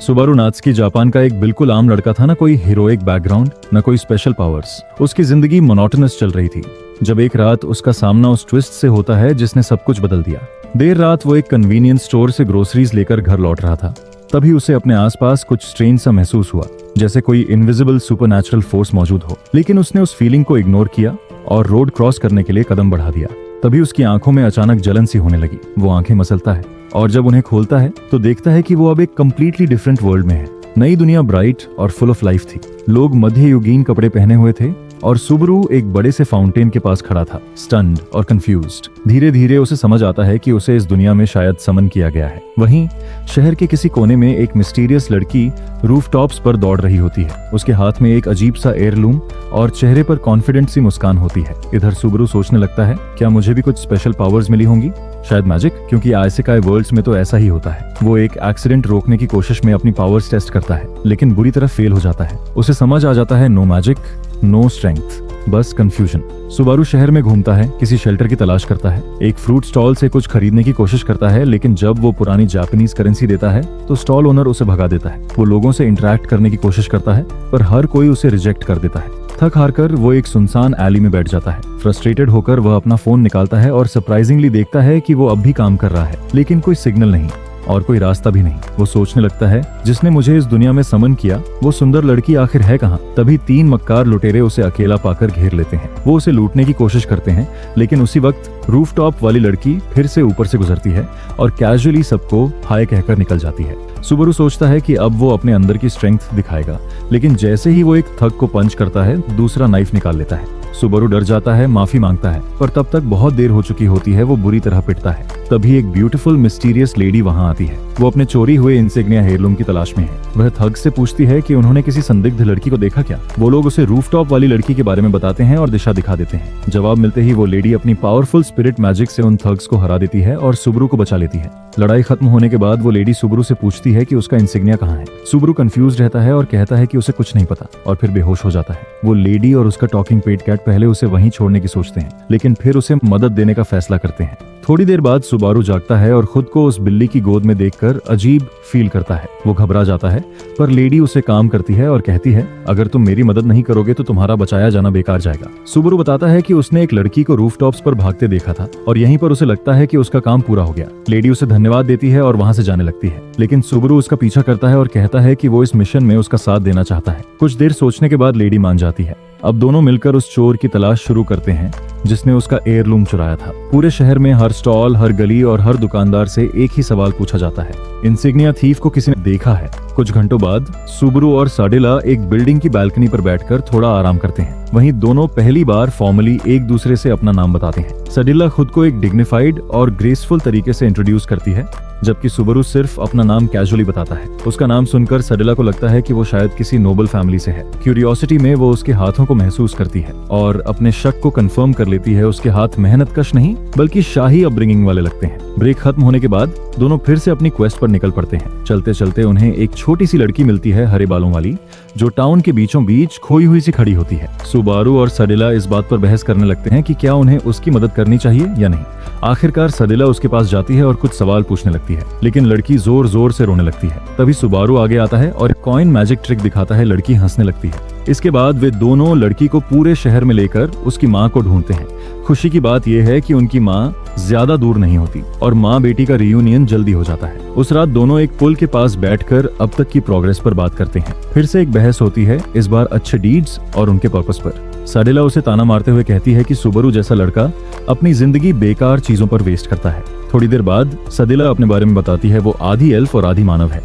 Subaru नात्सुकी Japan का एक बिल्कुल आम लड़का था, ना कोई हीरोइक बैकग्राउंड, न कोई स्पेशल पावर्स। उसकी जिंदगी मोनोटोनस चल रही थी, जब एक रात उसका सामना उस ट्विस्ट से होता है जिसने सब कुछ बदल दिया। देर रात वो एक कन्वीनियंस स्टोर से ग्रोसरीज लेकर घर लौट रहा था। तभी उसे अपने आसपास कुछ स्ट्रेंज सा महसूस हुआ, जैसे कोई इनविजिबल सुपरनैचुरल फोर्स मौजूद हो। लेकिन उसने उस फीलिंग को इग्नोर किया और रोड क्रॉस करने के लिए कदम बढ़ा दिया। तभी उसकी आंखों में अचानक जलन सी होने लगी। वो आंखें मसलता है और जब उन्हें खोलता है तो देखता है कि वो अब एक कंप्लीटली डिफरेंट वर्ल्ड में है। नई दुनिया ब्राइट और फुल ऑफ लाइफ थी। लोग मध्ययुगीन कपड़े पहने हुए थे और सुबरू एक बड़े से फाउंटेन के पास खड़ा था, स्टन्ड और कंफ्यूज्ड। धीरे धीरे उसे समझ आता है कि उसे इस दुनिया में शायद समन किया गया है। वहीं शहर के किसी कोने में एक मिस्टीरियस लड़की रूफटॉप्स पर दौड़ रही होती है। उसके हाथ में एक अजीब सा एयरलूम और चेहरे पर कॉन्फिडेंट सी मुस्कान होती है। इधर सुबरू सोचने लगता है, क्या मुझे भी कुछ स्पेशल पावर्स मिली होंगी? शायद मैजिक, क्योंकि आइसेकाई वर्ल्ड्स में तो ऐसा ही होता है। वो एक एक्सीडेंट रोकने की कोशिश में अपनी पावर्स टेस्ट करता है, लेकिन बुरी तरह फेल हो जाता है। उसे समझ आ जाता है, नो मैजिक, नो स्ट्रेंथ, बस कंफ्यूजन। सुबारू शहर में घूमता है, किसी शेल्टर की तलाश करता है। एक फ्रूट स्टॉल से कुछ खरीदने की कोशिश करता है, लेकिन जब वो पुरानी जापानीज करेंसी देता है तो स्टॉल ओनर उसे भगा देता है। वो लोगों से इंटरेक्ट करने की कोशिश करता है, पर हर कोई उसे रिजेक्ट कर देता है। थक हार कर वो एक सुनसान एली में बैठ जाता है। फ्रस्ट्रेटेड होकर वह अपना फोन निकालता है और सरप्राइजिंगली देखता है कि वो अब भी काम कर रहा है, लेकिन कोई सिग्नल नहीं और कोई रास्ता भी नहीं। वो सोचने लगता है, जिसने मुझे इस दुनिया में समन किया वो सुंदर लड़की आखिर है कहाँ? तभी 3 मक्कार लुटेरे उसे अकेला पाकर घेर लेते हैं। वो उसे लूटने की कोशिश करते हैं, लेकिन उसी वक्त रूफटॉप वाली लड़की फिर से ऊपर से गुजरती है और कैजुअली सबको हाय कहकर निकल जाती है। सुबारू सोचता है कि अब वो अपने अंदर की स्ट्रेंथ दिखाएगा, लेकिन जैसे ही वो एक थग को पंच करता है, दूसरा नाइफ निकाल लेता है। सुबारू डर जाता है, माफी मांगता है, पर तब तक बहुत देर हो चुकी होती है। वो बुरी तरह पिटता है। तभी एक ब्यूटीफुल मिस्टीरियस लेडी वहां आती है। वो अपने चोरी हुए इंसिग्निया हेयरलूम की तलाश में है। वह थग से पूछती है कि उन्होंने किसी संदिग्ध लड़की को देखा क्या। वो लोग उसे रूफटॉप वाली लड़की के बारे में बताते हैं और दिशा दिखा देते हैं। जवाब मिलते ही वो लेडी अपनी पावरफुल स्पिरिट मैजिक से उन थग्स को हरा देती है और सुबारू को बचा लेती है। लड़ाई खत्म होने के बाद वो लेडी सुबारू से पूछती है कि उसका इंसिग्निया कहाँ है। सुबारू कंफ्यूज रहता है और कहता है कि उसे कुछ नहीं पता, और फिर बेहोश हो जाता है। वो लेडी और उसका टॉकिंग पेट कैट पहले उसे वहीं छोड़ने की सोचते हैं, लेकिन फिर उसे मदद देने का फैसला करते हैं। थोड़ी देर बाद सुबारू जागता है और खुद को उस बिल्ली की गोद में देखकर अजीब फील करता है। वो घबरा जाता है, पर लेडी उसे काम करती है और कहती है, अगर तुम मेरी मदद नहीं करोगे तो तुम्हारा बचाया जाना बेकार जाएगा। सुबारू बताता है कि उसने एक लड़की को रूफटॉप्स पर भागते देखा था और यहीं पर उसे लगता है कि उसका काम पूरा हो गया। लेडी उसे धन्यवाद देती है और वहां से जाने लगती है, लेकिन सुबारू उसका पीछा करता है और कहता है कि वो इस मिशन में उसका साथ देना चाहता है। कुछ देर सोचने के बाद लेडी मान जाती है। अब दोनों मिलकर उस चोर की तलाश शुरू करते हैं जिसने उसका एयरलूम चुराया था। पूरे शहर में हर स्टॉल, हर गली और हर दुकानदार से एक ही सवाल पूछा जाता है, इंसिग्निया थीफ को किसी ने देखा है? कुछ घंटों बाद सुबारू और साडेला एक बिल्डिंग की बालकनी पर बैठकर थोड़ा आराम करते हैं। वहीं दोनों पहली बार फॉर्मली एक दूसरे से अपना नाम बताते हैं। साडेला खुद को एक डिग्निफाइड और ग्रेसफुल तरीके से इंट्रोड्यूस करती है, जबकि सुबारू सिर्फ अपना नाम कैजुअली बताता है। उसका नाम सुनकर साडेला को लगता है कि वो शायद किसी नोबल फैमिली से है। क्यूरियोसिटी में वो उसके हाथों को महसूस करती है और अपने शक को कंफर्म कर लेती है। उसके हाथ मेहनतकश नहीं बल्कि शाही अपब्रिंगिंग वाले लगते हैं। ब्रेक खत्म होने के बाद दोनों फिर से अपनी क्वेस्ट पर निकल पड़ते हैं। चलते चलते उन्हें एक छोटी सी लड़की मिलती है, हरे बालों वाली, जो टाउन के बीचों बीच खोई हुई सी खड़ी होती है। सुबारू और साडेला इस बात पर बहस करने लगते हैं कि क्या उन्हें उसकी मदद करनी चाहिए या नहीं। आखिरकार साडेला उसके पास जाती है और कुछ सवाल पूछने लगती है, लेकिन लड़की जोर जोर से रोने लगती है। तभी सुबारू आगे आता है और कॉइन मैजिक ट्रिक दिखाता है। लड़की हंसने लगती है। इसके बाद वे दोनों लड़की को पूरे शहर में लेकर उसकी माँ को ढूंढते हैं। खुशी की बात यह है कि उनकी माँ ज्यादा दूर नहीं होती और माँ बेटी का रियूनियन जल्दी हो जाता है। उस रात दोनों एक पुल के पास बैठकर अब तक की प्रोग्रेस पर बात करते हैं। फिर से एक बहस होती है, इस बार अच्छे डीड्स और उनके पर्पस पर। साडेला उसे ताना मारते हुए कहती है कि सुबारू जैसा लड़का अपनी जिंदगी बेकार चीजों पर वेस्ट करता है। थोड़ी देर बाद साडेला अपने बारे में बताती है। वो आधी एल्फ और आधी मानव है,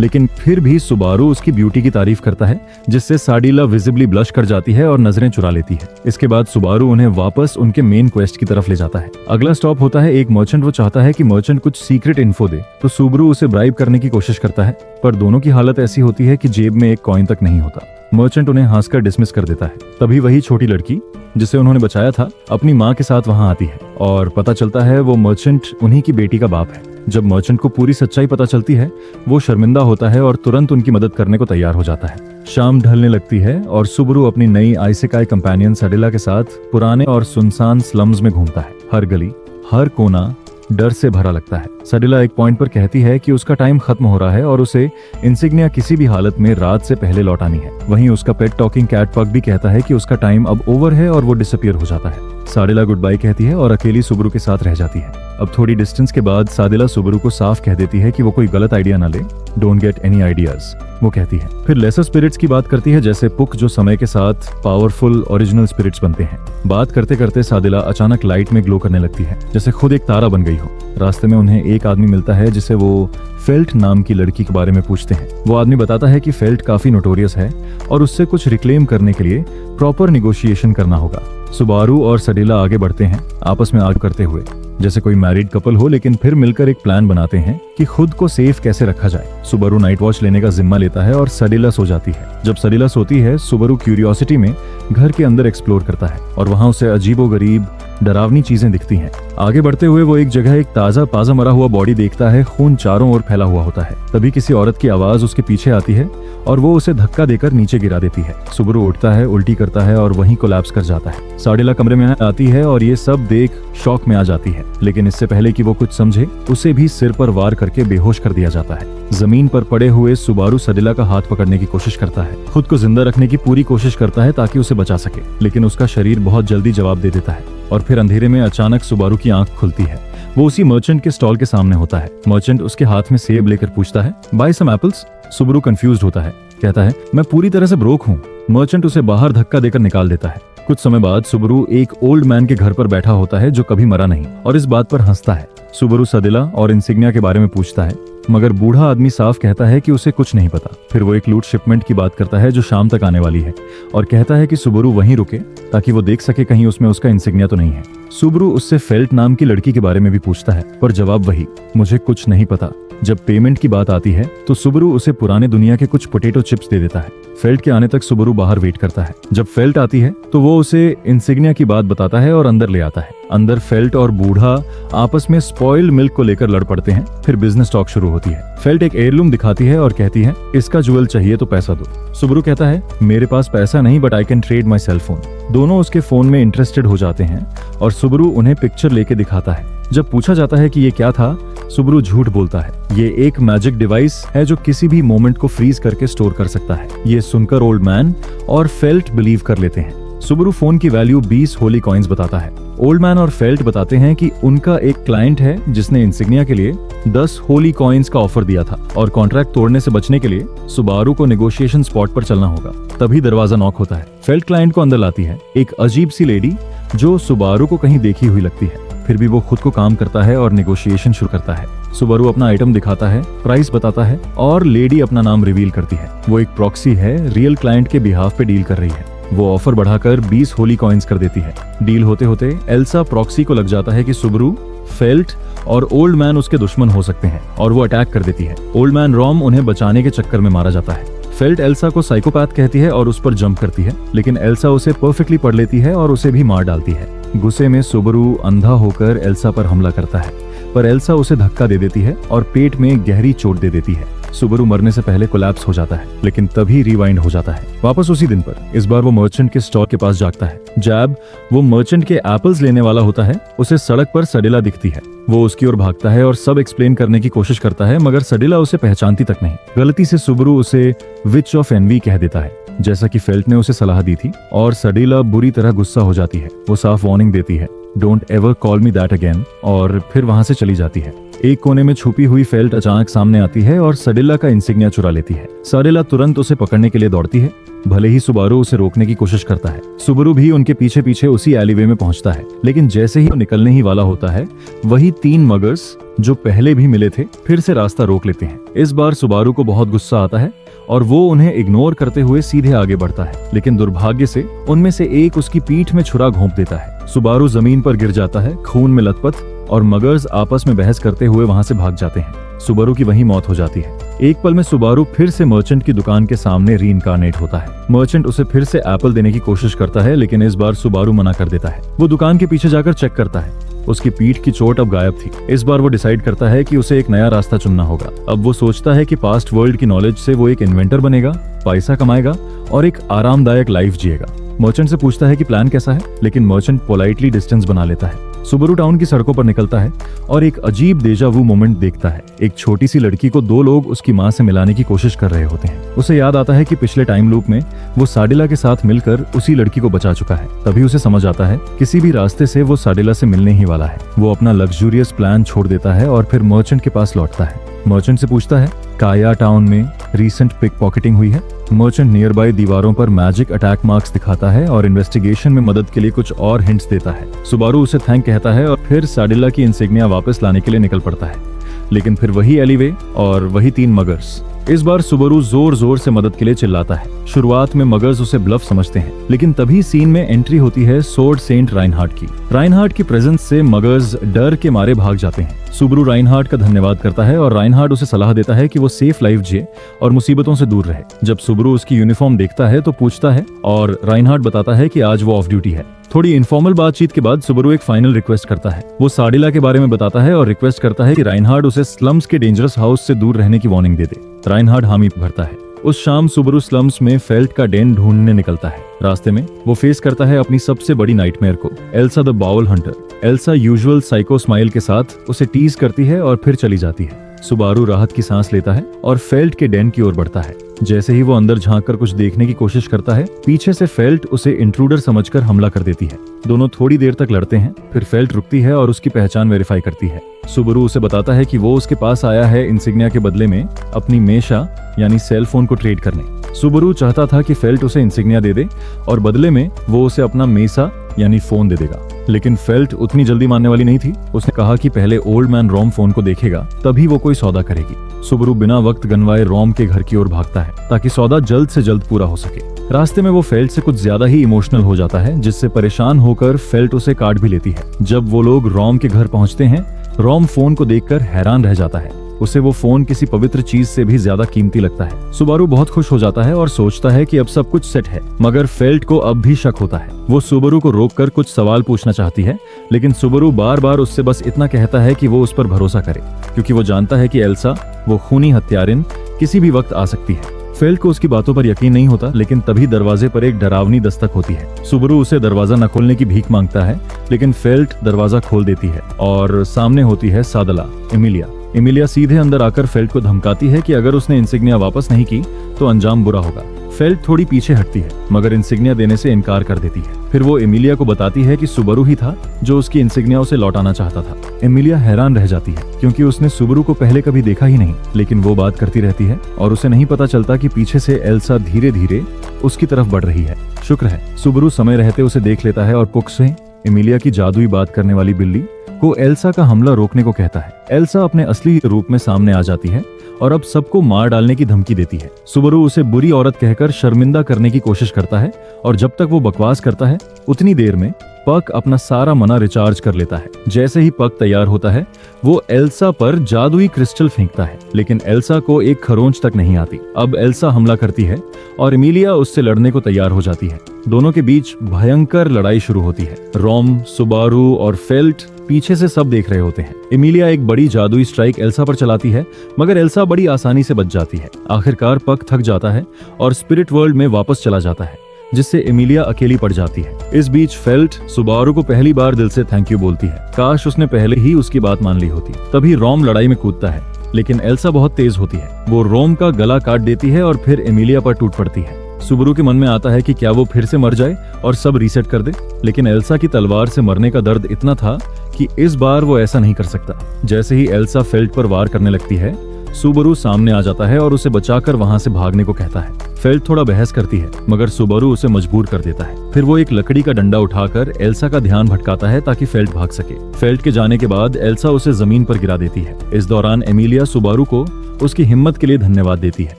लेकिन फिर भी सुबारू उसकी ब्यूटी की तारीफ करता है, जिससे साडेला विजिबली ब्लश कर जाती है और नजरें चुरा लेती है। इसके बाद सुबारू उन्हें वापस उनके मेन क्वेस्ट की तरफ ले जाता है। अगला स्टॉप होता है एक मर्चेंट। वो चाहता है कि मर्चेंट कुछ सीक्रेट इन्फो दे, तो सुबारू उसे ब्राइब करने की कोशिश करता है, पर दोनों की हालत ऐसी होती है कि जेब में एक कॉइन तक नहीं होता। मर्चेंट उन्हें हंसकर डिसमिस कर देता है। तभी वही छोटी लड़की जिसे उन्होंने बचाया था अपनी माँ के साथ वहां आती है और पता चलता है वो मर्चेंट उन्हीं की बेटी का बाप है। जब मर्चेंट को पूरी सच्चाई पता चलती है, वो शर्मिंदा होता है और तुरंत उनकी मदद करने को तैयार हो जाता है। शाम ढलने लगती है और सुबारू अपनी नई आइसेकाई कंपेनियन साडेला के साथ पुराने और सुनसान स्लम्स में घूमता है। हर गली, हर कोना डर से भरा लगता है। सडिला एक पॉइंट पर कहती है कि उसका टाइम खत्म हो रहा है और उसे इंसिग्निया किसी भी हालत में रात से पहले लौटानी है। वहीं उसका पेट टॉकिंग कैट पग भी कहता है कि उसका टाइम अब ओवर है और वो डिसअपीयर हो जाता है। साडिला गुड बाय कहती है और अकेली सुबरू के साथ रह जाती है। अब थोड़ी डिस्टेंस के बाद साडिला सुबरू को साफ कह देती है कि वो कोई गलत आइडिया ना ले, डोंट गेट एनी आइडियाज, वो कहती है। फिर लेसर स्पिरिट्स की बात करती है, जैसे पुक जो समय के साथ पावरफुल ओरिजिनल स्पिरिट्स बनते हैं। बात करते करते साडिला अचानक लाइट में ग्लो करने लगती है, जैसे खुद एक तारा बन गई हो। रास्ते में उन्हें एक आदमी मिलता है जिसे वो फेल्ट नाम की लड़की के बारे में पूछते हैं। वो आदमी बताता है कि फेल्ट काफी नोटोरियस है और उससे कुछ रिक्लेम करने के लिए प्रॉपर निगोशिएशन करना होगा। सुबारू और सडिला आगे बढ़ते हैं, आपस में आर्ग्यू करते हुए, जैसे कोई मैरिड कपल हो, लेकिन फिर मिलकर एक प्लान बनाते हैं कि खुद को सेफ कैसे रखा जाए। सुबारू नाइट वॉच लेने का जिम्मा लेता है और सडिला सो जाती है। जब सडिला सोती है, सुबारू क्यूरियोसिटी में घर के अंदर एक्सप्लोर करता है और वहां उसे अजीबोगरीब डरावनी चीजें दिखती हैं। आगे बढ़ते हुए वो एक जगह एक ताजा पाजा मरा हुआ बॉडी देखता है, खून चारों ओर फैला हुआ होता है। तभी किसी औरत की आवाज उसके पीछे आती है और वो उसे धक्का देकर नीचे गिरा देती है। सुबारू उठता है, उल्टी करता है और वहीं कोलैप्स कर जाता है। साडिला कमरे में आती है और ये सब देख शॉक में आ जाती है, लेकिन इससे पहले कि वो कुछ समझे, उसे भी सिर पर वार करके बेहोश कर दिया जाता है। जमीन पर पड़े हुए सुबारू सडिला का हाथ पकड़ने की कोशिश करता है, खुद को जिंदा रखने की पूरी कोशिश करता है ताकि उसे बचा सके, लेकिन उसका शरीर बहुत जल्दी जवाब दे देता है। और फिर अंधेरे में अचानक सुबारू की आंख खुलती है। वो उसी मर्चेंट के स्टॉल के सामने होता है। मर्चेंट उसके हाथ में सेब लेकर पूछता है, बाय सम एप्पल्स। सुबारू कंफ्यूज्ड होता है, कहता है, मैं पूरी तरह से ब्रोक हूँ। मर्चेंट उसे बाहर धक्का देकर निकाल देता है। कुछ समय बाद सुबारू एक ओल्ड मैन के घर पर बैठा होता है जो कभी मरा नहीं, और इस बात पर हंसता है। सुबारू सडिला और इंसिग्निया के बारे में पूछता है, मगर बूढ़ा आदमी साफ कहता है कि उसे कुछ नहीं पता। फिर वो एक लूट शिपमेंट की बात करता है जो शाम तक आने वाली है, और कहता है कि सुबारू वहीं रुके ताकि वो देख सके कहीं उसमें उसका इंसिग्निया तो नहीं है। सुबारू उससे फेल्ट नाम की लड़की के बारे में भी पूछता है, पर जवाब वही, मुझे कुछ नहीं पता। जब पेमेंट की बात आती है तो सुबारू उसे पुराने दुनिया के कुछ पोटैटो चिप्स दे देता है। फेल्ट के आने तक सुबारू बाहर वेट करता है। जब फेल्ट आती है तो वो उसे इंसिग्निया की बात बताता है और अंदर ले आता है। अंदर फेल्ट और बूढ़ा आपस में स्पॉइल्ड मिल्क को लेकर लड़ पड़ते हैं। फिर बिजनेस टॉक शुरू होती है। फेल्ट एक एयरलूम दिखाती है और कहती है, इसका ज्वेल चाहिए तो पैसा दो। सुबारू कहता है, मेरे पास पैसा नहीं, but I can trade my cell phone. दोनों उसके फोन में इंटरेस्टेड हो जाते हैं और सुबारू उन्हें पिक्चर लेके दिखाता है। जब पूछा जाता है कि ये क्या था, सुबारू झूठ बोलता है, ये एक मैजिक डिवाइस है जो किसी भी मोमेंट को फ्रीज करके स्टोर कर सकता है। ये सुनकर ओल्ड मैन और फेल्ट बिलीव कर लेते हैं। सुबारू फोन की वैल्यू 20 होली कॉइन्स बताता है। ओल्ड मैन और फेल्ट बताते हैं कि उनका एक क्लाइंट है जिसने इंसिग्निया के लिए 10 होली कॉइन्स का ऑफर दिया था, और कॉन्ट्रैक्ट तोड़ने से बचने के लिए सुबारू को नेगोशिएशन स्पॉट पर चलना होगा। तभी दरवाजा नॉक होता है। फेल्ट क्लाइंट को अंदर लाती है, एक अजीब सी लेडी जो सुबारू को कहीं देखी हुई लगती है। फिर भी वो खुद को काम करता है और नेगोशिएशन शुरू करता है। सुबारू अपना आइटम दिखाता है, प्राइस बताता है और लेडी अपना नाम रिवील करती है। वो एक प्रॉक्सी है, रियल क्लाइंट के बिहाफ पे डील कर रही है। वो ऑफर बढ़ाकर 20 होली कॉइन्स कर देती है। डील होते होते एल्सा प्रॉक्सी को लग जाता है कि सुबारू, फेल्ट और ओल्ड मैन उसके दुश्मन हो सकते हैं, और वो अटैक कर देती है। ओल्ड मैन रॉम उन्हें बचाने के चक्कर में मारा जाता है। फेल्ट एल्सा को साइकोपैथ कहती है और उस पर जंप करती है, लेकिन एल्सा उसे परफेक्टली पढ़ लेती है और उसे भी मार डालती है। गुस्से में सुबारू अंधा होकर एल्सा पर हमला करता है, पर एल्सा उसे धक्का दे देती है और पेट में गहरी चोट दे देती है। सुबारू मरने से पहले कोलैप्स हो जाता है, लेकिन तभी रिवाइंड हो जाता है वापस उसी दिन पर। इस बार वो मर्चेंट के स्टोर के पास जागता है। जैब, वो मर्चेंट के एप्पल्स लेने वाला होता है, उसे सड़क पर सडिला दिखती है। वो उसकी ओर भागता है और सब एक्सप्लेन करने की कोशिश करता है, मगर सडिला उसे पहचानती तक नहीं। गलती से सुबारू उसे विच ऑफ एनवी कह देता है, जैसा कि फेल्ट ने उसे सलाह दी थी, और सडिला बुरी तरह गुस्सा हो जाती है। वो साफ वार्निंग देती है, don't ever call me that again, और फिर वहां से चली जाती है। एक कोने में छुपी हुई फेल्ट अचानक सामने आती है और सडिला का इंसिग्निया चुरा लेती है। सडिला तुरंत उसे पकड़ने के लिए दौड़ती है, भले ही सुबारू उसे रोकने की कोशिश करता है। सुबारू भी उनके पीछे पीछे उसी एलिवे में पहुंचता है, लेकिन जैसे ही वो निकलने ही वाला होता है, वही 3 मगर्स जो पहले भी मिले थे फिर से रास्ता रोक लेते हैं। इस बार सुबारू को बहुत गुस्सा आता है और वो उन्हें इग्नोर करते हुए सीधे आगे बढ़ता है, लेकिन दुर्भाग्य से उनमें से एक उसकी पीठ में छुरा घोंप देता है। सुबारू जमीन पर गिर जाता है, खून में लथपथ, और मगर्स आपस में बहस करते हुए वहां से भाग जाते हैं। सुबारू की वहीं मौत हो जाती है। एक पल में सुबारू फिर से मर्चेंट की दुकान के सामने रीइंकार्नेट होता है। मर्चेंट उसे फिर से एप्पल देने की कोशिश करता है, लेकिन इस बार सुबारू मना कर देता है। वो दुकान के पीछे जाकर चेक करता है, उसकी पीठ की चोट अब गायब थी। इस बार वो डिसाइड करता है कि उसे एक नया रास्ता चुनना होगा। अब वो सोचता है कि पास्ट वर्ल्ड की नॉलेज से वो एक इन्वेंटर बनेगा, पैसा कमाएगा और एक आरामदायक लाइफ जिएगा। मर्चेंट से पूछता है कि प्लान कैसा है, लेकिन मर्चेंट पोलाइटली डिस्टेंस बना लेता है। सुबरू टाउन की सड़कों पर निकलता है और एक अजीब डेजा वू मोमेंट देखता है। एक छोटी सी लड़की को दो लोग उसकी माँ से मिलाने की कोशिश कर रहे होते हैं। उसे याद आता है कि पिछले टाइम लूप में वो साडिला के साथ मिलकर उसी लड़की को बचा चुका है। तभी उसे समझ आता है किसी भी रास्ते से वो साडिला से मिलने ही वाला है। वो अपना लग्जूरियस प्लान छोड़ देता है और फिर मर्चेंट के पास लौटता है। मर्चेंट से पूछता है काया टाउन में रिसेंट पिक पॉकेटिंग हुई है। मर्चेंट नियर बाय दीवारों पर मैजिक अटैक मार्क्स दिखाता है और इन्वेस्टिगेशन में मदद के लिए कुछ और हिंट्स देता है। सुबारू उसे थैंक कहता है और फिर साडिला की इंसिग्निया वापस लाने के लिए निकल पड़ता है। लेकिन फिर वही एलिवे और वही 3 मगर्स। इस बार सुबारू जोर जोर से मदद के लिए चिल्लाता है। शुरुआत में मगर्स उसे ब्लफ समझते हैं, लेकिन तभी सीन में एंट्री होती है सोर्ड सेंट राइनहार्ड की। राइनहार्ड की प्रेजेंस से मगर्स डर के मारे भाग जाते हैं। सुबारू राइनहार्ड का धन्यवाद करता है और राइनहार्ड उसे सलाह देता है कि वो सेफ लाइफ जिए और मुसीबतों से दूर रहे। जब सुबारू उसकी यूनिफॉर्म देखता है तो पूछता है और राइनहार्ड बताता है कि आज वो ऑफ ड्यूटी है। थोड़ी इनफॉर्मल बातचीत के बाद सुबारू एक फाइनल रिक्वेस्ट करता है। वो साडिला के बारे में बताता है और रिक्वेस्ट करता है कि राइनहार्ड उसे स्लम्स के डेंजरस हाउस से दूर रहने की वार्निंग दे दे। राइनहार्ड हामी भरता है। उस शाम सुबारू स्लम्स में फेल्ट का डेन ढूंढने निकलता है। रास्ते में वो फेस करता है अपनी सबसे बड़ी नाइटमेयर को, Elsa the bowel hunter. Elsa usual psycho smile के साथ उसे टीज करती है और फिर चली जाती है। सुबारू राहत की सांस लेता है और फेल्ट के डेन की ओर बढ़ता है। जैसे ही वो अंदर झांककर कुछ देखने की कोशिश करता है, पीछे से फेल्ट उसे इंट्रूडर समझकर हमला कर देती है। दोनों थोड़ी देर तक लड़ते हैं, फिर फेल्ट रुकती है और उसकी पहचान वेरीफाई करती है। सुबारू उसे बताता है कि वो उसके पास आया है इंसिग्निया के बदले में अपनी मेशा यानी सेल फोन को ट्रेड करने। सुबारू चाहता था कि फेल्ट उसे इंसिग्निया दे दे और बदले में वो उसे अपना मेसा यानी फोन दे देगा, लेकिन फेल्ट उतनी जल्दी मानने वाली नहीं थी। उसने कहा कि पहले ओल्ड मैन रॉम फोन को देखेगा, तभी वो कोई सौदा करेगी। सुबारू बिना वक्त गंवाए रॉम के घर की ओर भागता है ताकि सौदा जल्द से जल्द पूरा हो सके। रास्ते में वो फेल्ट से कुछ ज्यादा ही इमोशनल हो जाता है, जिससे परेशान होकर फेल्ट उसे काट भी लेती है। जब वो लोग रॉम के घर पहुंचते हैं, रॉम फोन को देखकर हैरान रह जाता है। उसे वो फोन किसी पवित्र चीज से भी ज्यादा कीमती लगता है। सुबारू बहुत खुश हो जाता है और सोचता है कि अब सब कुछ सेट है, मगर फेल्ट को अब भी शक होता है। वो सुबारू को रोककर कुछ सवाल पूछना चाहती है, लेकिन सुबारू बार बार उससे बस इतना कहता है कि वो उस पर भरोसा करे, क्योंकि वो जानता है कि एल्सा, वो खूनी हत्यारिन, किसी भी वक्त आ सकती है। फेल्ट को उसकी बातों पर यकीन नहीं होता, लेकिन तभी दरवाजे पर एक डरावनी दस्तक होती है। सुबारू उसे दरवाजा न खोलने की भीख मांगता है, लेकिन फेल्ट दरवाजा खोल देती है और सामने होती है सादला, एमिलिया। एमिलिया सीधे अंदर आकर फेल्ट को धमकाती है कि अगर उसने इंसिग्निया वापस नहीं की तो अंजाम बुरा होगा। फेल्ट थोड़ी पीछे हटती है, मगर इंसिग्निया देने से इनकार कर देती है। फिर वो एमिलिया को बताती है कि सुबारू ही था जो उसकी इंसिग्निया उसे लौटाना चाहता था। एमिलिया हैरान रह जाती है, क्योंकि उसने सुबारू को पहले कभी देखा ही नहीं, लेकिन वो बात करती रहती है और उसे नहीं पता चलता कि पीछे से एल्सा धीरे धीरे उसकी तरफ बढ़ रही है। शुक्र है सुबारू समय रहते उसे देख लेता है और पुक से एमिलिया की जादुई बात करने वाली बिल्ली को एल्सा का हमला रोकने को कहता है। एल्सा अपने असली रूप में सामने आ जाती है और अब सबको मार डालने की धमकी देती है। सुबारू उसे बुरी औरत कहकर शर्मिंदा करने की कोशिश करता है और जब तक वो बकवास करता है उतनी देर में पक अपना सारा मना रिचार्ज कर लेता है। जैसे ही पक तैयार होता है, वो एल्सा पर जादुई क्रिस्टल फेंकता है, लेकिन एल्सा को एक खरोंच तक नहीं आती। अब एल्सा हमला करती है और एमिलिया उससे लड़ने को तैयार हो जाती है। दोनों के बीच भयंकर लड़ाई शुरू होती है। रॉम, सुबारू और फेल्ट पीछे से सब देख रहे होते हैं। एमिलिया एक बड़ी जादुई स्ट्राइक एल्सा पर चलाती है, मगर एल्सा बड़ी आसानी से बच जाती है। आखिरकार पक थक जाता है और स्पिरिट वर्ल्ड में वापस चला जाता है, जिससे एमिलिया अकेली पड़ जाती है। इस बीच फेल्ट सुबारू को पहली बार दिल से थैंक यू बोलती है। काश उसने पहले ही उसकी बात मान ली होती। तभी रॉम लड़ाई में कूदता है, लेकिन एल्सा बहुत तेज होती है। वो रोम का गला काट देती है और फिर एमिलिया पर टूट पड़ती है। सुबारू के मन में आता है कि क्या वो फिर से मर जाए और सब रीसेट कर दे, लेकिन एल्सा की तलवार से मरने का दर्द इतना था कि इस बार वो ऐसा नहीं कर सकता। जैसे ही एल्सा फेल्ट पर वार करने लगती है, सुबारू सामने आ जाता है और उसे बचाकर वहां से भागने को कहता है। फेल्ट थोड़ा बहस करती है, मगर सुबारू उसे मजबूर कर देता है। फिर वो एक लकड़ी का डंडा उठाकर एल्सा का ध्यान भटकाता है ताकि फेल्ट भाग सके। फेल्ट के जाने के बाद एल्सा उसे जमीन पर गिरा देती है। इस दौरान एमिलिया सुबारू को उसकी हिम्मत के लिए धन्यवाद देती है।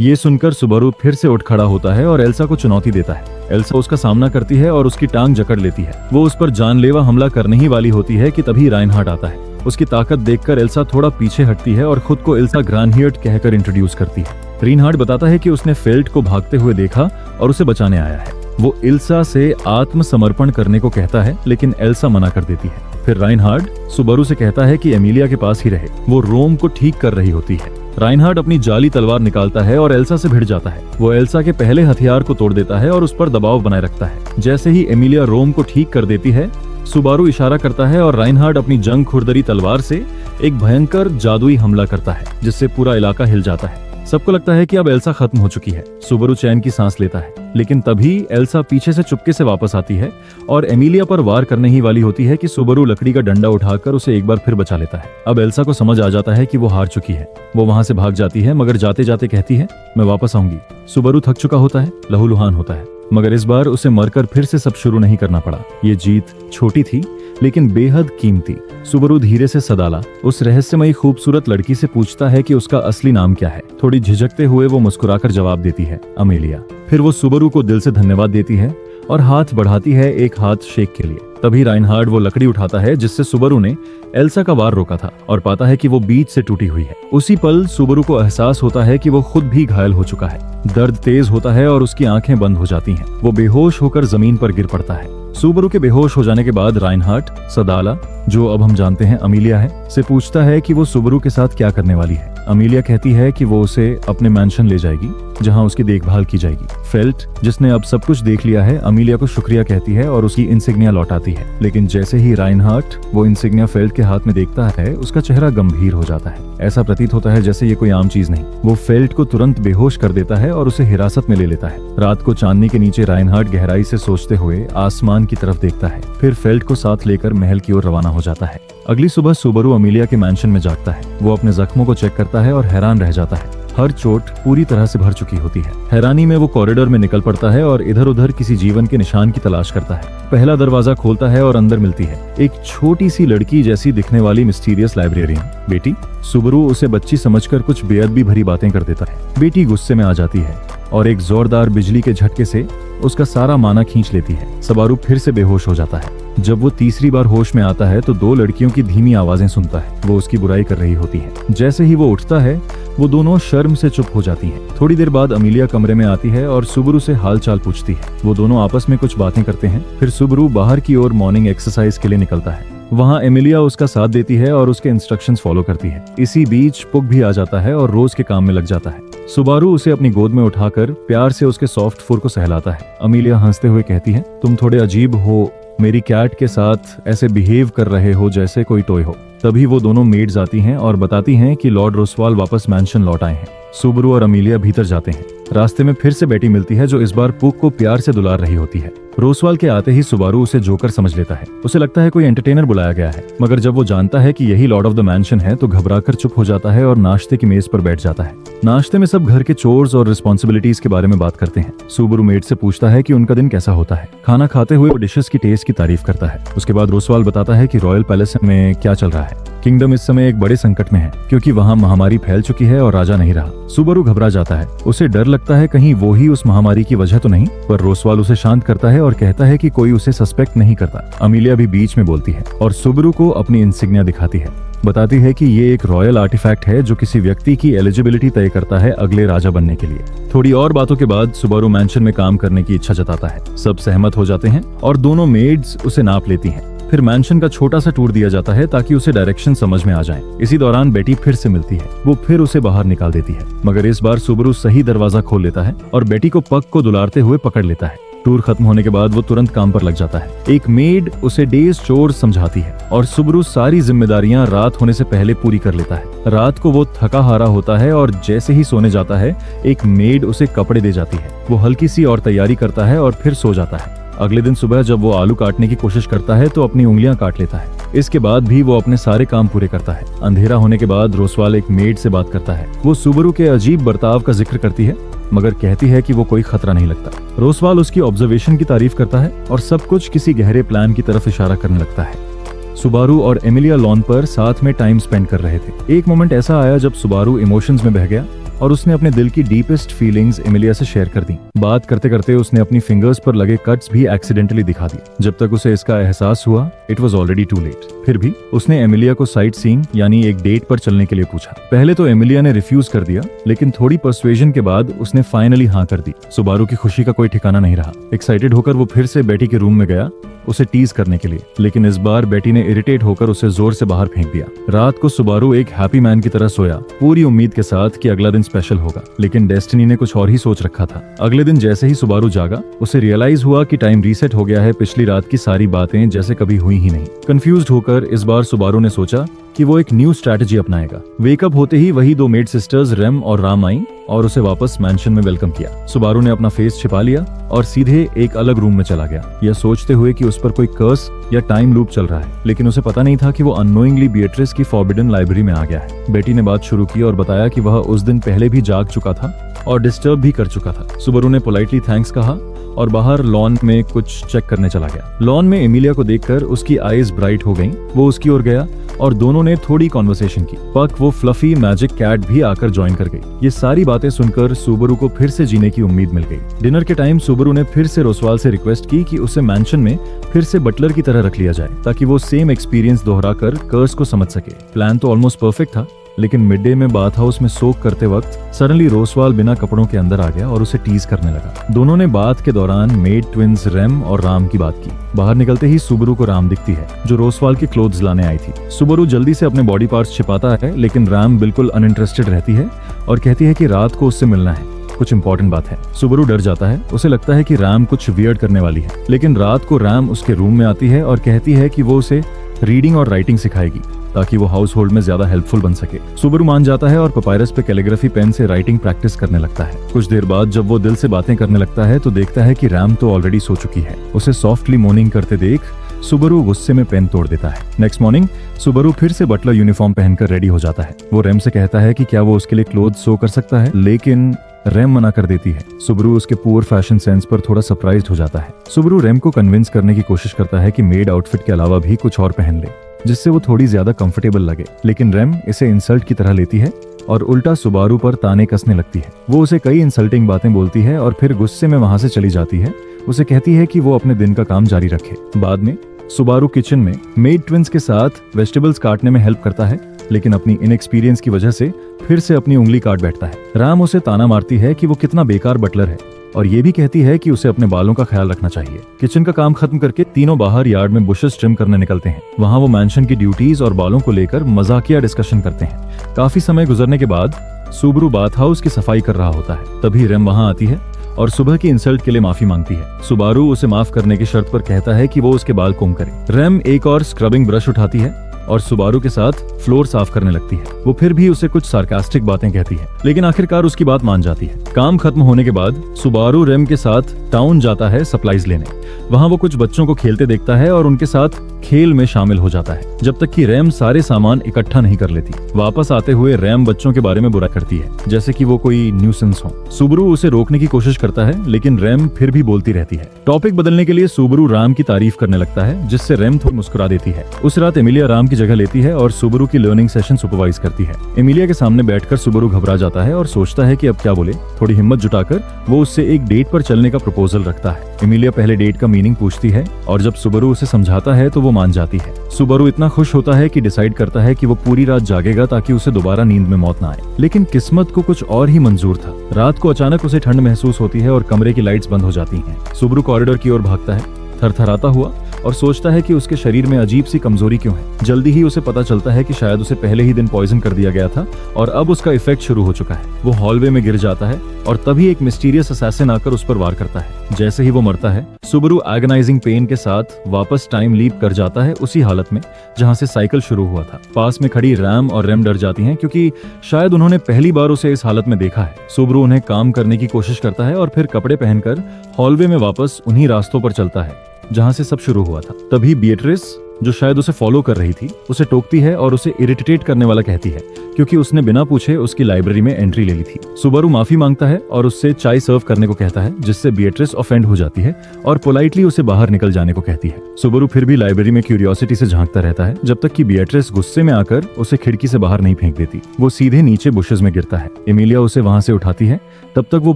ये सुनकर सुबारू फिर से उठ खड़ा होता है और एल्सा को चुनौती देता है। एल्सा उसका सामना करती है और उसकी टांग जकड़ लेती है। वो उस पर जानलेवा हमला करने ही वाली होती है कि तभी राइनहार्ड आता है। उसकी ताकत देखकर एल्सा थोड़ा पीछे हटती है और खुद को एल्सा ग्रानहियर्ट कहकर इंट्रोड्यूस करती है। राइनहार्ड बताता है कि उसने फेल्ट को भागते हुए देखा और उसे बचाने आया है। वो एल्सा से आत्मसमर्पण करने को कहता है, लेकिन एल्सा मना कर देती है। फिर राइनहार्ड सुबारू से कहता है कि एमिलिया के पास ही रहे, वो रोम को ठीक कर रही होती है। राइनहार्ड अपनी जाली तलवार निकालता है और एल्सा से भिड़ जाता है। वो एल्सा के पहले हथियार को तोड़ देता है और उस पर दबाव बनाए रखता है। जैसे ही एमिलिया रोम को ठीक कर देती है, सुबारू इशारा करता है और राइनहार्ड अपनी जंग खुरदरी तलवार से एक भयंकर जादुई हमला करता है जिससे पूरा इलाका हिल जाता है। सबको लगता है कि अब एल्सा खत्म हो चुकी है। सुबारू चैन की सांस लेता है, लेकिन तभी एल्सा पीछे से चुपके से वापस आती है और एमिलिया पर वार करने ही वाली होती है कि सुबारू लकड़ी का डंडा उठाकर उसे एक बार फिर बचा लेता है। अब एल्सा को समझ आ जाता है कि वो हार चुकी है। वो वहां से भाग जाती है, मगर जाते जाते कहती है, मैं वापस आऊंगी। सुबारू थक चुका होता है, लहूलुहान होता है, मगर इस बार उसे मरकर फिर से सब शुरू नहीं करना पड़ा। ये जीत छोटी थी लेकिन बेहद कीमती। सुबारू धीरे से सदाला, उस रहस्यमयी खूबसूरत लड़की से पूछता है कि उसका असली नाम क्या है। थोड़ी झिझकते हुए वो मुस्कुराकर जवाब देती है, अमेलिया। फिर वो सुबारू को दिल से धन्यवाद देती है और हाथ बढ़ाती है एक हाथ शेक के लिए। तभी राइनहार्ड वो लकड़ी उठाता है जिससे सुबारू ने एल्सा का वार रोका था और पाता है कि वो बीच से टूटी हुई है। उसी पल सुबारू को एहसास होता है कि वो खुद भी घायल हो चुका है। दर्द तेज होता है और उसकी आंखें बंद हो जाती हैं। वो बेहोश होकर जमीन पर गिर पड़ता है। सुबारू के बेहोश हो जाने के बाद राइनहार्ड सदाला, जो अब हम जानते हैं अमेलिया है, से पूछता है कि वो सुबारू के साथ क्या करने वाली है। अमेलिया कहती है कि वो उसे अपने मैंशन ले जाएगी जहां उसकी देखभाल की जाएगी। फेल्ट, जिसने अब सब कुछ देख लिया है, अमेलिया को शुक्रिया कहती है और उसकी इंसिग्निया लौटाती है। लेकिन जैसे ही राइनहार्ड वो इंसिग्निया फेल्ट के हाथ में देखता है, उसका चेहरा गंभीर हो जाता है। ऐसा प्रतीत होता है जैसे ये कोई आम चीज नहीं। वो फेल्ट को तुरंत बेहोश कर देता है और उसे हिरासत में ले लेता है। रात को चांदनी के नीचे राइनहार्ड गहराई से सोचते हुए आसमान की तरफ देखता है, फिर फेल्ट को साथ लेकर महल की ओर रवाना हो जाता है। अगली सुबह सुबारू अमेलिया के मैंशन में जागता है। वो अपने जख्मों को चेक करता है और हैरान रह जाता है। हर चोट पूरी तरह से भर चुकी होती है। हैरानी में वो कॉरिडोर में निकल पड़ता है और इधर उधर किसी जीवन के निशान की तलाश करता है। पहला दरवाजा खोलता है और अंदर मिलती है एक छोटी सी लड़की जैसी दिखने वाली मिस्टीरियस लाइब्रेरियन। बेटी। सुबारू उसे बच्ची समझकर कुछ बेअदबी भरी बातें कर देता है। बेटी गुस्से में आ जाती है और एक जोरदार बिजली के झटके से उसका सारा माना खींच लेती है। सुबारू फिर से बेहोश हो जाता है। जब वो तीसरी बार होश में आता है तो दो लड़कियों की धीमी आवाजें सुनता है। वो उसकी बुराई कर रही होती हैं। जैसे ही वो उठता है, वो दोनों शर्म से चुप हो जाती हैं। थोड़ी देर बाद अमेलिया कमरे में आती है और सुबारू से हालचाल पूछती है। वो दोनों आपस में कुछ बातें करते हैं। फिर सुबारू बाहर की ओर मॉर्निंग एक्सरसाइज के लिए निकलता है। वहाँ एमिलिया उसका साथ देती है और उसके इंस्ट्रक्शंस फॉलो करती है। इसी बीच पुक भी आ जाता है और रोज के काम में लग जाता है। सुबारू उसे अपनी गोद में उठाकर प्यार से उसके सॉफ्ट फुर को सहलाता है। अमेलिया हंसते हुए कहती है, तुम थोड़े अजीब हो, मेरी कैट के साथ ऐसे बिहेव कर रहे हो जैसे कोई टॉय हो। तभी वो दोनों मेड्स आती हैं और बताती हैं कि लॉर्ड रोसवाल वापस मैंशन लौट आए हैं। सुबारू और अमेलिया भीतर जाते हैं। रास्ते में फिर से बेटी मिलती है जो इस बार पुक को प्यार से दुलार रही होती है। रोसवाल के आते ही सुबारू उसे जोकर समझ लेता है। उसे लगता है कोई एंटरटेनर बुलाया गया है, मगर जब वो जानता है कि यही लॉर्ड ऑफ द मैंशन है तो घबराकर चुप हो जाता है और नाश्ते की मेज पर बैठ जाता है। नाश्ते में सब घर के चोर्स और रिस्पॉन्सिबिलिटीज के बारे में बात करते हैं। सुबारू मेड से पूछता है कि उनका दिन कैसा होता है। खाना खाते हुए वो डिशेस की टेस्ट की तारीफ करता है। उसके बाद रोसवाल बताता है कि रॉयल पैलेस में क्या चल रहा है। किंगडम इस समय एक बड़े संकट में है क्योंकि वहाँ महामारी फैल चुकी है और राजा नहीं रहा। सुबारू घबरा जाता है। उसे डर लगता है कहीं वो ही उस महामारी की वजह तो नहीं, पर रोसवाल उसे शांत करता है और कहता है कि कोई उसे सस्पेक्ट नहीं करता। अमेलिया भी बीच में बोलती है और सुबारू को अपनी इंसिग्निया दिखाती है। बताती है कि ये एक रॉयल आर्टिफैक्ट है जो किसी व्यक्ति की एलिजिबिलिटी तय करता है अगले राजा बनने के लिए। थोड़ी और बातों के बाद सुबारू मैंशन में काम करने की इच्छा जताता है। सब सहमत हो जाते हैं और दोनों मेड्स उसे नाप लेती हैं। फिर मैंशन का छोटा सा टूर दिया जाता है ताकि उसे डायरेक्शन समझ में आ जाए। इसी दौरान बेटी फिर से मिलती है। वो फिर उसे बाहर निकाल देती है, मगर इस बार सुबारू सही दरवाजा खोल लेता है और बेटी को पग को दुलारते हुए पकड़ लेता है। टूर खत्म होने के बाद वो तुरंत काम पर लग जाता है। एक मेड उसे डेज चोर समझाती है और सुबारू सारी जिम्मेदारियां रात होने से पहले पूरी कर लेता है। रात को वो थका हारा होता है और जैसे ही सोने जाता है, एक मेड उसे कपड़े दे जाती है। वो हल्की सी और तैयारी करता है और फिर सो जाता है। अगले दिन सुबह जब वो आलू काटने की कोशिश करता है तो अपनी उंगलियां काट लेता है। इसके बाद भी वो अपने सारे काम पूरे करता है। अंधेरा होने के बाद रोसवाल एक मेड से बात करता है। वो सुबारू के अजीब बर्ताव का जिक्र करती है, मगर कहती है कि वो कोई खतरा नहीं लगता। रोसवाल उसकी ऑब्जर्वेशन की तारीफ करता है और सब कुछ किसी गहरे प्लान की तरफ इशारा करने लगता है। सुबारू और एमिलिया लॉन पर साथ में टाइम स्पेंड कर रहे थे। एक मोमेंट ऐसा आया जब सुबारू इमोशंस में बह गया और उसने अपने दिल की डीपेस्ट फीलिंग्स एमिलिया से शेयर कर दी। बात करते करते उसने अपनी फिंगर्स पर लगे कट्स भी एक्सीडेंटली दिखा दिए। जब तक उसे इसका एहसास हुआ, it was already too late. फिर भी उसने एमिलिया को साइट सीइंग यानी एक डेट पर चलने के लिए पूछा। पहले तो एमिलिया ने रिफ्यूज कर दिया, लेकिन थोड़ी पर्सुएशन के बाद उसने फाइनली हाँ कर दी। सुबारू की खुशी का कोई ठिकाना नहीं रहा। एक्साइटेड होकर वो फिर से बेटी के रूम में गया उसे टीज करने के लिए, लेकिन इस बार बेटी ने इरिटेट होकर उसे जोर से बाहर फेंक दिया। रात को सुबारू एक हैप्पी मैन की तरह सोया, पूरी उम्मीद के साथ कि अगला दिन स्पेशल होगा, लेकिन डेस्टिनी ने कुछ और ही सोच रखा था। अगले दिन जैसे ही सुबारू जागा, उसे रियलाइज हुआ कि टाइम रीसेट हो गया है। पिछली रात की सारी बातें जैसे कभी हुई ही नहीं। कंफ्यूज्ड होकर इस बार सुबारू ने सोचा कि वो एक न्यू स्ट्रैटेजी अपनाएगा। वेकअप होते ही वही दो मेड सिस्टर्स रेम और राम आई और उसे वापस मैंशन में वेलकम किया। सुबारू ने अपना फेस छिपा लिया और सीधे एक अलग रूम में चला गया, यह सोचते हुए कि उस पर कोई कर्स या टाइम लूप चल रहा है, लेकिन उसे पता नहीं था कि वो अननोइंगली बिएट्रिस की फॉरबिडन लाइब्रेरी में आ गया है। बेटी ने बात शुरू की और बताया कि वह उस दिन पहले भी जाग चुका था और डिस्टर्ब भी कर चुका था। सुबारू ने पोलाइटली थैंक्स कहा और बाहर लॉन में कुछ चेक करने चला गया। लॉन में एमिलिया को देखकर उसकी आईज ब्राइट हो गईं। वो उसकी ओर गया और दोनों ने थोड़ी कॉन्वर्सेशन की। पक वो फ्लफी मैजिक कैट भी आकर ज्वाइन कर गई। ये सारी बातें सुनकर सुबारू को फिर से जीने की उम्मीद मिल गई। डिनर के टाइम सुबारू ने फिर से रोसवाल से रिक्वेस्ट की कि उसे मैंशन में फिर से बटलर की तरह रख लिया जाए, ताकि वो सेम एक्सपीरियंस दोहराकर कर्स को समझ सके। प्लान तो ऑलमोस्ट परफेक्ट था, लेकिन मिड डे में बाथ हाउस में सोक करते वक्त सडनली रोसवाल बिना कपड़ों के अंदर आ गया और उसे टीज करने लगा। दोनों ने बात के दौरान मेड ट्विंस रेम और राम की बात की। बाहर निकलते ही सुबारू को राम दिखती है, जो रोसवाल के क्लोथ्स लाने आई थी। सुबारू जल्दी से अपने बॉडी पार्ट्स छिपाता है, लेकिन राम बिल्कुल अनइंटरेस्टेड रहती है और कहती है कि रात को उससे मिलना है, कुछ इंपॉर्टेंट बात है। सुबारू डर जाता है, उसे लगता है कि राम कुछ वियर्ड करने वाली है, लेकिन रात को राम उसके रूम में आती है और कहती है कि वो उसे रीडिंग और राइटिंग सिखाएगी ताकि वो हाउस होल्ड में ज्यादा हेल्पफुल बन सके। सुबारू मान जाता है और पपायरस पे कैलीग्राफी पेन से राइटिंग प्रैक्टिस करने लगता है। कुछ देर बाद जब वो दिल से बातें करने लगता है तो देखता है कि रैम तो ऑलरेडी सो चुकी है। उसे सॉफ्टली मोर्निंग करते देख सुबारू गुस्से में पेन तोड़ देता है। नेक्स्ट मॉर्निंग सुबारू फिर से बटलर यूनिफॉर्म पहनकर रेडी हो जाता है। वो रैम से कहता है कि क्या वो उसके लिए क्लोथ सो कर सकता है, लेकिन रैम मना कर देती है। सुबारू उसके पुअर फैशन सेंस पर थोड़ा सरप्राइज्ड हो जाता है। सुबारू रैम को कन्विंस करने की कोशिश करता है कि मेड आउटफिट के अलावा भी कुछ और पहन ले, जिससे वो थोड़ी ज्यादा कंफर्टेबल लगे, लेकिन रैम इसे इंसल्ट की तरह लेती है और उल्टा सुबारू पर ताने कसने लगती है। वो उसे कई इंसल्टिंग बातें बोलती है और फिर गुस्से में वहां से चली जाती है। उसे कहती है कि वो अपने दिन का काम जारी रखे। बाद में सुबारू किचन में मेड ट्विंस के साथ वेजिटेबल्स काटने में हेल्प करता है, लेकिन अपनी इनएक्सपीरियंस की वजह से फिर से अपनी उंगली काट बैठता है। राम उसे ताना मारती है कि वो कितना बेकार बटलर है और ये भी कहती है कि उसे अपने बालों का ख्याल रखना चाहिए। किचन का काम खत्म करके तीनों बाहर यार्ड में बुशेस ट्रिम करने निकलते हैं। वहाँ वो मैंशन की ड्यूटीज और बालों को लेकर मजाकिया डिस्कशन करते हैं। काफी समय गुजरने के बाद सुबारू बाथ हाउस की सफाई कर रहा होता है। तभी रेम वहाँ आती है और सुबह की इंसल्ट के लिए माफी मांगती है। सुबारू उसे माफ करने की शर्त पर कहता है कि वो उसके बाल कोम करे। रेम एक और स्क्रबिंग ब्रश उठाती है और सुबारू के साथ फ्लोर साफ करने लगती है। वो फिर भी उसे कुछ सार्कास्टिक बातें कहती है, लेकिन आखिरकार उसकी बात मान जाती है। काम खत्म होने के बाद सुबारू रेम के साथ टाउन जाता है सप्लाईज लेने। वहाँ वो कुछ बच्चों को खेलते देखता है और उनके साथ खेल में शामिल हो जाता है, जब तक कि रैम सारे सामान इकट्ठा नहीं कर लेती। वापस आते हुए रैम बच्चों के बारे में बुरा करती है, जैसे कि वो कोई न्यूसेंस हो। सुबारू उसे रोकने की कोशिश करता है, लेकिन रैम फिर भी बोलती रहती है। टॉपिक बदलने के लिए सुबारू राम की तारीफ करने लगता है, जिससे रैम थोड़ी मुस्कुरा देती है। उस रात एमिलिया राम की जगह लेती है और सुबारू की लर्निंग सेशन सुपरवाइज करती है। एमिलिया के सामने बैठकर सुबारू घबरा जाता है और सोचता है कि अब क्या बोले। थोड़ी हिम्मत जुटाकर वो उससे एक डेट पर चलने का प्रपोजल रखता है। एमिलिया पहले डेट का मीनिंग पूछती है और जब सुबारू उसे समझाता है तो वो मान जाती है। सुबारू इतना खुश होता है कि डिसाइड करता है कि वो पूरी रात जागेगा ताकि उसे दोबारा नींद में मौत ना आए। लेकिन किस्मत को कुछ और ही मंजूर था। रात को अचानक उसे ठंड महसूस होती है और कमरे की लाइट्स बंद हो जाती हैं। सुबारू कॉरिडोर की ओर भागता है, थरथराता हुआ, और सोचता है कि उसके शरीर में अजीब सी कमजोरी क्यों है। जल्दी ही उसे पता चलता है कि शायद उसे पहले ही दिन पॉइजन कर दिया गया था और अब उसका इफेक्ट शुरू हो चुका है। वो हॉलवे में गिर जाता है और तभी एक मिस्टीरियस असैसिन आकर उस पर वार करता है। जैसे ही वो मरता है, सुबारू एगनाइजिंग पेन के साथ वापस टाइम लीप कर जाता है उसी हालत में जहां से साइकिल शुरू हुआ था। पास में खड़ी रैम और रेम डर जाती हैं, क्योंकि शायद उन्होंने पहली बार उसे इस हालत में देखा है। सुबारू उन्हें काम करने की कोशिश करता है और फिर कपड़े पहनकर हॉलवे में वापस उन्हीं रास्तों पर चलता है जहां से सब शुरू हुआ था। तभी बिएट्रिस, जो शायद उसे फॉलो कर रही थी, उसे टोकती है और उसे इरिटेट करने वाला कहती है, क्योंकि उसने बिना पूछे उसकी लाइब्रेरी में एंट्री ले ली थी। सुबारू माफी मांगता है और उससे चाय सर्व करने को कहता है, जिससे बिएट्रिस ऑफेंड हो जाती है और पोलाइटली उसे बाहर निकल जाने को कहती है। सुबारू फिर भी लाइब्रेरी में क्यूरियोसिटी से झांकता रहता है, जब तक कि बिएट्रिस गुस्से में आकर उसे खिड़की से बाहर नहीं फेंक देती। वो सीधे नीचे बुशेस में गिरता है। एमिलिया उसे वहां से उठाती है, तब तक वो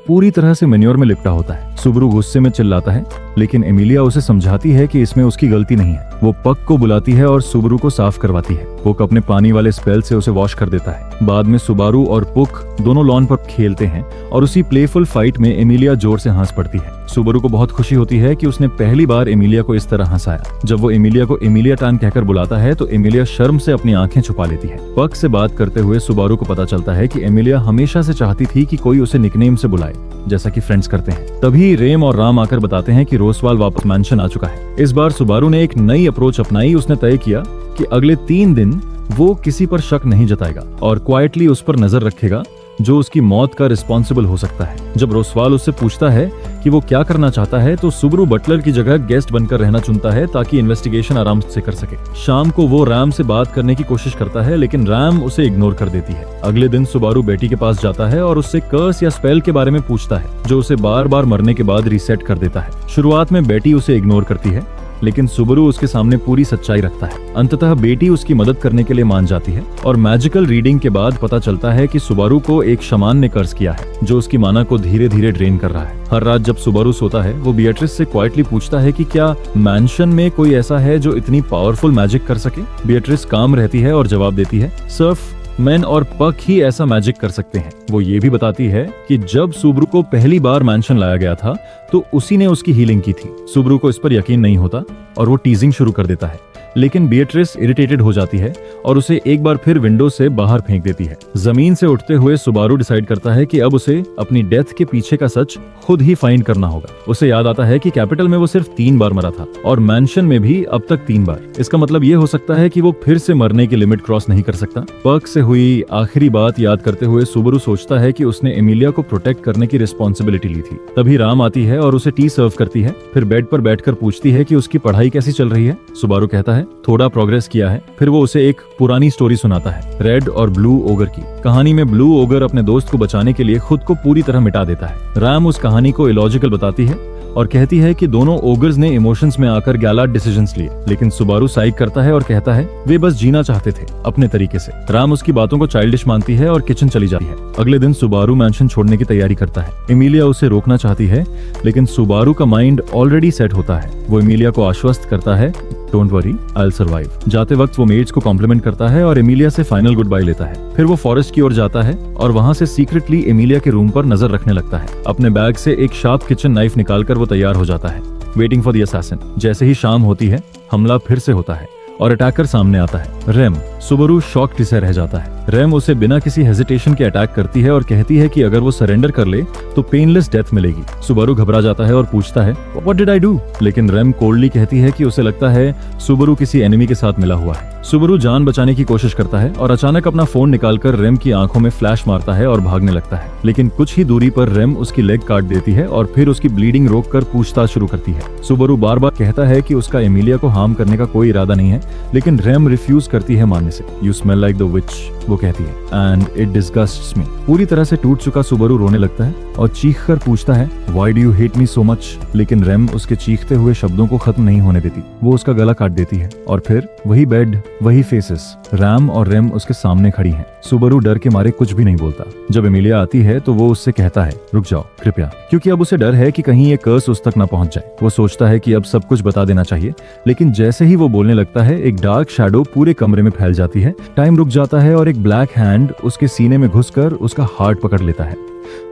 पूरी तरह से मेन्योर में लिपटा होता है। सुबारू गुस्से में चिल्लाता है, लेकिन एमिलिया उसे समझाती है कि इसमें उसकी गलती नहीं है। वो पक को बुलाती है और सुबारू को साफ करवाती है। पुक अपने पानी वाले स्पेल से उसे वॉश कर देता है। बाद में सुबारू और पुक दोनों लॉन पर खेलते हैं और उसी प्लेफुल फाइट में एमिलिया जोर से हंस पड़ती है। सुबारू को बहुत खुशी होती है कि उसने पहली बार एमिलिया को इस तरह हंसाया। जब वो एमिलिया को एमिलिया टान कहकर बुलाता है तो एमिलिया शर्म से अपनी आंखें छुपा लेती है। पक से बात करते हुए सुबारू को पता चलता है कि एमिलिया हमेशा से चाहती थी कि कोई उसे निकनेम से बुलाए, जैसा कि फ्रेंड्स करते हैं। तभी रेम और राम आकर बताते हैं कि रोसवाल वापस मैंशन आ चुका है। इस बार सुबारू ने एक नई अप्रोच अपनाई। उसने तय किया कि अगले 3 दिन वो किसी पर शक नहीं जताएगा और क्वाइटली उस पर नजर रखेगा जो उसकी मौत का रिस्पॉन्सिबल हो सकता है। जब रोसवाल उससे पूछता है कि वो क्या करना चाहता है तो सुबारू बटलर की जगह गेस्ट बनकर रहना चुनता है ताकि इन्वेस्टिगेशन आराम से कर सके। शाम को वो रैम से बात करने की कोशिश करता है लेकिन रैम उसे इग्नोर कर देती है। अगले दिन सुबारू बेटी के पास जाता है और उससे कर्स या स्पेल के बारे में पूछता है जो उसे बार बार मरने के बाद रीसेट कर देता है। शुरुआत में बेटी उसे इग्नोर करती है लेकिन सुबारू उसके सामने पूरी सच्चाई रखता है। अंततः बेटी उसकी मदद करने के लिए मान जाती है और मैजिकल रीडिंग के बाद पता चलता है कि सुबारू को एक शमान ने कर्ज किया है जो उसकी माना को धीरे धीरे ड्रेन कर रहा है। हर रात जब सुबारू सोता है वो बिएट्रिस से क्वाइटली पूछता है कि क्या मैंशन में कोई ऐसा है जो इतनी पावरफुल मैजिक कर सके। बिएट्रिस काम रहती है और जवाब देती है सिर्फ मैन और पक ही ऐसा मैजिक कर सकते हैं। वो ये भी बताती है कि जब सुबारू को पहली बार मैंशन लाया गया था तो उसी ने उसकी हीलिंग की थी। सुबारू को इस पर यकीन नहीं होता और वो टीजिंग शुरू कर देता है लेकिन बिएट्रिस इरिटेटेड हो जाती है और उसे एक बार फिर विंडो से बाहर फेंक देती है। जमीन से उठते हुए सुबारू डिसाइड करता है कि अब उसे अपनी डेथ के पीछे का सच खुद ही फाइंड करना होगा। उसे याद आता है कि कैपिटल में वो सिर्फ 3 बार मरा था और मैंशन में भी अब तक 3 बार। इसका मतलब ये हो सकता है कि वो फिर से मरने की लिमिट क्रॉस नहीं कर सकता। पक से हुई आखिरी बात याद करते हुए सुबारू सोचता है कि उसने एमिलिया को प्रोटेक्ट करने की रिस्पॉन्सिबिलिटी ली थी। तभी राम आती है और उसे टी सर्व करती है। फिर बेड पर बैठकर पूछती है कि उसकी पढ़ाई कैसी चल रही है। सुबारू कहता है थोड़ा प्रोग्रेस किया है। फिर वो उसे एक पुरानी स्टोरी सुनाता है रेड और ब्लू ओगर की। कहानी में ब्लू ओगर अपने दोस्त को बचाने के लिए खुद को पूरी तरह मिटा देता है। राम उस कहानी को इलॉजिकल बताती है और कहती है कि दोनों ओगर्स ने इमोशंस में आकर गैलाड डिसीजंस लिए लेकिन सुबारू साइक करता है और कहता है वे बस जीना चाहते थे अपने तरीके से। राम उसकी बातों को चाइल्डिश मानती है और किचन चली जाती है। अगले दिन सुबारू मैंशन छोड़ने की तैयारी करता है। एमिलिया उसे रोकना चाहती है लेकिन सुबारू का माइंड ऑलरेडी सेट होता है। वो एमिलिया को आश्वस्त करता है don't worry I will survive. जाते वक्त वो मेड्स को कॉम्प्लीमेंट करता है और एमिलिया से फाइनल गुड बाय लेता है। फिर वो फॉरेस्ट की ओर जाता है और वहां से सीक्रेटली एमिलिया के रूम पर नजर रखने लगता है। अपने बैग से एक शार्प किचन नाइफ निकालकर वो तैयार हो जाता है वेटिंग फॉर द असैसिन। जैसे ही शाम होती है हमला फिर से होता है और अटैकर सामने आता है रेम। सुबारू शॉक्ड से रह जाता है। रेम उसे बिना किसी हेजिटेशन के अटैक करती है और कहती है कि अगर वो सरेंडर कर ले तो पेनलेस डेथ मिलेगी। सुबारू घबरा जाता है और पूछता है व्हाट डिड आई डू, लेकिन रेम कोल्डली कहती है कि उसे लगता है सुबारू किसी एनिमी के साथ मिला हुआ है। सुबारू जान बचाने की कोशिश करता है और अचानक अपना फोन निकालकर रेम की आंखों में फ्लैश मारता है और भागने लगता है लेकिन कुछ ही दूरी पर रेम उसकी लेग काट देती है और फिर उसकी ब्लीडिंग रोककर पूछताछ शुरू करती है। सुबारू बार बार कहता है कि उसका एमिलिया को हार्म करने का कोई इरादा नहीं है लेकिन रेम रिफ्यूज करती है मानने से। You smell like the which, वो कहती है, एंड इट डिस्गस्ट्स मी। पूरी तरह से टूट चुका सुबारू रोने लगता है और चीख कर पूछता है why do you hate me so much, लेकिन रेम उसके चीखते हुए शब्दों को खत्म नहीं होने देती। वो उसका गला काट देती है और फिर वही बेड, वही फेसेस, रैम और रेम उसके सामने खड़ी हैं। सुबारू डर के मारे कुछ भी नहीं बोलता। जब एमिलिया आती है तो वो उससे कहता है रुक जाओ कृपया, क्योंकि अब उसे डर है कि कहीं ये कर्स उस तक न पहुंच जाए। वो सोचता है कि अब सब कुछ बता देना चाहिए लेकिन जैसे ही वो बोलने लगता है एक डार्क शैडो पूरे कमरे में फैल जाती है। टाइम रुक जाता है और एक ब्लैक हैंड उसके सीने में घुसकर उसका हार्ट पकड़ लेता है।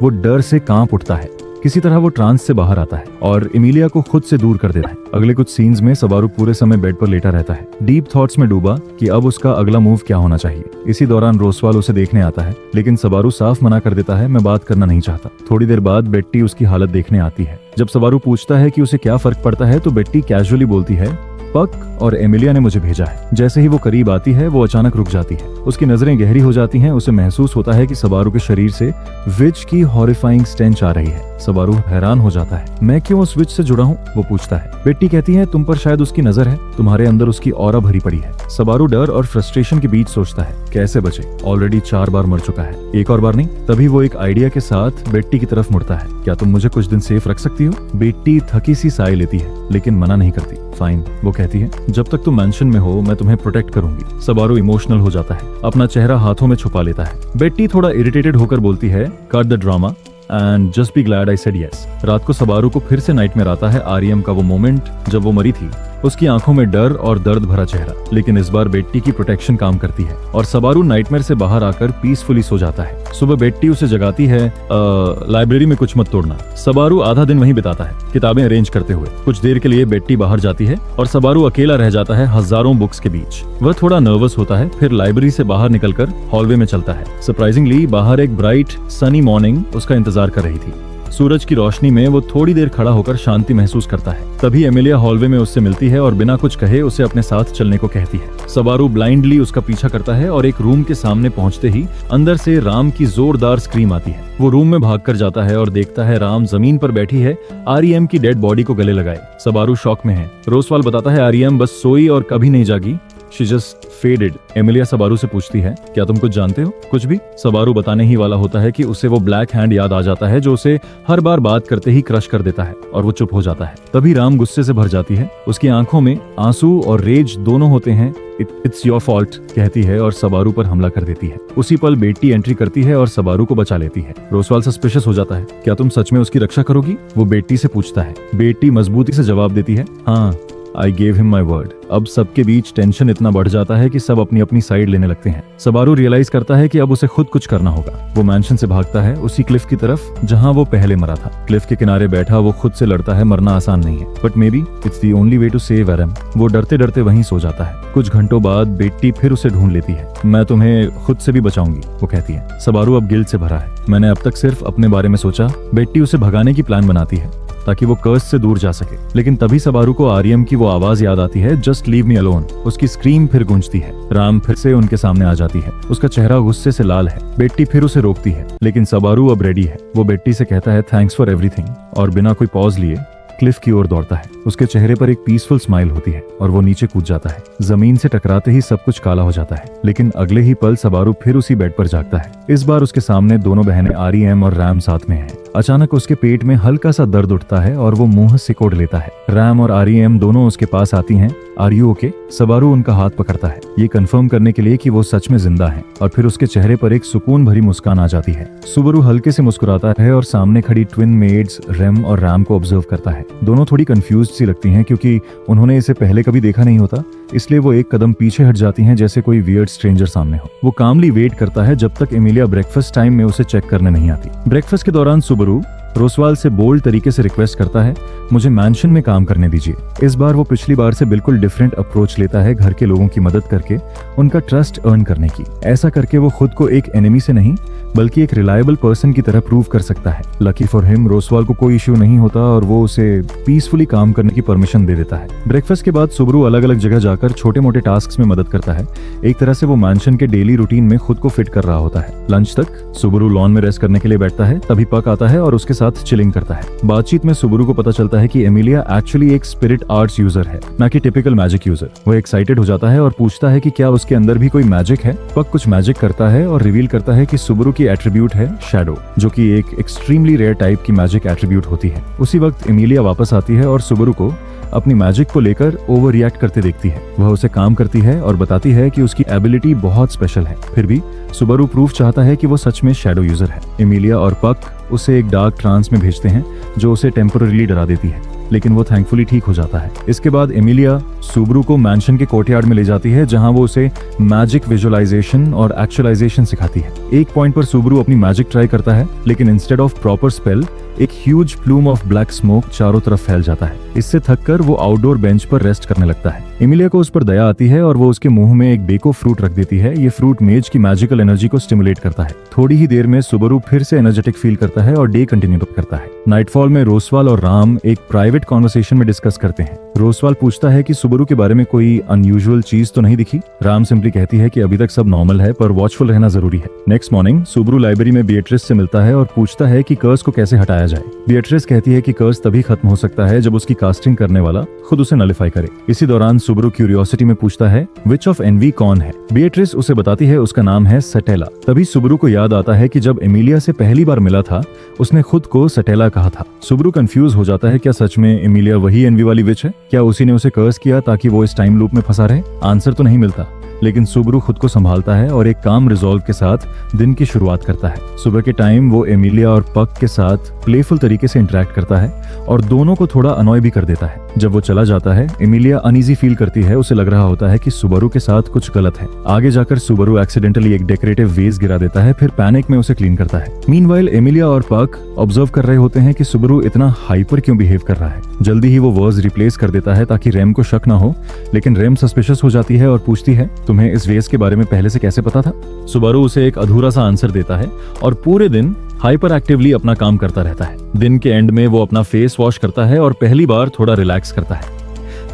वो डर से कांप उठता है। किसी तरह वो ट्रांस से बाहर आता है और एमिलिया को खुद से दूर कर देता है। अगले कुछ सीन्स में सुबारू पूरे समय बेड पर लेटा रहता है, डीप थॉट्स में डूबा कि अब उसका अगला मूव क्या होना चाहिए। इसी दौरान रोसवाल उसे देखने आता है लेकिन सुबारू साफ मना कर देता है, मैं बात करना नहीं चाहता। थोड़ी देर बाद बेट्टी उसकी हालत देखने आती है। जब सुबारू पूछता है कि उसे क्या फर्क पड़ता है तो बेट्टी कैजुअली बोलती है पक और एमिलिया ने मुझे भेजा है। जैसे ही वो करीब आती है वो अचानक रुक जाती है। उसकी नजरें गहरी हो जाती हैं। उसे महसूस होता है कि सुबारू के शरीर से विच की हॉरिफाइंग स्टेंच आ रही है। सुबारू हैरान हो जाता है। मैं क्यों उस विच से जुड़ा हूँ, वो पूछता है। बेट्टी कहती है तुम पर शायद उसकी नजर है, तुम्हारे अंदर उसकी ऑरा भरी पड़ी है। सुबारू डर और फ्रस्ट्रेशन के बीच सोचता है कैसे बचे, ऑलरेडी 4 बार मर चुका है, एक और बार नहीं। तभी वो एक आइडिया के साथ बेट्टी की तरफ मुड़ता है, क्या तुम मुझे कुछ दिन सेफ रख सकती हो। बेट्टी थकी सी साई लेती है लेकिन मना नहीं करती। फाइन, वो कहती है, जब तक तुम मैंशन में हो मैं तुम्हें प्रोटेक्ट करूंगी। सुबारू इमोशनल हो जाता है, अपना चेहरा हाथों में छुपा लेता है। बेट्टी थोड़ा इरिटेटेड होकर बोलती है cut the drama and just be glad I said yes. रात को सबारू को फिर से नाइटमेयर आता है आरईएम का वो मोमेंट जब वो मरी थी। उसकी आंखों में डर और दर्द भरा चेहरा, लेकिन इस बार बेट्टी की प्रोटेक्शन काम करती है और सबारू नाइटमेयर से बाहर आकर पीसफुली सो जाता है। सुबह बेट्टी उसे जगाती है, लाइब्रेरी में कुछ मत तोड़ना। सबारू आधा दिन वहीं बिताता है, किताबें अरेंज करते हुए। कुछ देर के लिए बेट्टी बाहर जाती है और सबारू अकेला रह जाता है हजारों बुक्स के बीच। वह थोड़ा नर्वस होता है, फिर लाइब्रेरी से बाहर निकलकर हॉलवे में चलता है। सरप्राइजिंगली बाहर एक ब्राइट सनी मॉर्निंग उसका इंतजार कर रही थी। सूरज की रोशनी में वो थोड़ी देर खड़ा होकर शांति महसूस करता है। तभी एमिलिया हॉलवे में उससे मिलती है और बिना कुछ कहे उसे अपने साथ चलने को कहती है। सबारू ब्लाइंडली उसका पीछा करता है और एक रूम के सामने पहुंचते ही अंदर से राम की जोरदार स्क्रीम आती है। वो रूम में भागकर जाता है और देखता है राम जमीन पर बैठी है, आरईएम की डेड बॉडी को गले लगाए। सबारू शॉक में है। रोसवाल बताता है आरईएम बस सोई और कभी नहीं जागी, she just faded. Emilia Subaru से पूछती है, क्या तुम कुछ जानते हो? कुछ भी? सबारू बताने ही वाला होता है कि उसे वो ब्लैक हैंड याद आ जाता है जो उसे हर बार बात करते ही क्रश कर देता है और वो चुप हो जाता है। तभी राम गुस्से से भर जाती है। उसकी आंखों में आंसू और रेज दोनों होते हैं। इट्स योर फॉल्ट कहती है और सबारू पर हमला कर देती है। उसी पल बेटी एंट्री करती है और सबारू को बचा लेती है। रोसवाल सस्पिशियस हो जाता है, क्या तुम सच में उसकी रक्षा करोगी? वो बेटी से पूछता है। बेटी मजबूती से जवाब देती है, हाँ, I gave him my word. अब सबके बीच टेंशन इतना बढ़ जाता है कि सब अपनी अपनी साइड लेने लगते हैं। सबारू रियलाइज करता है कि अब उसे खुद कुछ करना होगा। वो मैंशन से भागता है उसी क्लिफ की तरफ जहां वो पहले मरा था। क्लिफ के किनारे बैठा वो खुद से लड़ता है। मरना आसान नहीं है, but maybe it's the only way to save Eram. वो डरते डरते वहीं सो जाता है। कुछ घंटों बाद बेटी फिर उसे ढूंढ लेती है। मैं तुम्हें खुद से भी बचाऊंगी, वो कहती है। सबारू अब गिल्ट से भरा है। मैंने अब तक सिर्फ अपने बारे में सोचा। बेटी उसे भगाने की प्लान बनाती है ताकि वो कर्स से दूर जा सके, लेकिन तभी सबारू को आरईएम की वो आवाज याद आती है, जस्ट लीव मी अलोन। उसकी स्क्रीम फिर गूंजती है। राम फिर से उनके सामने आ जाती है। उसका चेहरा गुस्से से लाल है। बेट्टी फिर उसे रोकती है, लेकिन सबारू अब रेडी है। वो बेट्टी से कहता है थैंक्स फॉर एवरीथिंग और बिना कोई पॉज लिए क्लिफ की ओर दौड़ता है। उसके चेहरे पर एक पीसफुल स्माइल होती है और वो नीचे कूद जाता है। जमीन से टकराते ही सब कुछ काला हो जाता है, लेकिन अगले ही पल सबारू फिर उसी बेड पर जागता है। इस बार उसके सामने दोनों बहनें आरईएम और रैम साथ में हैं। अचानक उसके पेट में हल्का सा दर्द उठता है और वो मुंह सिकोड़ लेता है। रैम और आरईएम दोनों उसके पास आती हैं। Are you okay? सबारू उनका हाथ पकड़ता है, ये कंफर्म करने के लिए कि वो सच में जिंदा हैं, और फिर उसके चेहरे पर एक सुकून भरी मुस्कान आ जाती है। सुबारू हल्के से मुस्कुराता है और सामने खड़ी ट्विन मेड्स रेम और रैम को ऑब्जर्व करता है। दोनों थोड़ी कंफ्यूज्ड सी लगती हैं क्योंकि उन्होंने इसे पहले कभी देखा नहीं होता, इसलिए वो एक कदम पीछे हट जाती हैं जैसे कोई वियर्ड स्ट्रेंजर सामने हो। वो कामली वेट करता है जब तक एमिलिया ब्रेकफास्ट टाइम में उसे चेक करने नहीं आती। ब्रेकफास्ट के दौरान सुबारू रोसवाल से बोल्ड तरीके से रिक्वेस्ट करता है, मुझे मैंशन में काम करने दीजिए। इस बार वो पिछली बार से बिल्कुल डिफरेंट अप्रोच लेता है, घर के लोगों की मदद करके उनका ट्रस्ट अर्न करने की। ऐसा करके वो खुद को एक एनिमी से नहीं बल्कि एक रिलायबल पर्सन की तरह प्रूव कर सकता है। लकी फॉर हिम रोसवाल को कोई इश्यू नहीं होता और वो उसे पीसफुली काम करने की परमिशन दे देता है। ब्रेकफास्ट के बाद सुबारू अलग अलग जगह जाकर छोटे मोटे टास्क में मदद करता है। एक तरह से वो मैंशन के डेली रूटीन में खुद को फिट कर रहा होता है। लंच तक सुबारू लॉन में रेस्ट करने के लिए बैठता है, तभी पक आता है और उसके साथ चिलिंग करता है। बातचीत में सुबारू को पता चलता है कि एमिलिया एक्चुअली एक स्पिरिट आर्ट्स यूजर है, ना कि टिपिकल मैजिक यूजर। वो एक्साइटेड हो जाता है और पूछता है कि क्या उसके अंदर भी कोई मैजिक है। पक कुछ मैजिक करता है और रिवील करता है कि सुबारू की एट्रीब्यूट है शैडो, जो कि एक एक्सट्रीमली रेयर टाइप की मैजिक एट्रीब्यूट होती है। उसी वक्त एमिलिया वापस आती है और सुबारू को अपनी मैजिक को लेकर ओवर रिएक्ट करते देखती है। वह उसे काम करती है और बताती है कि उसकी एबिलिटी बहुत स्पेशल है। फिर भी सुबारू प्रूफ चाहता है कि वो सच में शैडो यूजर है। एमिलिया और पक उसे एक डार्क ट्रांस में भेजते हैं जो उसे टेम्पररीली डरा देती है, लेकिन वो थैंकफुली ठीक हो जाता है। इसके बाद एमिलिया सुबारू को मैंशन के कोर्टयार्ड में ले जाती है जहां वो उसे मैजिक विजुअलाइजेशन और एक्चुअलाइजेशन सिखाती है। एक पॉइंट पर सुबारू अपनी मैजिक ट्राई करता है, लेकिन इंस्टेड ऑफ प्रॉपर स्पेल एक huge plume of black smoke चारों तरफ फैल जाता है। इससे थककर वो आउटडोर बेंच पर रेस्ट करने लगता है। एमिलिया को उस पर दया आती है और वो उसके मुंह में एक बेको फ्रूट रख देती है। ये फ्रूट मेज की मैजिकल एनर्जी को स्टिमुलेट करता है। थोड़ी ही देर में सुबारू फिर से एनर्जेटिक फील करता है और डे कंटिन्यू करता है। नाइटफॉल में रोसवाल और राम एक प्राइवेट कॉन्वर्सेशन में डिस्कस करते हैं। रोसवाल पूछता है कि सुबारू के बारे में कोई अनयूजुअल चीज तो नहीं दिखी। राम सिंपली कहती है कि अभी तक सब नॉर्मल है, पर वॉचफुल रहना जरूरी है। नेक्स्ट मॉर्निंग सुबारू लाइब्रेरी में बिएट्रिस से मिलता है और पूछता है कि कर्स को कैसे हटाया जाए। बिएट्रिस कहती है कि कर्स तभी खत्म हो सकता है जब उसकी कास्टिंग करने वाला खुद उसे नलिफाई करे। इसी दौरान सुबारू क्यूरियोसिटी में पूछता है विच ऑफ एनवी कौन है। बिएट्रिस उसे बताती है उसका नाम है सटेला। तभी सुबारू को याद आता है कि जब एमिलिया से पहली बार मिला था उसने खुद को सटेला कहा था। सुबारू कंफ्यूज हो जाता है, क्या सच में एमिलिया वही एनवी वाली विच है? क्या उसी ने उसे कर्स किया ताकि वो इस टाइम लूप में फंसा रहे? आंसर तो नहीं मिलता, लेकिन सुबरू खुद को संभालता है और एक काम रिजॉल्व के साथ दिन की शुरुआत करता है। सुबह के टाइम वो एमिलिया और पक के साथ प्लेफुल तरीके से इंटरेक्ट करता है और दोनों को थोड़ा अनॉय भी कर देता है। जब वो चला जाता है, एमिलिया अनईजी फील करती है। उसे लग रहा होता है कि सुबरू के साथ कुछ गलत है। आगे जाकर सुबरू एक्सीडेंटली एक डेकोरेटिव वेज गिरा देता है, फिर पैनिक में उसे क्लीन करता है। मीनवाइल एमिलिया और पक ऑब्जर्व कर रहे होते हैं कि सुबरू इतना हाइपर क्यों बिहेव कर रहा है। जल्दी ही वो वर्ड्स रिप्लेस कर देता है ताकि रेम को शक ना हो, लेकिन रेम सस्पिशियस हो जाती है और पूछती है, तुम्हें इस वेज के बारे में पहले से कैसे पता था? सुबरू उसे एक अधूरा सा आंसर देता है और पूरे दिन हाइपर एक्टिवली अपना काम करता रहता है। दिन के एंड में वो अपना फेस वॉश करता है और पहली बार थोड़ा रिलैक्स करता है।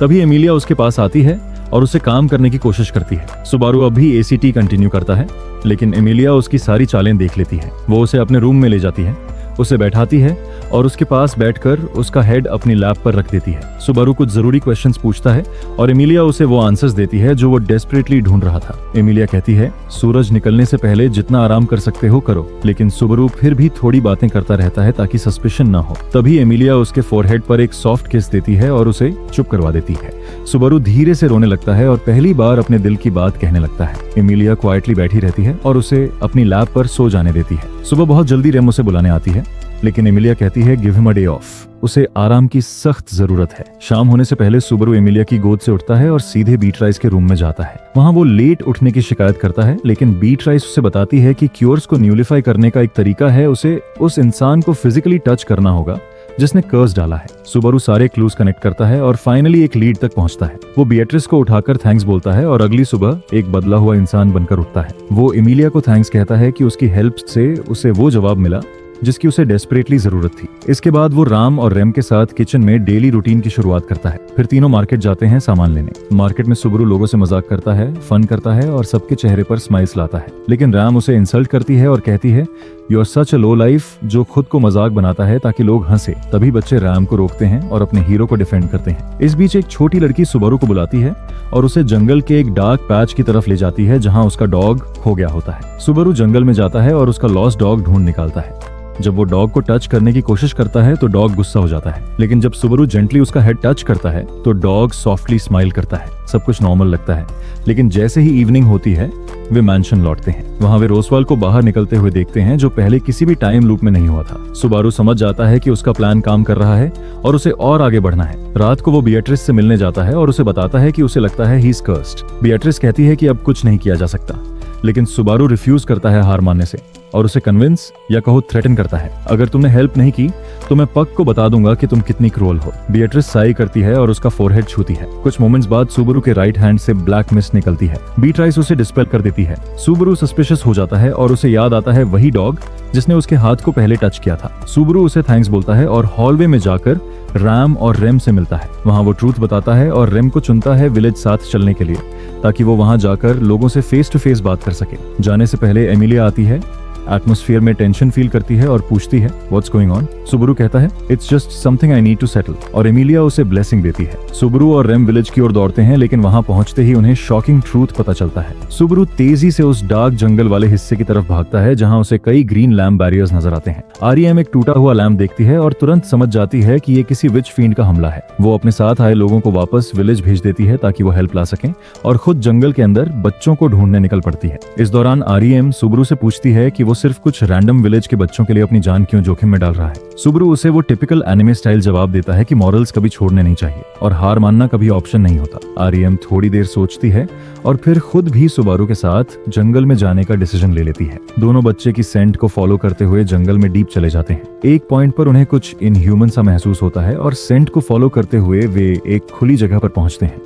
तभी एमिलिया उसके पास आती है और उसे काम करने की कोशिश करती है। सुबारू अब भी एसीटी कंटिन्यू करता है, लेकिन एमिलिया उसकी सारी चालें देख लेती है। वो उसे अपने रूम में ले जाती है, उसे बैठाती है और उसके पास बैठकर उसका हेड अपनी लैप पर रख देती है। सुबारू कुछ जरूरी क्वेश्चंस पूछता है और एमिलिया उसे वो आंसर्स देती है जो वो डेस्परेटली ढूंढ रहा था। एमिलिया कहती है, सूरज निकलने से पहले जितना आराम कर सकते हो करो, लेकिन सुबारू फिर भी थोड़ी बातें करता रहता है ताकि सस्पिशन ना हो। तभी एमिलिया उसके फोरहेड पर एक सॉफ्ट किस देती है और उसे चुप करवा देती है। सुबारू धीरे से रोने लगता है और पहली बार अपने दिल की बात कहने लगता है। एमिलिया क्वाइटली बैठी रहती है और उसे अपनी लैप पर सो जाने देती है। सुबह बहुत जल्दी रेम उसे बुलाने आती है, लेकिन एमिलिया कहती है give him a day of. उसे आराम की सख्त जरूरत है। शाम होने से पहले सुबारू एमिलिया की गोद से उठता है और सीधे बीटराइस के रूम में जाता है। वहां वो लेट उठने की शिकायत करता है, लेकिन बीटराइस उसे बताती है कि क्योर्स को न्यूलिफाई करने का एक तरीका है, उसे उस इंसान को फिजिकली टच करना होगा जिसने कर्स डाला है। सुबारू सारे क्लूज कनेक्ट करता है और फाइनली एक लीड तक पहुंचता है। वो बिएट्रिस को उठाकर थैंक्स बोलता है और अगली सुबह एक बदला हुआ इंसान बनकर उठता है। वो एमिलिया को थैंक्स कहता है कि उसकी हेल्प से उसे वो जवाब मिला जिसकी उसे डेस्परेटली जरूरत थी। इसके बाद वो राम और रेम के साथ किचन में डेली रूटीन की शुरुआत करता है। फिर तीनों मार्केट जाते हैं सामान लेने। मार्केट में सुबारू लोगों से मजाक करता है, फन करता है और सबके चेहरे पर स्माइल्स लाता है, लेकिन राम उसे इंसल्ट करती है और कहती है, you are such a low life, जो खुद को मजाक बनाता है ताकि लोग हंसे। तभी बच्चे राम को रोकते हैं और अपने हीरो को डिफेंड करते हैं। इस बीच एक छोटी लड़की सुबारू को बुलाती है और उसे जंगल के एक डार्क पैच की तरफ ले जाती है जहाँ उसका डॉग खो गया होता है। सुबारू जंगल में जाता है और उसका लॉस्ट डॉग ढूंढ निकालता है। जब वो डॉग को टच करने की कोशिश करता है तो डॉग गुस्सा हो जाता है, लेकिन जब सुबारू जेंटली उसका हेड टच करता है तो डॉग सॉफ्टली स्माइल करता है। सब कुछ नॉर्मल लगता है, लेकिन जैसे ही इवनिंग होती है वे मैंशन लौटते हैं। वहां वे रोसवाल को बाहर निकलते हुए देखते हैं, जो पहले किसी भी टाइम लूप में नहीं हुआ था। सुबारू समझ जाता है कि उसका प्लान काम कर रहा है और उसे और आगे बढ़ना है। रात को वो बिएट्रिस से मिलने जाता है और उसे बताता है कि उसे लगता है ही इज कर्स्ड। बिएट्रिस कहती है कि अब कुछ नहीं किया जा सकता, लेकिन सुबारू रिफ्यूज करता है हार मानने से और उसे कन्विंस या कहो थ्रेटन करता है, अगर तुमने हेल्प नहीं की तो मैं पक को बता दूंगा कि तुम कितनी क्रूअल हो। बिएट्रिस साई करती है और उसका फोरहेड छूती है। कुछ मोमेंट्स बाद सुबारू के राइट हैंड से ब्लैक मिस्ट निकलती है। बीट्राइस उसे डिस्पेल कर देती है। सुबारू सस्पिशियस हो जाता है और उसे याद आता है वही डॉग जिसने उसके हाथ को पहले टच किया था। सुबारू उसे थैंक्स बोलता है और हॉलवे में जाकर रैम और रेम से मिलता है। वहां वो ट्रूथ बताता है और रेम को चुनता है विलेज साथ चलने के लिए, ताकि वो वहां जाकर लोगों से फेस टू फेस बात कर सके। जाने से पहले एमिलिया आती है, एटमॉस्फेयर में टेंशन फील करती है और पूछती है व्हाट्स गोइंग ऑन। सुबारू कहता है it's just something I need to settle और एमिलिया उसे ब्लेसिंग देती है। सुबारू और रेम विलेज की ओर दौड़ते हैं, लेकिन वहां पहुंचते ही उन्हें शॉकिंग ट्रूथ पता चलता है। सुबारू तेजी से उस डार्क जंगल वाले हिस्से की तरफ भागता है जहां उसे कई ग्रीन लैम्प बैरियर्स नजर आते हैं। आरईएम एक टूटा हुआ लैम्प देखती है और तुरंत समझ जाती है कि ये किसी विच फील्ड का हमला है। वो अपने साथ आए लोगों को वापस विलेज भेज देती है ताकि वो हेल्प ला सकें और खुद जंगल के अंदर बच्चों को ढूंढने निकल पड़ती है। इस दौरान आरईएम सुबारू से पूछती है कि वो सिर्फ कुछ रैंडम विलेज के बच्चों के लिए अपनी जान क्यों जोखिम में डाल रहा है। सुबारू उसे वो टिपिकल एनिमे स्टाइल जवाब देता है कि मॉरल्स कभी छोड़ने नहीं चाहिए और हार मानना कभी ऑप्शन नहीं होता। आरईएम थोड़ी देर सोचती है और फिर खुद भी सुबारू के साथ जंगल में जाने का डिसीजन ले लेती है। दोनों बच्चे की सेंट को फॉलो करते हुए जंगल में डीप चले जाते हैं। एक पॉइंट पर उन्हें कुछ इनह्यूमन सा महसूस होता है और सेंट को फॉलो करते हुए वे एक खुली जगह पर पहुंचते हैं।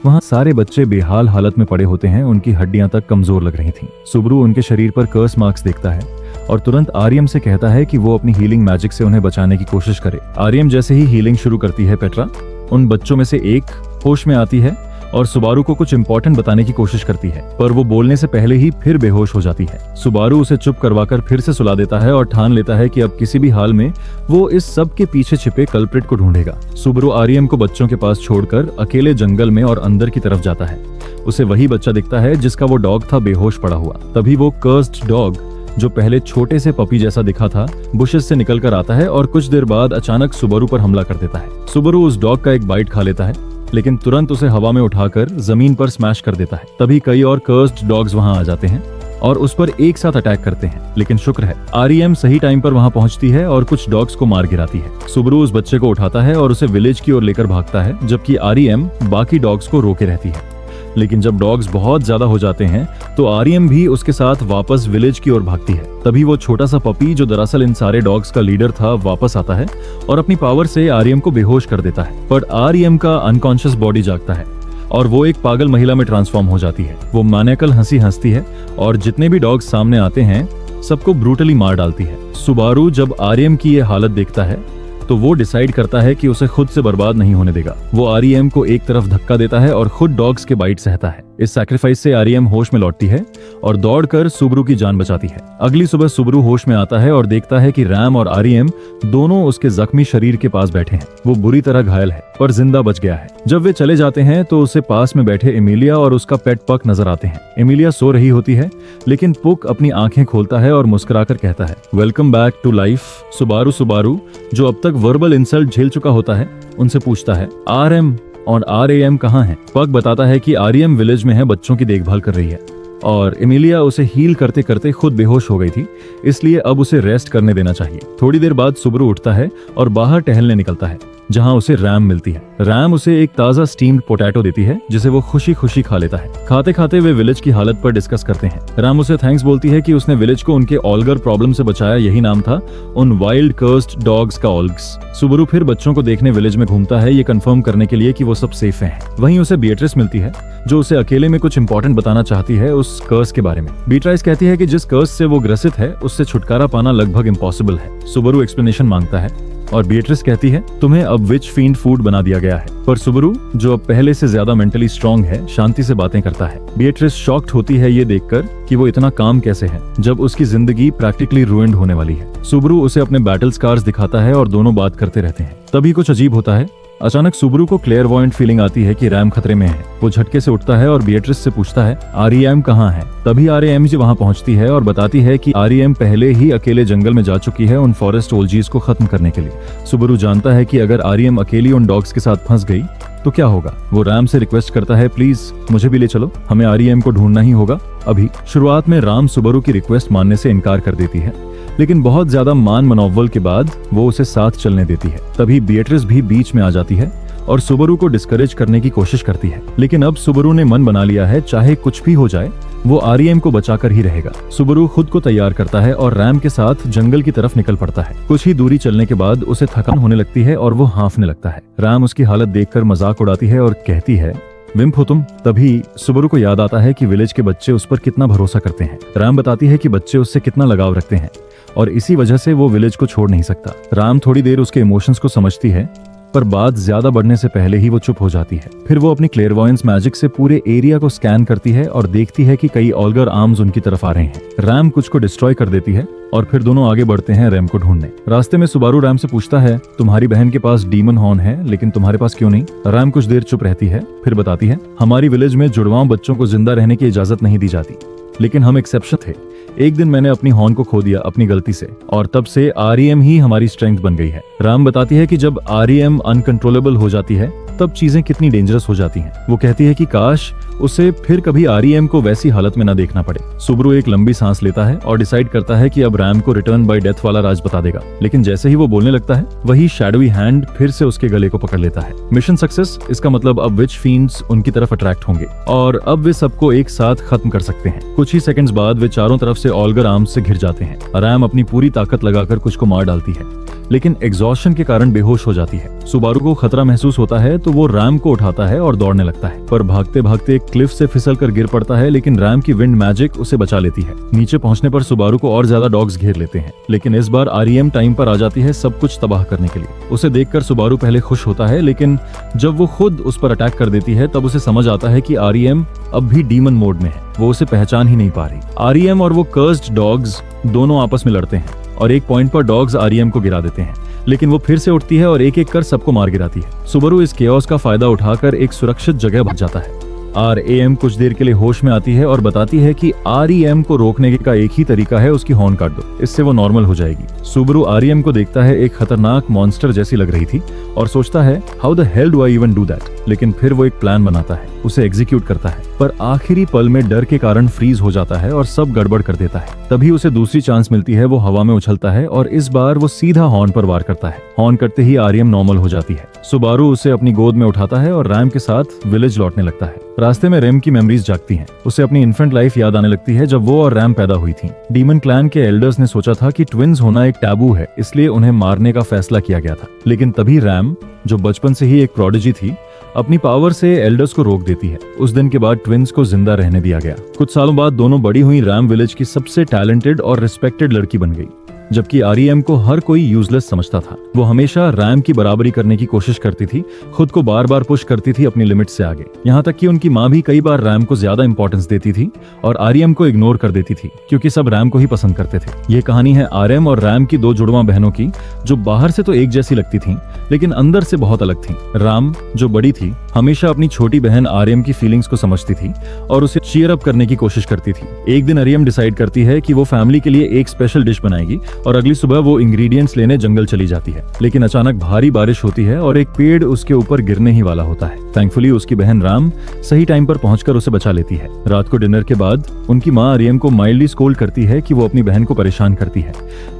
वहां सारे बच्चे बेहाल हालत में पड़े होते हैं, उनकी हड्डियां तक कमजोर लग रही थीं। सुबारू उनके शरीर पर कर्स मार्क्स देखता है और तुरंत आरईएम से कहता है कि वो अपनी हीलिंग मैजिक से उन्हें बचाने की कोशिश करे। आरईएम जैसे ही हीलिंग शुरू करती है, पेट्रा उन बच्चों में से एक होश में आती है और सुबारू को कुछ इंपॉर्टेंट बताने की कोशिश करती है, पर वो बोलने से पहले ही फिर बेहोश हो जाती है। सुबारू उसे चुप करवाकर फिर से सुला देता है और ठान लेता है कि अब किसी भी हाल में वो इस सब के पीछे छिपे कल्प्रिट को ढूंढेगा। सुबारू आरईएम को बच्चों के पास छोड़कर अकेले जंगल में और अंदर की तरफ जाता है। उसे वही बच्चा दिखता है जिसका वो डॉग था बेहोश पड़ा हुआ। तभी वो कर्स्ड डॉग, जो पहले छोटे से पपी जैसा दिखा था, बुशेस से निकल कर आता है और कुछ देर बाद अचानक सुबारू पर हमला कर देता है। सुबारू उस डॉग का एक बाइट खा लेता है, लेकिन तुरंत उसे हवा में उठाकर जमीन पर स्मैश कर देता है। तभी कई और कर्स्ड डॉग्स वहां आ जाते हैं और उस पर एक साथ अटैक करते हैं, लेकिन शुक्र है आरईएम सही टाइम पर वहां पहुंचती है और कुछ डॉग्स को मार गिराती है। सुबरू उस बच्चे को उठाता है और उसे विलेज की ओर लेकर भागता है, जबकि आरईएम बाकी डॉग्स को रोके रहती है। लेकिन जब डॉग्स बहुत ज्यादा हो जाते हैं तो आरईएम भी उसके साथ वापस विलेज की ओर भागती है। तभी वो छोटा सा पपी, जो दरअसल इन सारे डॉग्स का लीडर था, वापस आता है और अपनी पावर से आरईएम को बेहोश कर देता है। पर आरईएम का अनकॉन्शियस बॉडी जागता है और वो एक पागल महिला में ट्रांसफॉर्म हो जाती है। वो मैनिएकल हंसी हंसती है और जितने भी डॉग्स सामने आते हैं सबको ब्रूटली मार डालती है। सुबारू जब आरईएम की ये हालत देखता है तो वो डिसाइड करता है कि उसे खुद से बर्बाद नहीं होने देगा। वो आरईएम को एक तरफ धक्का देता है और खुद डॉग्स के बाइट सहता है। इस सैक्रिफाइस से आरईएम होश में लौटती है और दौड़कर सुबरू की जान बचाती है। अगली सुबह सुबरू होश में आता है और देखता है कि रैम और आरईएम दोनों उसके जख्मी शरीर के पास बैठे हैं। वो बुरी तरह घायल है पर जिंदा बच गया है। जब वे चले जाते हैं तो उसे पास में बैठे एमिलिया और उसका पेट पक नजर आते हैं। एमिलिया सो रही होती है, लेकिन पुक अपनी आंखें खोलता है और मुस्कुराकर कहता है, welcome back to life. Subaru, जो अब तक वर्बल इंसल्ट झेल चुका होता है, उनसे पूछता है, आरएम और आरएएम कहाँ हैं? पक बताता है कि आरईएम विलेज में है, बच्चों की देखभाल कर रही है और एमिलिया उसे हील करते करते खुद बेहोश हो गई थी, इसलिए अब उसे रेस्ट करने देना चाहिए। थोड़ी देर बाद सुबरू उठता है और बाहर टहलने निकलता है, जहां उसे रैम मिलती है। रैम उसे एक ताजा स्टीम्ड पोटैटो देती है, जिसे वो खुशी खुशी खा लेता है। खाते खाते वे विलेज की हालत पर डिस्कस करते हैं। रैम उसे थैंक्स बोलती है कि उसने विलेज को उनके ऑल्गर प्रॉब्लम से बचाया, यही नाम था उन वाइल्ड कर्स्ड डॉग्स का, ऑल्ग्स। सुबरू फिर बच्चों को देखने विलेज में घूमता है, ये कंफर्म करने के लिए कि वो सब सेफ हैं। वहीं उसे बीएट्रिस मिलती है, जो उसे अकेले में कुछ इंपॉर्टेंट बताना चाहती है उस कर्स के बारे में। बीट्राइस कहती है कि जिस कर्स से वो ग्रसित है उससे छुटकारा पाना लगभग इम्पॉसिबल है। सुबरू एक्सप्लेनेशन मांगता है और बीएट्रिस कहती है, तुम्हें अब विच फील्ड फूड बना दिया गया है। पर सुबरू, जो अब पहले से ज्यादा मेंटली स्ट्रांग है, शांति से बातें करता है। बीएट्रिस शॉक्ड होती है ये देखकर कि वो इतना काम कैसे है जब उसकी जिंदगी प्रैक्टिकली रूइंड होने वाली है। सुबरू उसे अपने बैटल स्कार्स दिखाता है और दोनों बात करते रहते हैं। तभी कुछ अजीब होता है। अचानक सुबरू को क्लेयरवॉयंट फीलिंग आती है कि रैम खतरे में है। वो झटके से उठता है और बीएट्रिस से पूछता है, आरईएम कहाँ है? तभी आरईएम जी वहां पहुंचती है और बताती है कि आरईएम पहले ही अकेले जंगल में जा चुकी है उन फॉरेस्ट ओल्जीज को खत्म करने के लिए। सुबरू जानता है कि अगर आरईएम अकेली उन डॉग्स के साथ फंस गई तो क्या होगा। वो रैम से रिक्वेस्ट करता है, प्लीज मुझे भी ले चलो, हमें आरईएम को ढूंढना ही होगा अभी। शुरुआत में राम सुबरू की रिक्वेस्ट मानने से इनकार कर देती है, लेकिन बहुत ज्यादा मान मनोवल के बाद वो उसे साथ चलने देती है। तभी बीएट्रिस भी बीच में आ जाती है और सुबरू को डिस्करेज करने की कोशिश करती है, लेकिन अब सुबरू ने मन बना लिया है, चाहे कुछ भी हो जाए वो आरईएम को बचाकर ही रहेगा। सुबरू खुद को तैयार करता है और रैम के साथ जंगल की तरफ निकल पड़ता है। कुछ ही दूरी चलने के बाद उसे थकान होने लगती है और वो हांफने लगता है। रैम उसकी हालत देखकर मजाक उड़ाती है और कहती है, विम्प हो तुम। तभी सुबरू को याद आता है कि विलेज के बच्चे उस पर कितना भरोसा करते हैं। रैम बताती है कि बच्चे उससे कितना लगाव रखते हैं और इसी वजह से वो विलेज को छोड़ नहीं सकता। रैम थोड़ी देर उसके इमोशंस को समझती है, पर बात ज्यादा बढ़ने से पहले ही वो चुप हो जाती है। फिर वो अपनी क्लेयरवॉयंस मैजिक से पूरे एरिया को स्कैन करती है और देखती है कि कई ऑल्गर आर्म्स उनकी तरफ आ रहे हैं। रैम कुछ को डिस्ट्रॉय कर देती है और फिर दोनों आगे बढ़ते हैं रैम को ढूंढने। रास्ते में सुबारू रैम से पूछता है, तुम्हारी बहन के पास डीमन हॉर्न है, लेकिन तुम्हारे पास क्यों नहीं? रैम कुछ देर चुप रहती है, फिर बताती है, हमारी विलेज में जुड़वां बच्चों को जिंदा रहने की इजाजत नहीं दी जाती, लेकिन हम एक्सेप्शन थे। एक दिन मैंने अपनी हॉर्न को खो दिया अपनी गलती से, और तब से आरईएम ही हमारी स्ट्रेंथ बन गई है। राम बताती है कि जब आरईएम अनकंट्रोलेबल हो जाती है तब चीजें कितनी डेंजरस हो जाती हैं। वो कहती है कि काश उसे फिर कभी आरईएम को वैसी हालत में ना देखना पड़े। सुबरू एक लंबी सांस लेता है और डिसाइड करता है कि अब रैम को रिटर्न बाय डेथ वाला राज बता देगा, लेकिन जैसे ही वो बोलने लगता है वही शैडोवी हैंड फिर से उसके गले को पकड़ लेता है। मिशन सक्सेस, इसका मतलब अब विच फील्ड्स उनकी तरफ अट्रैक्ट होंगे और अब वे सबको एक साथ खत्म कर सकते हैं। कुछ ही सेकंड्स बाद वे चारों तरफ से ऑल्गर आर्म्स से घिर जाते हैं। रैम अपनी पूरी ताकत लगाकर कुछ को मार डालती है, लेकिन एग्जॉस्शन के कारण बेहोश हो जाती है। सुबारू को खतरा महसूस होता है तो वो रैम को उठाता है और दौड़ने लगता है, पर भागते भागते एक क्लिफ से फिसल कर गिर पड़ता है, लेकिन रैम की विंड मैजिक उसे बचा लेती है। नीचे पहुंचने पर सुबारू को और ज्यादा डॉग्स घेर लेते हैं, लेकिन इस बार आरईएम टाइम पर आ जाती है सब कुछ तबाह करने के लिए। उसे देखकर सुबारू पहले खुश होता है, लेकिन जब वो खुद उस पर अटैक कर देती है तब उसे समझ आता है कि आरईएम अब भी डीमन मोड में है। वो उसे पहचान ही नहीं पा रही। आरईएम और वो कर्स्ड डॉग्स दोनों आपस में लड़ते हैं और एक पॉइंट पर डॉग्स आरईएम को गिरा देते हैं, लेकिन वो फिर से उठती है और एक एक कर सबको मार गिराती है। सुबारू इस केओस का फायदा उठाकर एक सुरक्षित जगह भाग जाता है RAM कुछ देर के लिए होश में आती है और बताती है कि REM को रोकने का एक ही तरीका है, उसकी हॉर्न काट दो, इससे वो नॉर्मल हो जाएगी। सुबरू REM को देखता है, एक खतरनाक मॉन्स्टर जैसी लग रही थी और सोचता है how the hell do I even do that. लेकिन फिर वो एक प्लान बनाता है, उसे एग्जीक्यूट करता है, पर आखिरी पल में डर के कारण फ्रीज हो जाता है और सब गड़बड़ कर देता है। तभी उसे दूसरी चांस मिलती है, वो हवा में उछलता है और इस बार वो सीधा हॉर्न पर वार करता है। हॉर्न करते ही REM नॉर्मल हो जाती है। सुबारू उसे अपनी गोद में उठाता है और रैम के साथ विलेज लौटने लगता है। रास्ते में रेम की मेमोरीज जागती हैं। उसे अपनी इन्फेंट लाइफ याद आने लगती है जब वो और रैम पैदा हुई थी। डीमन क्लैन के एल्डर्स ने सोचा था कि ट्विन्स होना एक टैबू है, इसलिए उन्हें मारने का फैसला किया गया था। लेकिन तभी रैम, जो बचपन से ही एक प्रोडिजी थी, अपनी पावर से एल्डर्स को रोक देती है। उस दिन के बाद ट्विन्स को जिंदा रहने दिया गया। कुछ सालों बाद दोनों बड़ी हुई रैम विलेज की सबसे टैलेंटेड और रिस्पेक्टेड लड़की बन गई, जबकि REM को हर कोई यूजलेस समझता था। वो हमेशा रैम की बराबरी करने की कोशिश करती थी, खुद को बार बार पुश करती थी अपनी लिमिट से आगे। यहाँ तक कि उनकी माँ भी कई बार रैम को ज्यादा इंपॉर्टेंस देती थी और REM को इग्नोर कर देती थी, क्योंकि सब रैम को ही पसंद करते थे। ये कहानी है RM और रैम की दो जुड़वा बहनों की, जो बाहर से तो एक जैसी लगती थी लेकिन अंदर से बहुत अलग थी। राम, जो बड़ी थी, हमेशा अपनी छोटी बहन REM की फीलिंग्स को समझती थी और उसे चीयर अप करने की कोशिश करती थी। एक दिन REM डिसाइड करती है कि वो फैमिली के लिए एक स्पेशल डिश बनाएगी और अगली सुबह वो इंग्रेडिएंट्स लेने जंगल चली जाती है। लेकिन अचानक भारी बारिश होती है और एक पेड़ उसके ऊपर गिरने ही वाला होता है। थैंकफुली उसकी बहन राम सही टाइम पर पहुंचकर उसे बचा लेती है। रात को डिनर के बाद उनकी माँ REM को माइल्डली स्कोल्ड करती है कि वो अपनी बहन को परेशान करती है,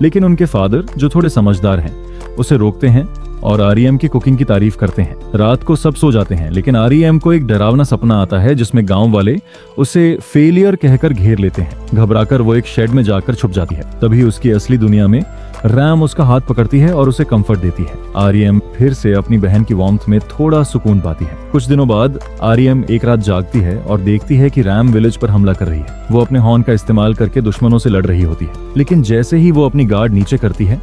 लेकिन उनके फादर, जो थोड़े समझदार हैं, उसे रोकते हैं और REM की कुकिंग की तारीफ करते हैं। रात को सब सो जाते हैं, लेकिन REM को एक डरावना सपना आता है जिसमें गांव वाले उसे फेलियर कहकर घेर लेते हैं। घबराकर वो एक शेड में जाकर छुप जाती है। तभी उसकी असली दुनिया में रैम उसका हाथ पकड़ती है और उसे कंफर्ट देती है। REM फिर से अपनी बहन की वार्मथ में थोड़ा सुकून पाती है। कुछ दिनों बाद REM एक रात जागती है और देखती है कि रैम विलेज पर हमला कर रही है। वो अपने हॉर्न का इस्तेमाल करके दुश्मनों से लड़ रही होती है, लेकिन जैसे ही वो अपनी गार्ड नीचे करती है,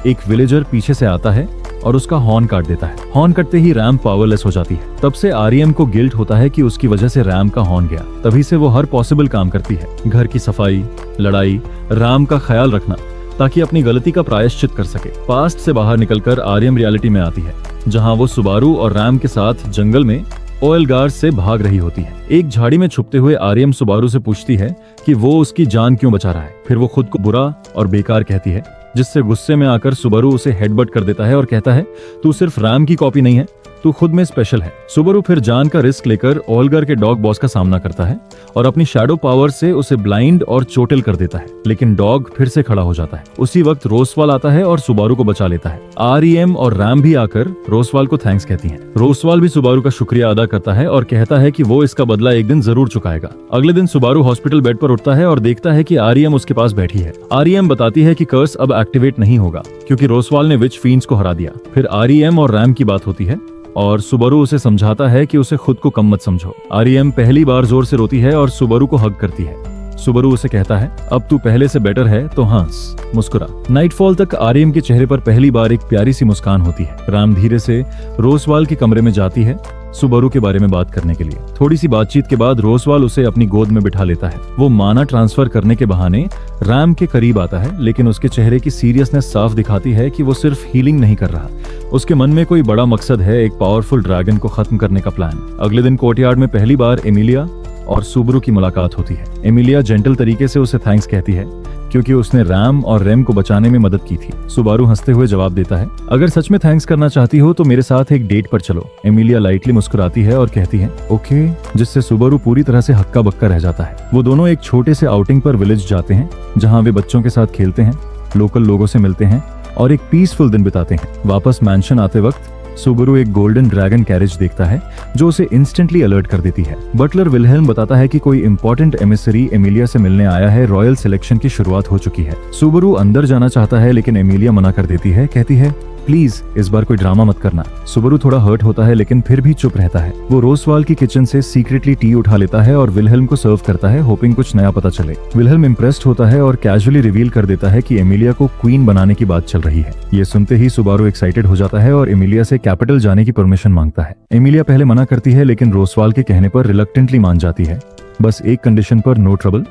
एक विलेजर पीछे से आता है और उसका हॉर्न काट देता है। हॉर्न कटते ही रैम पावरलेस हो जाती है। तब से REM को गिल्ट होता है कि उसकी वजह से रैम का हॉर्न गया। तभी से वो हर पॉसिबल काम करती है, घर की सफाई, लड़ाई, रैम का ख्याल रखना, ताकि अपनी गलती का प्रायश्चित कर सके। पास्ट से बाहर निकलकर REM रियलिटी में आती है, जहां वो सुबारू और रैम के साथ जंगल में ऑयल गार्ड से भाग रही होती है। एक झाड़ी में छुपते हुए REM सुबारू से पूछती है कि वो उसकी जान क्यों बचा रहा है। फिर वो खुद को बुरा और बेकार कहती है, जिससे गुस्से में आकर सुबारू उसे हेडबट कर देता है और कहता है, तू सिर्फ रैम की कॉपी नहीं है, तू खुद में स्पेशल है। सुबारू फिर जान का रिस्क लेकर ओलगर के डॉग बॉस का सामना करता है और अपनी शैडो पावर से उसे ब्लाइंड और चोटिल कर देता है, लेकिन डॉग फिर से खड़ा हो जाता है। उसी वक्त रोसवाल आता है और सुबारू को बचा लेता है। REM और रैम भी आकर रोसवाल को थैंक्स कहती हैं। रोसवाल भी सुबारू का शुक्रिया अदा करता है और कहता है कि वो इसका बदला एक दिन जरूर चुकाएगा। अगले दिन सुबारू हॉस्पिटल बेड पर उठता है और देखता है कि REM उसके पास बैठी है। REM बताती है कि कर्स अब एक्टिवेट नहीं होगा, क्योंकि रोसवाल ने विच फींड्स को हरा दिया। फिर REM और रैम की बात होती है और सुबारू उसे समझाता है कि उसे खुद को कम मत समझो। REM पहली बार जोर से रोती है और सुबारू को हग करती है। सुबारू उसे कहता है, अब तू पहले से बेटर है तो हंस, मुस्कुरा। नाइटफॉल तक REM के चेहरे पर पहली बार एक प्यारी सी मुस्कान होती है। राम धीरे से रोसवाल के कमरे में जाती है सुबारू के बारे में बात करने के लिए। थोड़ी सी बातचीत के बाद रोसवाल उसे अपनी गोद में बिठा लेता है। वो माना ट्रांसफर करने के बहाने रैम के करीब आता है, लेकिन उसके चेहरे की सीरियसनेस साफ दिखाती है कि वो सिर्फ हीलिंग नहीं कर रहा, उसके मन में कोई बड़ा मकसद है, एक पावरफुल ड्रैगन को खत्म करने का प्लान। अगले दिन कोर्टयार्ड में पहली बार एमिलिया और सुबारू की मुलाकात होती है। एमिलिया जेंटल तरीके से उसे थैंक्स कहती है, क्योंकि उसने रैम और रेम को बचाने में मदद की थी। सुबारू हंसते हुए जवाब देता है, अगर सच में थैंक्स करना चाहती हो तो मेरे साथ एक डेट पर चलो। एमिलिया लाइटली मुस्कुराती है और कहती है, ओके, जिससे सुबारू पूरी तरह से हक्का बक्का रह जाता है। वो दोनों एक छोटे से आउटिंग पर विलेज जाते हैं, जहाँ वे बच्चों के साथ खेलते हैं, लोकल लोगों से मिलते हैं और एक पीसफुल दिन बिताते हैं। वापस मैंशन आते वक्त सुबारू एक गोल्डन ड्रैगन कैरेज देखता है, जो उसे इंस्टेंटली अलर्ट कर देती है। बटलर विलहेल्म बताता है कि कोई इंपॉर्टेंट एमिसरी एमिलिया से मिलने आया है, रॉयल सिलेक्शन की शुरुआत हो चुकी है। सुबारू अंदर जाना चाहता है, लेकिन एमिलिया मना कर देती है, कहती है, प्लीज इस बार कोई ड्रामा मत करना। सुबारू थोड़ा हर्ट होता है, लेकिन फिर भी चुप रहता है। वो रोसवाल की किचन से सीक्रेटली टी उठा लेता है और विलहेल्म को सर्व करता है, होपिंग कुछ नया पता चले। विलहेल्म इम्प्रेस्ड होता है और कैजुअली रिवील कर देता है कि एमिलिया को क्वीन बनाने की बात चल रही है। ये सुनते ही सुबारू एक्साइटेड हो जाता है और एमिलिया से कैपिटल जाने की परमिशन मांगता है। एमिलिया पहले मना करती है, लेकिन रोसवाल के कहने पर रिलक्टेंटली मान जाती है, बस एक कंडीशन पर, नो ट्रबल,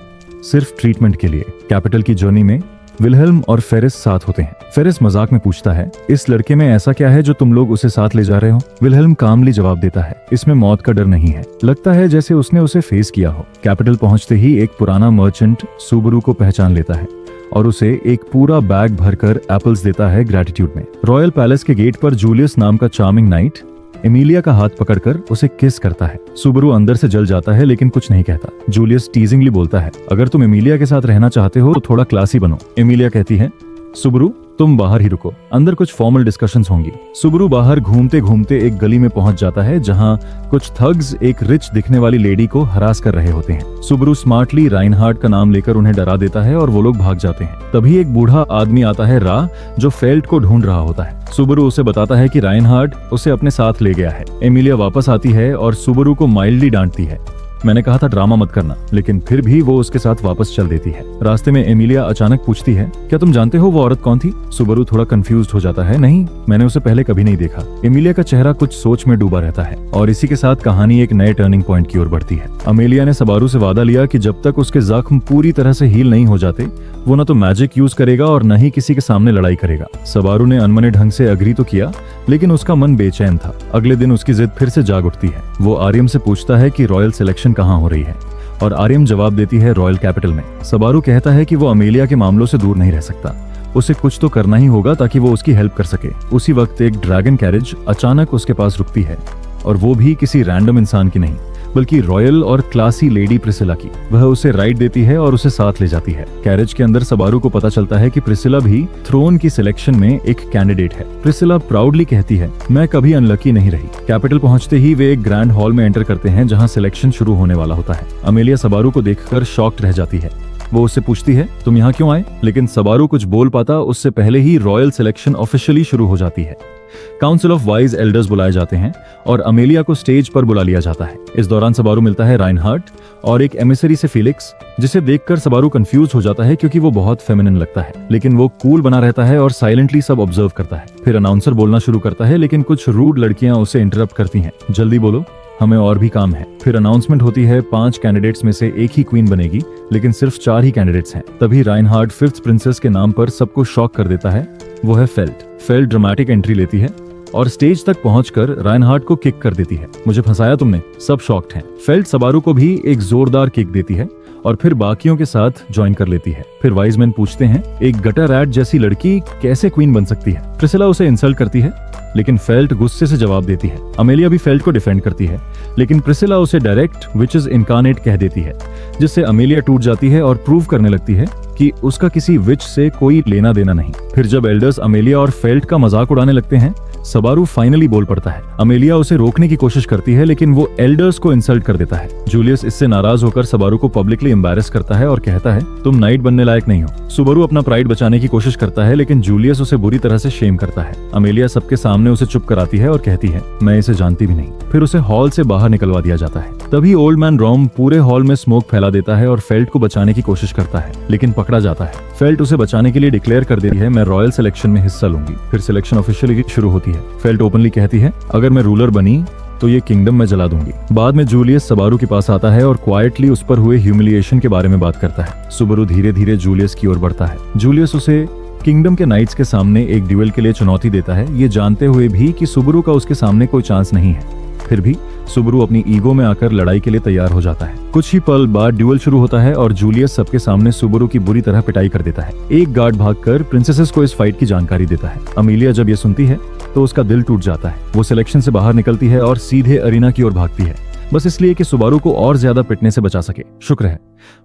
सिर्फ ट्रीटमेंट के लिए। कैपिटल की जर्नी में विलहेल्म और फेरिस साथ होते हैं। फेरिस मजाक में पूछता है, इस लड़के में ऐसा क्या है जो तुम लोग उसे साथ ले जा रहे हो? विलहेल्म कामली जवाब देता है, इसमें मौत का डर नहीं है। लगता है जैसे उसने उसे फेस किया हो। कैपिटल पहुंचते ही एक पुराना मर्चेंट सुबरू को पहचान लेता है और उसे एक पूरा बैग भरकर एप्पल्स देता है ग्रेटिट्यूड में। रॉयल पैलेस के गेट पर जूलियस नाम का चार्मिंग नाइट एमिलिया का हाथ पकड़कर उसे किस करता है। सुबरू अंदर से जल जाता है लेकिन कुछ नहीं कहता। जूलियस टीजिंगली बोलता है, अगर तुम एमिलिया के साथ रहना चाहते हो तो थोड़ा क्लासी बनो। एमिलिया कहती है, सुबरू तुम बाहर ही रुको, अंदर कुछ फॉर्मल डिस्कशंस होंगी। सुबरू बाहर घूमते घूमते एक गली में पहुंच जाता है जहां कुछ थग्स एक रिच दिखने वाली लेडी को हरास कर रहे होते हैं। सुबरू स्मार्टली राइनहार्ड का नाम लेकर उन्हें डरा देता है और वो लोग भाग जाते हैं। तभी एक बूढ़ा आदमी आता है रा, जो फेल्ट को ढूंढ रहा होता है। सुबरू उसे बताता है कि राइनहार्ड उसे अपने साथ ले गया है। एमिलिया वापस आती है और सुबरू को माइल्डली डांटती है, मैंने कहा था ड्रामा मत करना, लेकिन फिर भी वो उसके साथ वापस चल देती है। रास्ते में एमिलिया अचानक पूछती है, क्या तुम जानते हो वो औरत कौन थी? सुबरू थोड़ा कंफ्यूज्ड हो जाता है, नहीं, मैंने उसे पहले कभी नहीं देखा। एमिलिया का चेहरा कुछ सोच में डूबा रहता है और इसी के साथ कहानी एक नए टर्निंग पॉइंट की ओर बढ़ती है। अमेलिया ने सबारू से वादा लिया कि जब तक उसके जख्म पूरी तरह से हील नहीं हो जाते वो न तो मैजिक यूज करेगा और न ही किसी के सामने लड़ाई करेगा। सबारू ने अनमने ढंग से अग्री तो किया, लेकिन उसका मन बेचैन था। अगले दिन उसकी जिद फिर से जाग उठती है। वो आर्यम से पूछता है कि रॉयल सिलेक्शन कहाँ हो रही है और आर्यम जवाब देती है, रॉयल कैपिटल में। सबारू कहता है कि वो अमेलिया के मामलों से दूर नहीं रह सकता, उसे कुछ तो करना ही होगा ताकि वो उसकी हेल्प कर सके। उसी वक्त एक ड्रैगन कैरेज अचानक उसके पास रुकती है और वो भी किसी रैंडम इंसान की नहीं बल्कि रॉयल और क्लासी लेडी प्रिसिला की। वह उसे राइड देती है और उसे साथ ले जाती है। कैरेज के अंदर सबारू को पता चलता है कि प्रिसिला भी थ्रोन की सिलेक्शन में एक कैंडिडेट है। प्रिसिला प्राउडली कहती है, मैं कभी अनलकी नहीं रही। कैपिटल पहुंचते ही वे एक ग्रैंड हॉल में एंटर करते हैं जहां सिलेक्शन शुरू होने वाला होता है। अमेलिया सबारू को देखकर शॉक्ड रह जाती है। वो उससे पूछती है, तुम यहाँ क्यों आए? लेकिन सबारू कुछ बोल पाता उससे पहले ही रॉयल सिलेक्शन ऑफिशियली शुरू हो जाती है। काउंसिल ऑफ वाइज एल्डर्स बुलाए जाते हैं और अमेलिया को स्टेज पर बुला लिया जाता है। इस दौरान सबारू मिलता है राइनहार्ड और एक एमिसरी से फिलिक्स, जिसे देखकर सबारू कंफ्यूज हो जाता है क्योंकि वो बहुत फेमिनिन लगता है। लेकिन वो कूल बना रहता है और साइलेंटली सब ऑब्जर्व करता है। फिर अनाउंसर बोलना शुरू करता है, लेकिन कुछ रूड लड़कियां उसे इंटरप्ट करती हैं, जल्दी बोलो, हमें और भी काम है। फिर अनाउंसमेंट होती है, 5 कैंडिडेट्स में से एक ही क्वीन बनेगी, लेकिन सिर्फ 4 ही कैंडिडेट्स हैं। तभी राइनहार्ड 5th प्रिंसेस के नाम पर सबको शॉक कर देता है। वो है फेल्ट। फेल्ट ड्रामेटिक एंट्री लेती है और स्टेज तक पहुंचकर राइनहार्ड को किक कर देती है। मुझे फंसाया तुमने, सब शॉक्ड हैं। फेल्ट सबारू को भी एक जोरदार किक देती है और फिर बाकियों के साथ ज्वाइन कर लेती है। फिर वाइज मैन पूछते हैं, एक गटर रैट जैसी लड़की कैसे क्वीन बन सकती है? प्रिसिला उसे इंसल्ट करती है, लेकिन फेल्ट गुस्से से जवाब देती है। अमेलिया भी फेल्ट को डिफेंड करती है, लेकिन प्रिसिला उसे डायरेक्ट विचेस इनकार्नेट कह देती है, जिससे अमेलिया टूट जाती है और प्रूव करने लगती है कि उसका किसी विच से कोई लेना देना नहीं। फिर जब एल्डर्स अमेलिया और फेल्ट का मजाक उड़ाने लगते हैं, सबारू फाइनली बोल पड़ता है। अमेलिया उसे रोकने की कोशिश करती है, लेकिन वो एल्डर्स को इंसल्ट कर देता है। जूलियस इससे नाराज होकर सबारू को पब्लिकली एम्बैरेस करता है और कहता है, तुम नाइट बनने लायक नहीं हो। सुबारू अपना प्राइड बचाने की कोशिश करता है, लेकिन जूलियस उसे बुरी तरह से शेम करता है। अमेलिया सबके सामने उसे चुप कराती है और कहती है, मैं इसे जानती भी नहीं। फिर उसे हॉल से बाहर निकलवा दिया जाता है। तभी ओल्ड मैन रोम पूरे हॉल में स्मोक फैला देता है और फेल्ट को बचाने की कोशिश करता है, लेकिन पकड़ा जाता है। फेल्ट उसे बचाने के लिए डिक्लेयर कर देती है, मैं रॉयल सिलेक्शन में हिस्सा लूंगी। फिर सिलेक्शन ऑफिशियली शुरू होती है। फेल्ट ओपनली कहती है, अगर मैं रूलर बनी तो ये किंगडम में जला दूंगी। बाद में जूलियस सबारू के पास आता है और क्वाइटली उस पर हुए ह्यूमिलिएशन के बारे में बात करता है। सुबारू धीरे धीरे जूलियस की ओर बढ़ता है। जूलियस उसे किंगडम के नाइट्स के सामने एक ड्यूएल के लिए चुनौती देता है, ये जानते हुए भी कि सुबारू का उसके सामने कोई चांस नहीं है। फिर भी सुबारू अपनी ईगो में आकर लड़ाई के लिए तैयार हो जाता है। कुछ ही पल बाद ड्यूएल शुरू होता है और जूलियस सबके सामने सुबारू की बुरी तरह पिटाई कर देता है। एक गार्ड भागकर प्रिंसेसेस को इस फाइट की जानकारी देता है। अमेलिया जब ये सुनती है तो उसका दिल टूट जाता है। वो सिलेक्शन से बाहर निकलती है और सीधे अरीना की ओर भागती है, बस इसलिए कि सुबारू को और ज्यादा पिटने से बचा सके। शुक्र है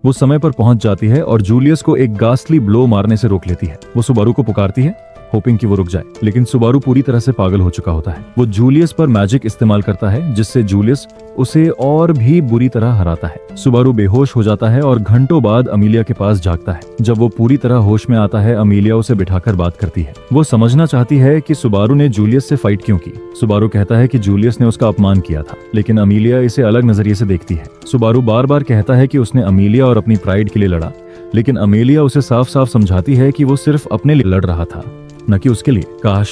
वो समय पर पहुंच जाती है और जूलियस को एक गास्टली ब्लो मारने से रोक लेती है। वो सुबारू को पुकारती है, होपिंग कि वो रुक जाए, लेकिन सुबारू पूरी तरह से पागल हो चुका होता है। वो जूलियस पर मैजिक इस्तेमाल करता है, जिससे जूलियस उसे और भी बुरी तरह हराता है। सुबारू बेहोश हो जाता है और घंटों बाद अमेलिया के पास जागता है। जब वो पूरी तरह होश में आता है, अमेलिया उसे बिठाकर बात करती है। वो समझना चाहती है कि सुबारू ने जूलियस से फाइट क्यों की। सुबारू कहता है कि जूलियस ने उसका अपमान किया था, लेकिन अमेलिया इसे अलग नजरिए से देखती है। सुबारू बार बार कहता है कि उसने अमेलिया और अपनी प्राइड के लिए लड़ा, लेकिन अमेलिया उसे साफ साफ समझाती है कि वो सिर्फ अपने लिए लड़ रहा था, न कि उसके लिए। काश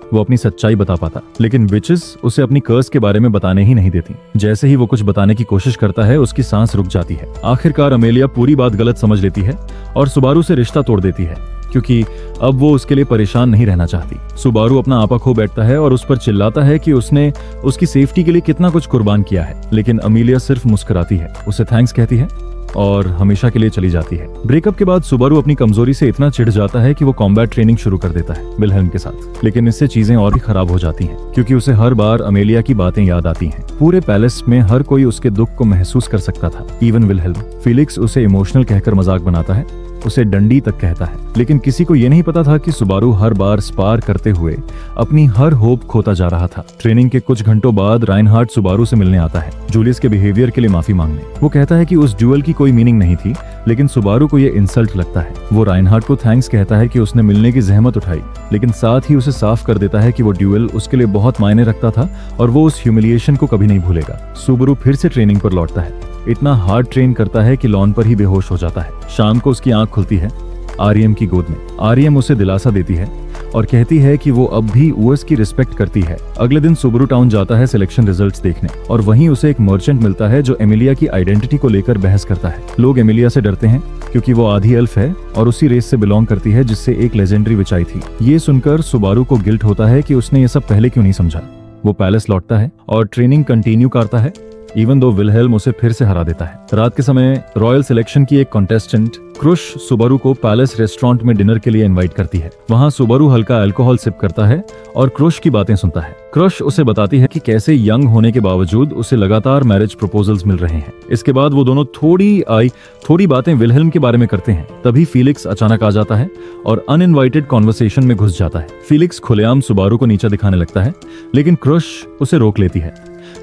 वो अपनी सच्चाई बता पाता, लेकिन विचेस उसे अपनी कर्स के बारे में बताने ही नहीं देती। जैसे ही वो कुछ बताने की कोशिश करता है, उसकी सांस रुक जाती है। आखिरकार अमेलिया पूरी बात गलत समझ लेती है और सुबारू से रिश्ता तोड़ देती है, क्योंकि अब वो उसके लिए परेशान नहीं रहना चाहती। सुबारू अपना आपा खो बैठता है और उस पर चिल्लाता है कि उसने उसकी सेफ्टी के लिए कितना कुछ कुर्बान किया है, लेकिन अमीलिया सिर्फ मुस्कुराती है, उसे थैंक्स कहती है और हमेशा के लिए चली जाती है। ब्रेकअप के बाद सुबारू अपनी कमजोरी से इतना चिढ़ जाता है कि वो कॉम्बैट ट्रेनिंग शुरू कर देता है विलहेल्म के साथ, लेकिन इससे चीजें और भी खराब हो जाती हैं क्योंकि उसे हर बार अमेलिया की बातें याद आती हैं। पूरे पैलेस में हर कोई उसके दुख को महसूस कर सकता था, इवन विलहेल्म। फिलिक्स उसे इमोशनल कहकर मजाक बनाता है, उसे डंडी तक कहता है, लेकिन किसी को ये नहीं पता था कि सुबारू हर बार स्पार करते हुए अपनी हर होप खोता जा रहा था। ट्रेनिंग के कुछ घंटों बाद राइनहार्ड सुबारू से मिलने आता है, जूलियस के बिहेवियर के लिए माफी मांगने। वो कहता है कि उस ड्यूअल की कोई मीनिंग नहीं थी, लेकिन सुबारू को ये इंसल्ट लगता है। वो राइनहार्ड को थैंक्स कहता है कि उसने मिलने की जहमत उठाई, लेकिन साथ ही उसे साफ कर देता है कि वो ड्यूअल उसके लिए बहुत मायने रखता था और वो उस ह्यूमिलिएशन को कभी नहीं भूलेगा। सुबारू फिर से ट्रेनिंग पर लौटता है, इतना हार्ड ट्रेन करता है कि लॉन पर ही बेहोश हो जाता है। शाम को उसकी आंख खुलती है आर्यम की गोद में। आर्यम उसे दिलासा देती है और कहती है कि वो अब भी यूएस की रिस्पेक्ट करती है। अगले दिन सुबारू टाउन जाता है सिलेक्शन रिजल्ट्स देखने और वहीं उसे एक मर्चेंट मिलता है जो एमिलिया की आइडेंटिटी को लेकर बहस करता है। लोग एमिलिया से डरते हैं क्योंकि वो आधी एल्फ है और उसी रेस से बिलोंग करती है जिससे एक लेजेंडरी विच आई थी। ये सुनकर सुबारू को गिल्ट होता है कि उसने ये सब पहले क्यों नहीं समझा। वो पैलेस लौटता है और ट्रेनिंग कंटिन्यू करता है, इवन दो विलहेल्म उसे फिर से हरा देता है। रात के समय रॉयल सिलेक्शन की एक कॉन्टेस्टेंट क्रुश सुबारू को पैलेस रेस्टोरेंट में डिनर के लिए इनवाइट करती है। वहाँ सुबारू हल्का अल्कोहल सिप करता है और क्रुश की बातें सुनता है। क्रुश उसे बताती है कि कैसे यंग होने के बावजूद उसे लगातार मैरिज प्रपोजल्स मिल रहे हैं। इसके बाद वो दोनों थोड़ी बातें विलहेल्म के बारे में करते हैं। तभी फिलिक्स अचानक आ जाता है और अनइनवाइटेड कॉन्वर्सेशन में घुस जाता है। फिलिक्स खुलेआम सुबारू को नीचा दिखाने लगता है, लेकिन क्रुश उसे रोक लेती है।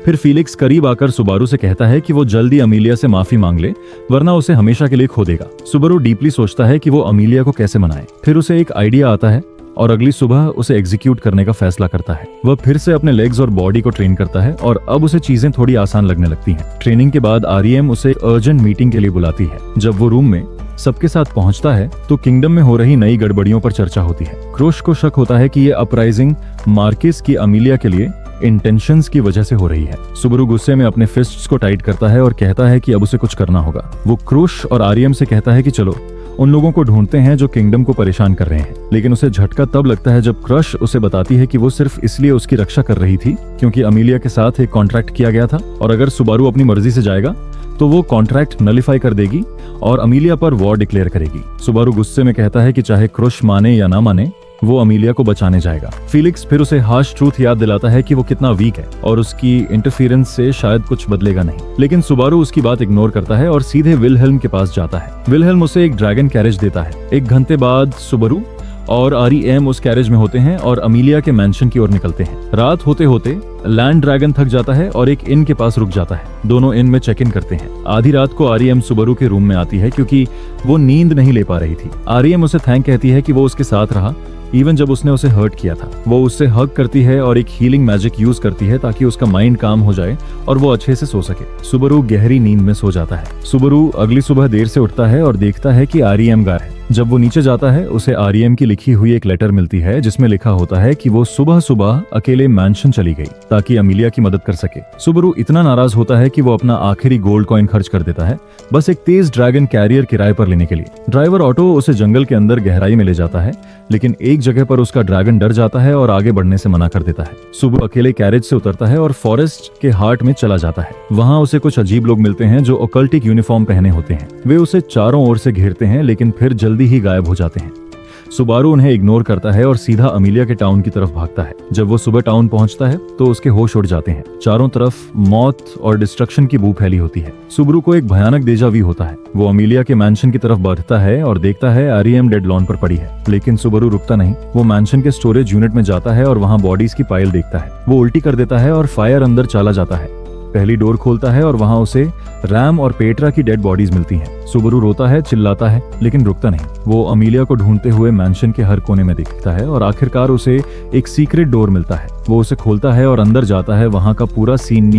फिर फिलिक्स करीब आकर सुबारू से कहता है कि वो जल्दी अमीलिया से माफी मांग ले, वरना उसे हमेशा के लिए खो देगा। सुबारू डीपली सोचता है कि वो अमीलिया को कैसे मनाए। फिर उसे एक आइडिया आता है और अगली सुबह उसे एग्जीक्यूट करने का फैसला करता है। वह फिर से अपने लेग्स और बॉडी को ट्रेन करता है और अब उसे चीजें थोड़ी आसान लगने लगती हैं। ट्रेनिंग के बाद आर्यम उसे अर्जेंट मीटिंग के लिए बुलाती है। जब वो रूम में सबके साथ पहुंचता है तो किंगडम में हो रही नई गड़बड़ियों पर चर्चा होती है। क्रुश को शक होता है कि ये अपराइजिंग मार्किस की अमीलिया के लिए इंटेंशंस की वजह से हो रही है। सुबारू गुस्से में अपने फिस्ट्स को टाइट करता है और कहता है कि अब उसे कुछ करना होगा। वो क्रुश और आर्यम से कहता है कि चलो उन लोगों को ढूंढते हैं जो किंगडम को परेशान कर रहे हैं, लेकिन उसे झटका तब लगता है जब क्रुश उसे बताती है कि वो सिर्फ इसलिए उसकी रक्षा कर रही थी क्योंकि अमीलिया के साथ एक कॉन्ट्रैक्ट किया गया था और अगर सुबारू अपनी मर्जी से जाएगा तो वो कॉन्ट्रैक्ट नलिफाई कर देगी और अमीलिया पर वॉर डिक्लेयर करेगी। सुबारू गुस्से में कहता है कि चाहे क्रुश माने या ना माने, वो अमीलिया को बचाने जाएगा। फिलिक्स फिर उसे हार्श ट्रूथ याद दिलाता है कि वो कितना वीक है और उसकी इंटरफेरेंस से शायद कुछ बदलेगा नहीं, लेकिन सुबारू उसकी बात इग्नोर करता है और सीधे विलहेल्म के पास जाता है। विलहेल्म उसे एक ड्रैगन कैरेज देता है। एक घंटे बाद सुबारू और आर्यम उस कैरेज में होते हैं और अमीलिया के मैंशन की ओर निकलते हैं। रात होते होते लैंड ड्रैगन थक जाता है और एक इन के पास रुक जाता है। दोनों इन में चेक इन करते हैं। आधी रात को आर्यम सुबारू के रूम में आती है क्योंकि वो नींद नहीं ले पा रही थी। आर्यम उसे थैंक कहती है कि वो उसके साथ रहा इवन जब उसने उसे हर्ट किया था। वो उससे हग करती है और एक हीलिंग मैजिक यूज करती है ताकि उसका माइंड काम हो जाए और वो अच्छे से सो सके। सुबारू गहरी नींद में सो जाता है। सुबारू अगली सुबह देर से उठता है और देखता है कि आर्यम गायब है। जब वो नीचे जाता है उसे आर्यम की लिखी हुई एक लेटर मिलती है जिसमें लिखा होता है कि वो सुबह सुबह अकेले मैंशन चली गई ताकि अमीलिया की मदद कर सके। सुबारू इतना नाराज होता है कि वो अपना आखिरी गोल्ड कॉइन खर्च कर देता है बस एक तेज ड्रैगन कैरियर किराए पर लेने के लिए। ड्राइवर ऑटो उसे जंगल के अंदर गहराई में ले जाता है, लेकिन एक जगह पर उसका ड्रैगन डर जाता है और आगे बढ़ने से मना कर देता है। सुबारू अकेले कैरेज से उतरता है और फॉरेस्ट के हार्ट में चला जाता है। वहाँ उसे कुछ अजीब लोग मिलते हैं जो ओकल्टिक यूनिफॉर्म पहने होते हैं। वे उसे चारों ओर से घेरते हैं लेकिन फिर जल्दी ही गायब हो जाते हैं। सुबारू उन्हें इग्नोर करता है और सीधा अमीलिया के टाउन की तरफ भागता है। जब वो सुबह टाउन पहुंचता है तो उसके होश उड़ जाते हैं। चारों तरफ मौत और डिस्ट्रक्शन की बू फैली होती है। सुबारू को एक भयानक डेजा व्यू होता है। वो अमीलिया के मैंशन की तरफ बढ़ता है और देखता है आर्यम डेड लॉन पर पड़ी है, लेकिन सुबारू रुकता नहीं। वो मैंशन के स्टोरेज यूनिट में जाता है और वहाँ बॉडीज की पाइल देखता है। वो उल्टी कर देता है और फायर अंदर चला जाता है। पहली डोर खोलता है और वहाँ उसे रैम और पेट्रा की डेड बॉडीज मिलती हैं। सुबारू रोता है, चिल्लाता है, लेकिन रुकता नहीं। वो अमीलिया को ढूंढते हुए मैंशन के हर कोने में दिखता है और आखिरकार उसे एक सीक्रेट डोर मिलता है। वो उसे खोलता है और अंदर जाता है। वहाँ का पूरा सीन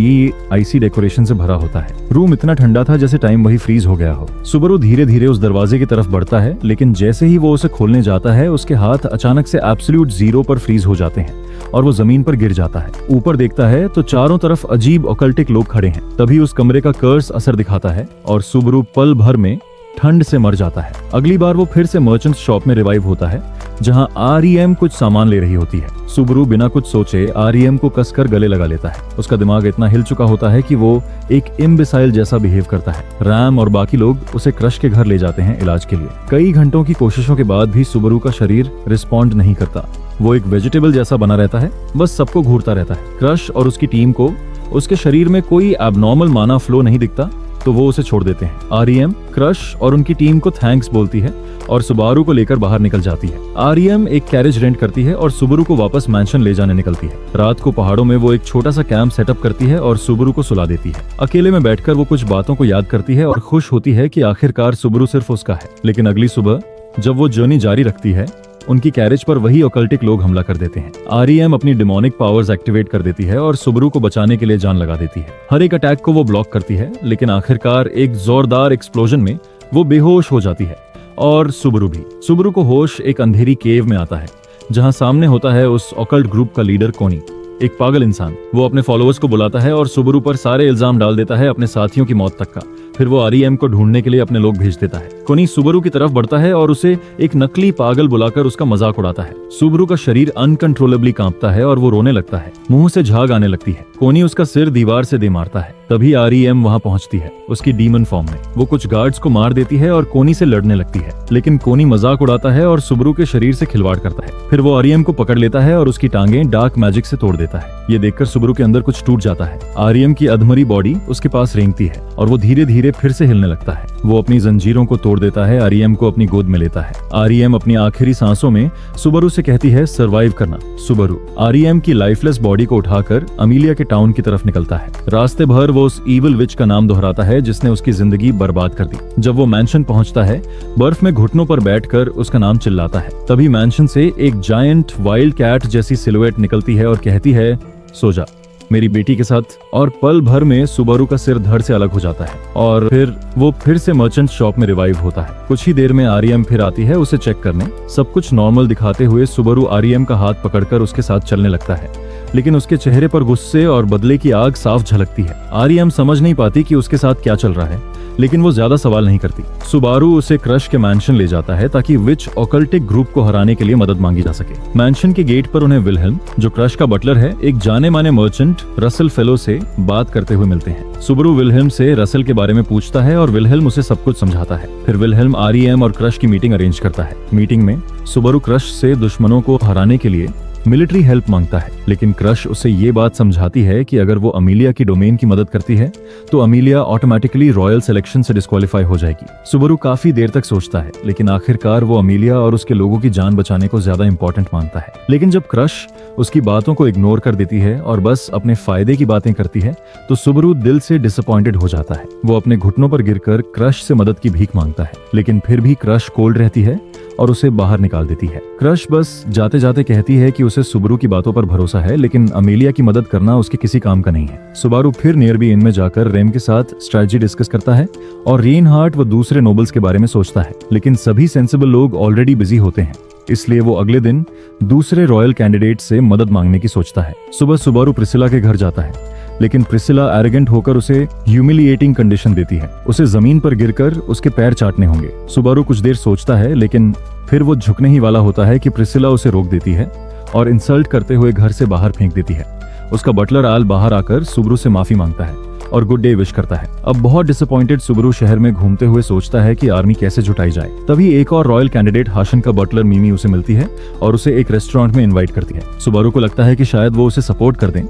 आईसी डेकोरेशन से भरा होता है। रूम इतना ठंडा था जैसे टाइम वही फ्रीज हो गया हो। सुबारू धीरे धीरे उस दरवाजे की तरफ बढ़ता है, लेकिन जैसे ही वो उसे खोलने जाता है उसके हाथ अचानक से एब्सोल्यूट जीरो पर फ्रीज हो जाते हैं और वो जमीन पर गिर जाता है। ऊपर देखता है तो चारों तरफ अजीब ओकल्टिक लोग खड़े हैं। तभी उस कमरे का कर्स असर दिखाता है और सुबारू पल भर में ठंड से मर जाता है। अगली बार वो फिर से मर्चेंट शॉप में रिवाइव होता है, जहां आरईएम कुछ सामान ले रही होती है। सुबरू बिना कुछ सोचे आरईएम को कसकर गले लगा लेता है। उसका दिमाग इतना हिल चुका होता है कि वो एक इम्बिसाइल जैसा बिहेव करता है। रैम और बाकी लोग उसे क्रश के घर ले जाते हैं इलाज के लिए। कई घंटों की कोशिशों के बाद भी सुबरू का शरीर रिस्पॉन्ड नहीं करता। वो एक वेजिटेबल जैसा बना रहता है, बस सबको घूरता रहता है। क्रश और उसकी टीम को उसके शरीर में कोई एबनॉर्मल माना फ्लो नहीं दिखता, तो वो उसे छोड़ देते हैं। आरईएम क्रश और उनकी टीम को थैंक्स बोलती है और सुबारू को लेकर बाहर निकल जाती है। आरईएम एक कैरेज रेंट करती है और सुबारू को वापस मैंशन ले जाने निकलती है। रात को पहाड़ों में वो एक छोटा सा कैंप सेटअप करती है और सुबारू को सुला देती है। अकेले में बैठकर वो कुछ बातों को याद करती है और खुश होती है कि आखिरकार सुबारू सिर्फ उसका है। लेकिन अगली सुबह जब वो जर्नी जारी रखती है, उनकी कैरेज पर वही ऑकल्टिक लोग हमला कर देते हैं। आरईएम अपनी डिमोनिक पावर्स एक्टिवेट कर देती है और सुबारू को बचाने के लिए जान लगा देती है। हर एक अटैक को वो ब्लॉक करती है, लेकिन आखिरकार एक जोरदार एक्सप्लोजन में वो बेहोश हो जाती है और सुबारू भी। सुबारू को होश एक अंधेरी केव में आता है, जहां सामने होता है उस ऑकल्ट ग्रुप का लीडर कोनी, एक पागल इंसान। वो अपने फॉलोअर्स को बुलाता है और सुबारू पर सारे इल्जाम डाल देता है, अपने साथियों की मौत तक का। फिर वो आरईएम को ढूंढने के लिए अपने लोग भेज देता है। कोनी सुबारू की तरफ बढ़ता है और उसे एक नकली पागल बुलाकर उसका मजाक उड़ाता है। सुबारू का शरीर अनकंट्रोलेबली कांपता है और वो रोने लगता है। मुंह से झाग आने लगती है। कोनी उसका सिर दीवार से दे मारता है। तभी आरईएम वहां पहुंचती है, उसकी डीमन फॉर्म में। वो कुछ गार्ड्स को मार देती है और कोनी से लड़ने लगती है, लेकिन कोनी मजाक उड़ाता है और सुबारू के शरीर से खिलवाड़ करता है। फिर वो आरईएम को पकड़ लेता है और उसकी टांगें डार्क मैजिक से तोड़ देता है। ये देखकर सुबारू के अंदर कुछ टूट जाता है। आरईएम की अधमरी बॉडी उसके पास रेंगती है और वो धीरे धीरे फिर से हिलने लगता है। वो अपनी जंजीरों को तोड़ देता है, आरईएम को अपनी गोद में लेता है। आरईएम अपनी आखिरी सांसों में सुबारू से कहती है, सर्वाइव करना सुबारू। आरईएम की लाइफलेस बॉडी को उठाकर अमीलिया के टाउन की तरफ निकलता है। रास्ते भर वो उस ईविल विच का नाम दोहराता है जिसने उसकी जिंदगी बर्बाद कर दी। जब वो मैंशन पहुंचता है, बर्फ में घुटनों पर बैठकर उसका नाम चिल्लाता है। तभी मैंशन से एक जायंट वाइल्ड कैट जैसी सिलुएट निकलती है और कहती है, सो जा मेरी बेटी के साथ। और पल भर में सुबारू का सिर धड़ से अलग हो जाता है और फिर वो फिर से मर्चेंट शॉप में रिवाइव होता है। कुछ ही देर में आरईएम फिर आती है उसे चेक करने। सब कुछ नॉर्मल दिखाते हुए सुबारू आरईएम का हाथ पकड़कर उसके साथ चलने लगता है, लेकिन उसके चेहरे पर गुस्से और बदले की आग साफ झलकती है। आरईएम समझ नहीं पाती कि उसके साथ क्या चल रहा है, लेकिन वो ज्यादा सवाल नहीं करती। सुबारू उसे क्रश के मैंशन ले जाता है ताकि विच ऑकल्टिक ग्रुप को हराने के लिए मदद मांगी जा सके। मैंशन के गेट पर उन्हें विलहेल्म, जो क्रश का बटलर है, एक जाने माने मर्चेंट रसल फेलो से बात करते हुए मिलते हैं। सुबारू विलहेल्म से रसल के बारे में पूछता है और विलहेल्म उसे सब कुछ समझाता है। फिर विलहेल्म आरईएम और क्रश की मीटिंग अरेंज करता है। मीटिंग में सुबारू क्रश से दुश्मनों को हराने के लिए मिलिट्री हेल्प मांगता है, लेकिन क्रश उसे ये बात समझाती है कि अगर वो अमीलिया की डोमेन की मदद करती है तो अमीलिया ऑटोमेटिकली रॉयल सिलेक्शन से डिस्क्वालीफाई हो जाएगी। सुबारू काफी देर तक सोचता है, लेकिन आखिरकार वो अमीलिया और उसके लोगों की जान बचाने को ज्यादा इंपॉर्टेंट मानता है। लेकिन जब क्रश उसकी बातों को इग्नोर कर देती है और बस अपने फायदे की बातें करती है, तो सुबारू दिल से डिसअपॉइंटेड हो जाता है। वो अपने घुटनों पर गिरकर क्रश से मदद की भीख मांगता है, लेकिन फिर भी क्रश कोल्ड रहती है और उसे बाहर निकाल देती है। क्रश बस जाते जाते कहती है कि उसे सुबारू की बातों पर भरोसा है, लेकिन अमीलिया की मदद करना उसके किसी काम का नहीं है। सुबारू फिर नियरबी इन में जाकर रेम के साथ स्ट्रेटजी डिस्कस करता है और रेनहार्ट व दूसरे नोबल्स के बारे में सोचता है, लेकिन सभी सेंसिबल लोग ऑलरेडी बिजी होते हैं, इसलिए वो अगले दिन दूसरे रॉयल कैंडिडेट से मदद मांगने की सोचता है। सुबह सुबारू प्रिसिला के घर जाता है, लेकिन प्रिसिला एरोगेंट होकर उसे ह्यूमिलिएटिंग कंडीशन देती है। उसे जमीन पर गिरकर उसके पैर चाटने होंगे। सुबारू कुछ देर सोचता है, लेकिन फिर वो झुकने ही वाला होता है कि प्रिसिला उसे रोक देती है और इंसल्ट करते हुए घर से बाहर फेंक देती है। उसका बटलर आल बाहर आकर सुबारू से माफी मांगता है और गुड डे विश करता है। अब बहुत डिसअपॉइंटेड सुबारू शहर में घूमते हुए सोचता है कि आर्मी कैसे जुटाई जाए। तभी एक और रॉयल कैंडिडेट हाशन का बटलर मिमी उसे मिलती है और उसे एक रेस्टोरेंट में इनवाइट करती है। सुबारू को लगता है कि शायद वो उसे सपोर्ट कर दें,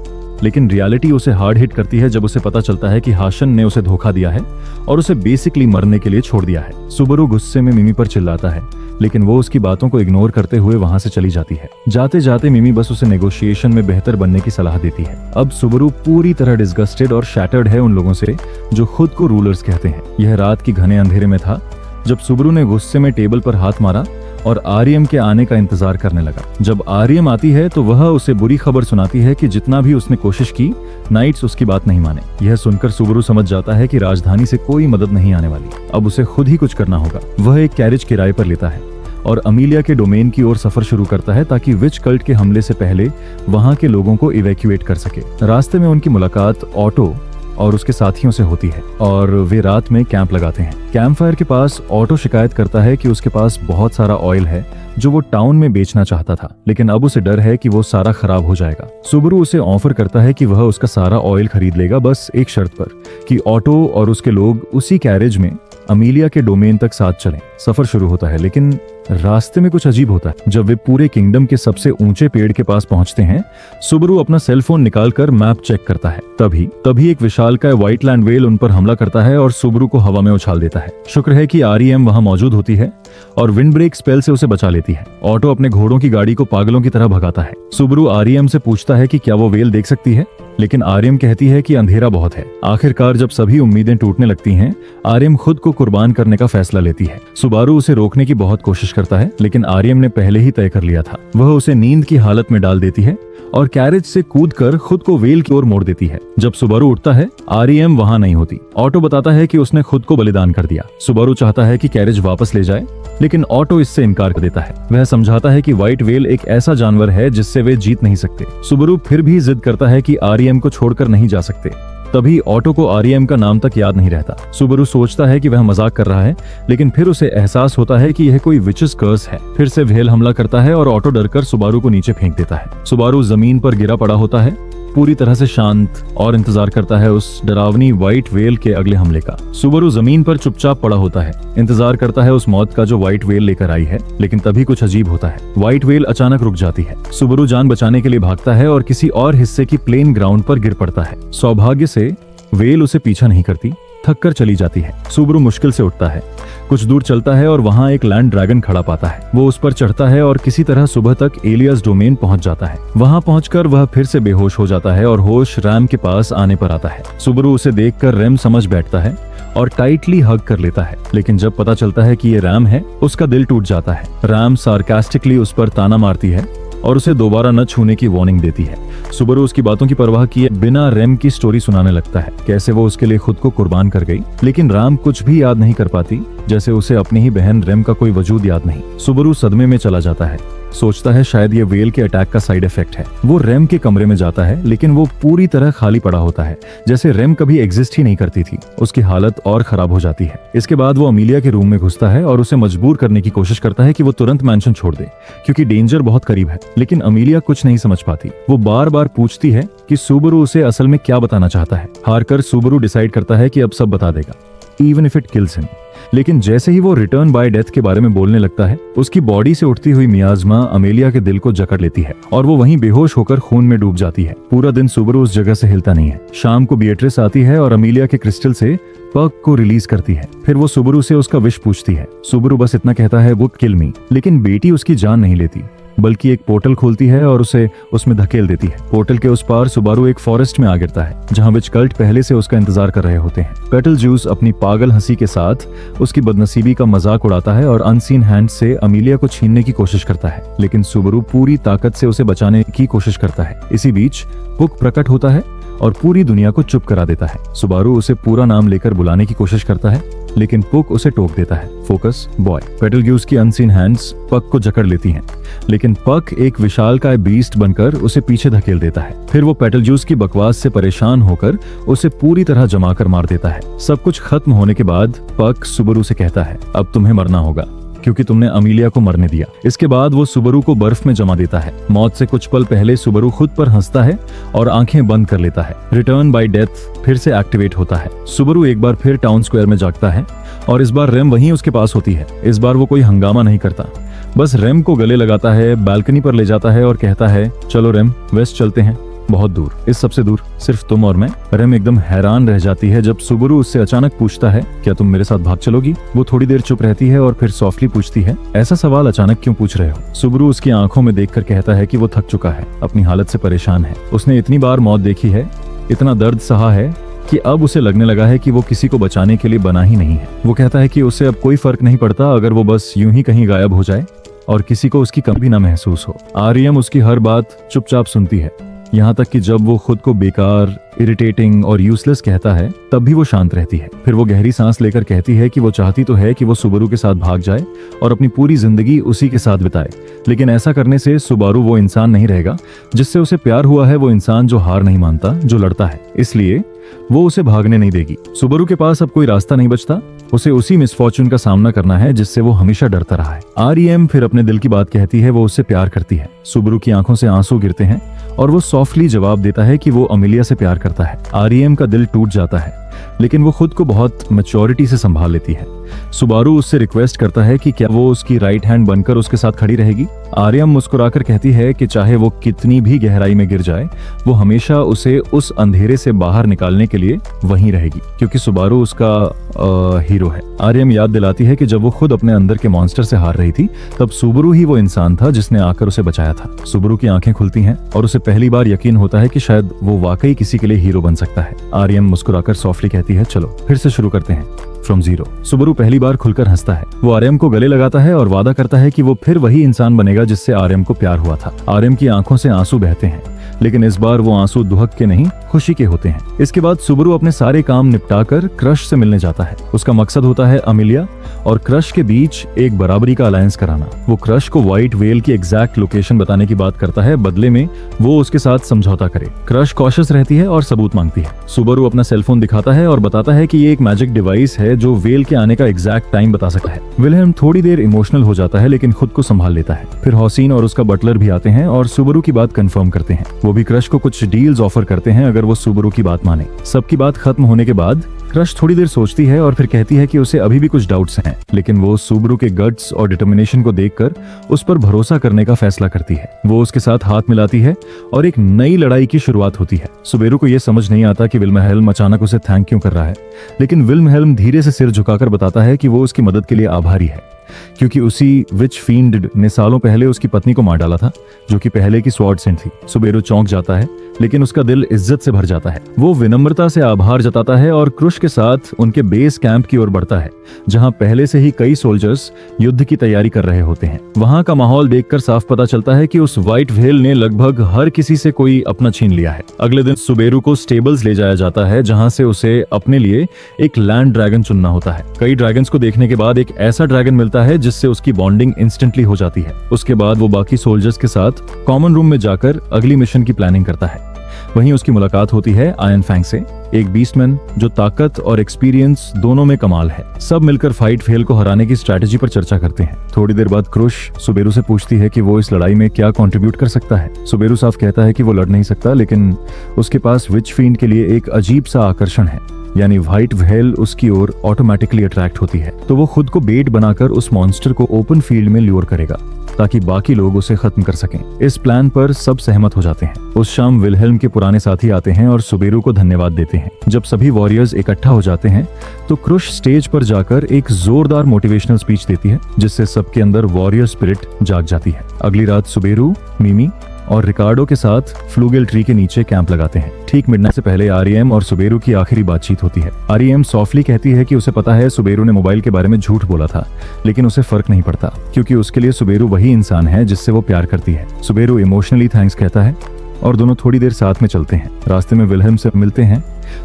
लेकिन रियलिटी उसे हार्ड हिट करती है जब उसे पता चलता है कि हाशन ने उसे धोखा दिया है और उसे बेसिकली मरने के लिए छोड़ दिया है। सुबारू गुस्से में मिमी पर चिल्लाता है, लेकिन वो उसकी बातों को इग्नोर करते हुए वहां से चली जाती है। जाते जाते मिमी बस उसे नेगोशिएशन में बेहतर बनने की सलाह देती है। अब सुबारू पूरी तरह डिस्गस्टेड और शैटर्ड है उन लोगों से जो खुद को रूलर्स कहते हैं। यह रात की घने अंधेरे में था जब सुबारू ने गुस्से में टेबल पर हाथ मारा और आर्यम के आने का इंतजार करने लगा। जब आर्यम आती है तो वह उसे बुरी खबर सुनाती है कि जितना भी उसने कोशिश की, नाइट्स उसकी बात नहीं माने। यह सुनकर सुबारू समझ जाता है कि राजधानी से कोई मदद नहीं आने वाली। अब उसे खुद ही कुछ करना होगा। वह एक कैरेज किराए पर लेता है और अमीलिया के डोमेन की ओर सफर शुरू करता है ताकि विच कल्ट के हमले से पहले वहां के लोगों को इवैक्यूएट कर सके। रास्ते में उनकी मुलाकात ऑटो, और उसके साथियों से होती है और वे रात में कैंप लगाते हैं। कैंप फायर के पास ऑटो शिकायत करता है कि उसके पास बहुत सारा ऑयल है जो वो टाउन में बेचना चाहता था, लेकिन अब उसे डर है कि वो सारा खराब हो जाएगा। सुबरू उसे ऑफर करता है कि वह उसका सारा ऑयल खरीद लेगा, बस एक शर्त पर कि ऑटो और उसके लोग उसी कैरेज में अमीलिया के डोमेन तक साथ चलें। सफर शुरू होता है, लेकिन रास्ते में कुछ अजीब होता है। जब वे पूरे किंगडम के सबसे ऊंचे पेड़ के पास पहुंचते हैं, सुबरू अपना सेलफोन निकालकर मैप चेक करता है। तभी एक विशालकाय व्हाइटलैंड व्हेल उन पर हमला करता है और सुबरू को हवा में उछाल देता है। शुक्र है कि आरईएम वहां मौजूद होती है और विंड ब्रेक स्पेल से उसे बचा लेती है। ऑटो अपने घोड़ों की गाड़ी को पागलों की तरह भगाता है। सुबरू आरईएम से पूछता है कि क्या वो व्हेल देख सकती है, लेकिन आरएम कहती है कि अंधेरा बहुत है। आखिरकार जब सभी उम्मीदें टूटने लगती हैं, आरएम खुद को कुर्बान करने का फैसला लेती है। सुबारू उसे रोकने की बहुत कोशिश करता है, लेकिन आरएम ने पहले ही तय कर लिया था। वह उसे नींद की हालत में डाल देती है और कैरेज से कूदकर खुद को व्हेल की ओर मोड़ देती है। जब सुबारू उठता है, आरएम वहां नहीं होती। ऑटो बताता है कि उसने खुद को बलिदान कर दिया। सुबारू चाहता है कि कैरेज वापस ले जाए, लेकिन ऑटो इससे इनकार कर देता है। वह समझाता है कि व्हाइट व्हेल एक ऐसा जानवर है जिससे वे जीत नहीं सकते। सुबारू फिर भी जिद करता है कि आरईएम को छोड़कर नहीं जा सकते। तभी ऑटो को आरईएम का नाम तक याद नहीं रहता। सुबारू सोचता है कि वह मजाक कर रहा है, लेकिन फिर उसे एहसास होता है कि यह कोई विचेस कर्स है। फिर से व्हेल हमला करता है और ऑटो डरकर सुबारू को नीचे फेंक देता है। सुबारू जमीन पर गिरा पड़ा होता है, पूरी तरह से शांत, और इंतजार करता है उस डरावनी व्हाइट व्हेल के अगले हमले का। सुबारू जमीन पर चुपचाप पड़ा होता है, इंतजार करता है उस मौत का जो व्हाइट व्हेल लेकर आई है। लेकिन तभी कुछ अजीब होता है। व्हाइट व्हेल अचानक रुक जाती है। सुबारू जान बचाने के लिए भागता है और किसी और हिस्से की प्लेन ग्राउंड पर गिर पड़ता है। सौभाग्य से व्हेल उसे पीछा नहीं करती, थक कर चली जाती है। सुबारू मुश्किल से उठता है, कुछ दूर चलता है और वहां एक लैंड ड्रैगन खड़ा पाता है। वो उस पर चढ़ता है और किसी तरह सुबह तक एलियास डोमेन पहुंच जाता है। वहां पहुंचकर वह फिर से बेहोश हो जाता है और होश रैम के पास आने पर आता है। सुबारू उसे देखकर रैम समझ बैठता है और टाइटली हग कर लेता है, लेकिन जब पता चलता है कि ये रैम है, उसका दिल टूट जाता है। रैम सार्कास्टिकली उस पर ताना मारती है और उसे दोबारा न छूने की वार्निंग देती है। सुबारू उसकी बातों की परवाह किए बिना रैम की स्टोरी सुनाने लगता है, कैसे वो उसके लिए खुद को कुर्बान कर गई। लेकिन रैम कुछ भी याद नहीं कर पाती, जैसे उसे अपनी ही बहन रैम का कोई वजूद याद नहीं। सुबारू सदमे में चला जाता है, सोचता है शायद ये व्हेल के अटैक का साइड इफेक्ट है। वो रैम के कमरे में जाता है, लेकिन वो पूरी तरह खाली पड़ा होता है, जैसे रैम कभी एग्जिस्ट ही नहीं करती थी। उसकी हालत और खराब हो जाती है। इसके बाद वो अमीलिया के रूम में घुसता है और उसे मजबूर करने की कोशिश करता है कि वो तुरंत मैंशन छोड़ दे, क्योंकि डेंजर बहुत करीब है। लेकिन अमीलिया कुछ नहीं समझ पाती। वो बार बार पूछती है कि सुबारू उसे असल में क्या बताना चाहता है। हारकर सुबारू डिसाइड करता है कि अब सब बता देगा, even if it kills him. लेकिन जैसे ही वो रिटर्न बाय डेथ के बारे में बोलने लगता है, उसकी बॉडी से उठती हुई मियाज़मा अमेलिया के दिल को जकड़ लेती है और वो वहीं बेहोश होकर खून में डूब जाती है। पूरा दिन सुबारू उस जगह से हिलता नहीं है। शाम को बिएट्रिस आती है और अमेलिया के क्रिस्टल से पग को रिलीज करती है। फिर वो सुबारू से उसका विश पूछती है। सुबारू बस इतना कहता है, वो किल मी, लेकिन बेटी उसकी जान नहीं लेती, बल्कि एक पोर्टल खोलती है और उसे उसमें धकेल देती है। पोर्टल के उस पार सुबारू एक फॉरेस्ट में आ गिरता है, जहां विच कल्ट पहले से उसका इंतजार कर रहे होते हैं। बेटलजूस अपनी पागल हंसी के साथ उसकी बदनसीबी का मजाक उड़ाता है और अनसीन हैंड से अमीलिया को छीनने की कोशिश करता है, लेकिन सुबारू पूरी ताकत से उसे बचाने की कोशिश करता है। इसी बीच पुक प्रकट होता है और पूरी दुनिया को चुप करा देता है। सुबारू उसे पूरा नाम लेकर बुलाने की कोशिश करता है, लेकिन पुक उसे टोक देता है। Focus boy. बेटलग्यूज की अनसीन हैंड्स पक को जकड़ लेती हैं, लेकिन पक एक विशालकाय बीस्ट बनकर उसे पीछे धकेल देता है। फिर वो बेटलग्यूज की बकवास से परेशान होकर उसे पूरी तरह जमाकर मार देता है। सब कुछ खत्म होने के बाद पक सुबारू से कहता है, अब तुम्हें मरना होगा, क्योंकि तुमने अमीलिया को मरने दिया। इसके बाद वो सुबारू को बर्फ में जमा देता है। मौत से कुछ पल पहले सुबारू खुद पर हंसता है और आंखें बंद कर लेता है। रिटर्न बाय डेथ फिर से एक्टिवेट होता है। सुबारू एक बार फिर टाउन स्क्वायर में जागता है और इस बार रैम वहीं उसके पास होती है। इस बार वो कोई हंगामा नहीं करता, बस रैम को गले लगाता है, बालकनी पर ले जाता है और कहता है, चलो रैम, वेस्ट चलते हैं, बहुत दूर, इस सबसे दूर, सिर्फ तुम और मैं। रैम एकदम हैरान रह जाती है जब सुबारू उससे अचानक पूछता है, क्या तुम मेरे साथ भाग चलोगी? वो थोड़ी देर चुप रहती है और फिर सॉफ्टली पूछती है, ऐसा सवाल अचानक क्यों पूछ रहे हो? सुबारू उसकी आंखों में देखकर कहता है कि वो थक चुका है, अपनी हालत से परेशान है। उसने इतनी बार मौत देखी है, इतना दर्द सहा है कि अब उसे लगने लगा है कि वो किसी को बचाने के लिए बना ही नहीं है। वो कहता है कि उसे अब कोई फर्क नहीं पड़ता अगर वो बस यूं ही कहीं गायब हो जाए और किसी को उसकी कमी न महसूस हो। आरईएम उसकी हर बात चुपचाप सुनती है, यहाँ तक कि जब वो खुद को बेकार, इरिटेटिंग और यूजलेस कहता है तब भी वो शांत रहती है। फिर वो गहरी सांस लेकर कहती है कि वो चाहती तो है कि वो सुबारू के साथ भाग जाए और अपनी पूरी जिंदगी उसी के साथ बिताए, लेकिन ऐसा करने से सुबारू वो इंसान नहीं रहेगा जिससे उसे प्यार हुआ है, वो इंसान जो हार नहीं मानता, जो लड़ता है। इसलिए वो उसे भागने नहीं देगी। सुबारू के पास अब कोई रास्ता नहीं बचता, उसे उसी मिसफॉर्चून का सामना करना है जिससे वो हमेशा डरता रहा है। आरईएम फिर अपने दिल की बात कहती है, वो उससे प्यार करती है। सुबारू की आंखों से आंसू गिरते हैं और वो सॉफ्टली जवाब देता है कि वो अमेलिया से प्यार करता है। आरईएम का दिल टूट जाता है, लेकिन वो खुद को बहुत मैच्योरिटी से संभाल लेती है। सुबारू उससे रिक्वेस्ट करता है कि क्या वो उसकी राइट हैंड बनकर उसके साथ खड़ी रहेगी। आर्यम मुस्कुराकर कहती है कि चाहे वो कितनी भी गहराई में गिर जाए, वो हमेशा उसे उस अंधेरे से बाहर निकालने के लिए वहीं रहेगी, क्योंकि सुबारू उसका हीरो है। आर्यम याद दिलाती है कि जब वो खुद अपने अंदर के मॉन्स्टर से हार रही थी, तब सुबारू ही वो इंसान था जिसने आकर उसे बचाया था। सुबारू की आंखें खुलती हैं और उसे पहली बार यकीन होता है कि शायद वो वाकई किसी के लिए हीरो बन सकता है। आर्यम मुस्कुराकर सॉफ्टली कहती है, चलो फिर से शुरू करते हैं, फ्रॉम जीरो। सुबारू पहली बार खुलकर हंसता है। वो आर्यम को गले लगाता है और वादा करता है कि वो फिर वही इंसान बनेगा जिससे आर्यम को प्यार हुआ था। आर्यम की आंखों से आंसू बहते हैं, लेकिन इस बार वो आंसू दुहक के नहीं, खुशी के होते हैं। इसके बाद सुबारू अपने सारे काम निपटाकर क्रश से मिलने जाता है। उसका मकसद होता है अमेलिया और क्रश के बीच एक बराबरी का अलायंस कराना। वो क्रश को व्हाइट वेल की एग्जैक्ट लोकेशन बताने की बात करता है, बदले में वो उसके साथ समझौता करे। क्रश कॉशियस रहती है और सबूत मांगती है। सुबारू अपना सेलफोन दिखाता है और बताता है कि ये एक मैजिक डिवाइस है जो वेल के आने का एग्जैक्ट टाइम बता सकता है। विलहेम थोड़ी देर इमोशनल हो जाता है, लेकिन खुद को संभाल लेता है। फिर हौसीन और उसका बटलर भी आते हैं और सुबारू की बात कंफर्म करते हैं। वो भी क्रश को कुछ डील्स ऑफर करते हैं अगर वो सुबारू की बात माने। सबकी बात खत्म होने के बाद क्रश थोड़ी देर सोचती है और फिर कहती है कि उसे अभी भी कुछ डाउट्स हैं, लेकिन वो सुबारू के गट्स और डिटर्मिनेशन को देखकर उस पर भरोसा करने का फैसला करती है। वो उसके साथ हाथ मिलाती है और एक नई लड़ाई की शुरुआत होती है। सुबारू को यह समझ नहीं आता कि विल्हेल्म अचानक उसे थैंक क्यों कर रहा है, लेकिन विल्हेल्म धीरे से सिर झुकाकर बताता है कि वो उसकी मदद के लिए आभारी है, क्योंकि उसी विच फील्ड ने सालों पहले उसकी पत्नी को मार डाला था, जो कि पहले की स्वॉर्ड सेंट थी। सुबारू चौंक जाता है, लेकिन उसका दिल इज्जत से भर जाता है। वो विनम्रता से आभार जताता है और क्रश के साथ उनके बेस कैंप की ओर बढ़ता है, जहां पहले से ही कई सोल्जर्स युद्ध की तैयारी कर रहे होते हैं। वहां का माहौल देखकर साफ पता चलता है कि उस व्हाइट व्हेल ने लगभग हर किसी से कोई अपना छीन लिया है। अगले दिन सुबारू को स्टेबल्स ले जाया जाता है, जहां से उसे अपने लिए एक लैंड ड्रैगन चुनना होता है। कई ड्रैगन्स को देखने के बाद एक ऐसा ड्रैगन मिलता है जिससे उसकी बॉन्डिंग इंस्टेंटली हो जाती है। उसके बाद वो बाकी सोल्जर्स के साथ कॉमन रूम में जाकर अगली मिशन की प्लानिंग करता है। वहीं उसकी मुलाकात होती है आयरन फैंग से, एक बीस्टमैन जो ताकत और एक्सपीरियंस दोनों में कमाल है। सब मिलकर फाइट फेल को हराने की स्ट्रैटेजी पर चर्चा करते हैं। थोड़ी देर बाद क्रश सुबारू से पूछती है कि वो इस लड़ाई में क्या कंट्रीब्यूट कर सकता है। सुबारू साफ कहता है कि वो लड़ नहीं सकता, लेकिन उसके पास विच फील्ड के लिए एक अजीब सा आकर्षण है, यानी व्हाइट व्हेल उसकी ओर ऑटोमेटिकली अट्रैक्ट होती है। तो वो खुद को बेट बनाकर उस मॉन्स्टर को ओपन फील्ड में ल्योर करेगा ताकि बाकी लोग उसे खत्म कर सकें। इस प्लान पर सब सहमत हो जाते हैं। उस शाम विल्हेल्म के पुराने साथी आते हैं और सुबारू को धन्यवाद देते हैं। जब सभी वॉरियर्स इकट्ठा हो जाते हैं तो क्रश स्टेज पर जाकर एक जोरदार मोटिवेशनल स्पीच देती है, जिससे सबके अंदर वॉरियर स्पिरिट जाग जाती है। अगली रात सुबारू, मिमी और रिकार्डो के साथ फ्लूगेल ट्री के नीचे कैंप लगाते हैं। ठीक मिडनाइट से पहले आरईएम और सुबारू की आखिरी बातचीत होती है। आरईएम सॉफ्टली कहती है कि उसे पता है सुबारू ने मोबाइल के बारे में झूठ बोला था, लेकिन उसे फर्क नहीं पड़ता, क्योंकि उसके लिए सुबारू वही इंसान है जिससे वो प्यार करती है। सुबारू इमोशनली थैंक्स कहता है और दोनों थोड़ी देर साथ में चलते हैं। रास्ते में विल्हेल्म से मिलते हैं,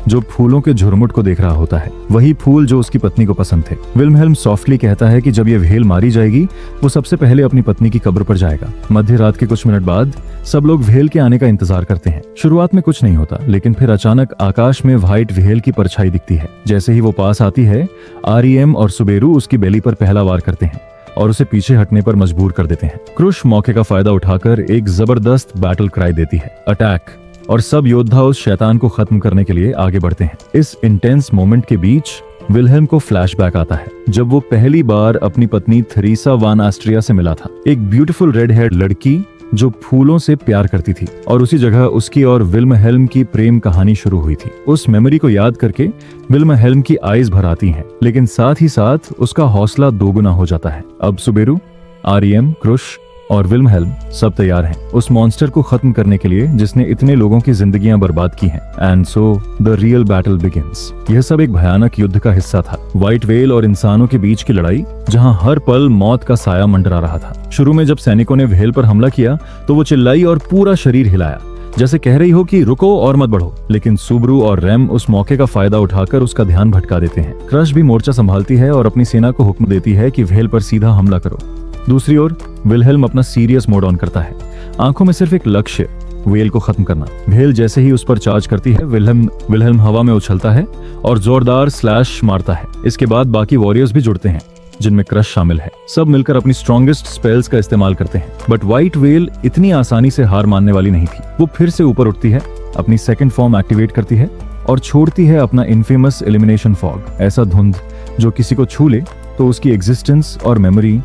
जो फूलों के झुरमुट को देख रहा होता है, वही फूल जो उसकी पत्नी को पसंद थे। विल्हेल्म सॉफ्टली कहता है कि जब ये व्हेल मारी जाएगी, वो सबसे पहले अपनी पत्नी की कब्र पर जाएगा। मध्य रात के कुछ मिनट बाद सब लोग व्हेल के आने का इंतजार करते हैं। शुरुआत में कुछ नहीं होता, लेकिन फिर अचानक आकाश में व्हाइट व्हेल की परछाई दिखती है। जैसे ही वो पास आती है, आरईएम और सुबारू उसकी बेली पर पहला वार करते हैं और उसे पीछे हटने पर मजबूर कर देते हैं। क्रश मौके का फायदा उठाकर एक जबरदस्त बैटल क्राई देती है, अटैक, और सब योद्धा उस शैतान को खत्म करने के लिए आगे बढ़ते हैं। इस इंटेंस मोमेंट के बीच विल्हेल्म को फ्लैशबैक आता है, जब वो पहली बार अपनी पत्नी थेरेसा वान एस्ट्रिया से मिला था, एक ब्यूटीफुल रेड हेयर लड़की जो फूलों से प्यार करती थी, और उसी जगह उसकी और विल्हेल्म की प्रेम कहानी शुरू हुई थी। उस मेमोरी को याद करके विल्हेल्म की आईज भर आती हैं, लेकिन साथ ही साथ उसका हौसला दोगुना हो जाता है। अब सुबारू, आरईएम, क्रश और विल्हेल्म सब तैयार हैं उस मॉन्स्टर को खत्म करने के लिए जिसने इतने लोगों की जिंदगियां बर्बाद की हैं। And so the real battle begins. यह सब एक भयानक युद्ध का हिस्सा था, व्हाइट व्हेल और इंसानों के बीच की लड़ाई, जहां हर पल मौत का साया मंडरा रहा था। शुरू में जब सैनिकों ने व्हेल पर हमला किया तो वो चिल्लाई और पूरा शरीर हिलाया, जैसे कह रही हो कि रुको और मत बढ़ो। लेकिन सुबरू और रैम उस मौके का फायदा उठाकर उसका ध्यान भटका देते हैं। क्रश भी मोर्चा संभालती है और अपनी सेना को हुक्म देती है कि व्हेल पर सीधा हमला करो। दूसरी ओर विलहेल्म अपना सीरियस मोड ऑन करता है, आंखों में सिर्फ एक लक्ष्य, व्हेल को खत्म करना। व्हेल जैसे ही उस पर चार्ज करती है, विलहेल्म हवा में उछलता है और जोरदार स्लैश मारता है। इसके बाद बाकी वॉरियर्स भी जुड़ते हैं, जिनमें क्रश शामिल है। सब मिलकर अपनी स्ट्रॉन्गेस्ट स्पेल्स का इस्तेमाल करते हैं, बट व्हाइट व्हेल इतनी आसानी से हार मानने वाली नहीं थी। वो फिर से ऊपर उठती है, अपनी सेकंड फॉर्म एक्टिवेट करती है और छोड़ती है अपना इनफेमस एलिमिनेशन फॉग, ऐसा धुंध जो किसी को छू ले तो उसकी एग्जिस्टेंस और मेमोरी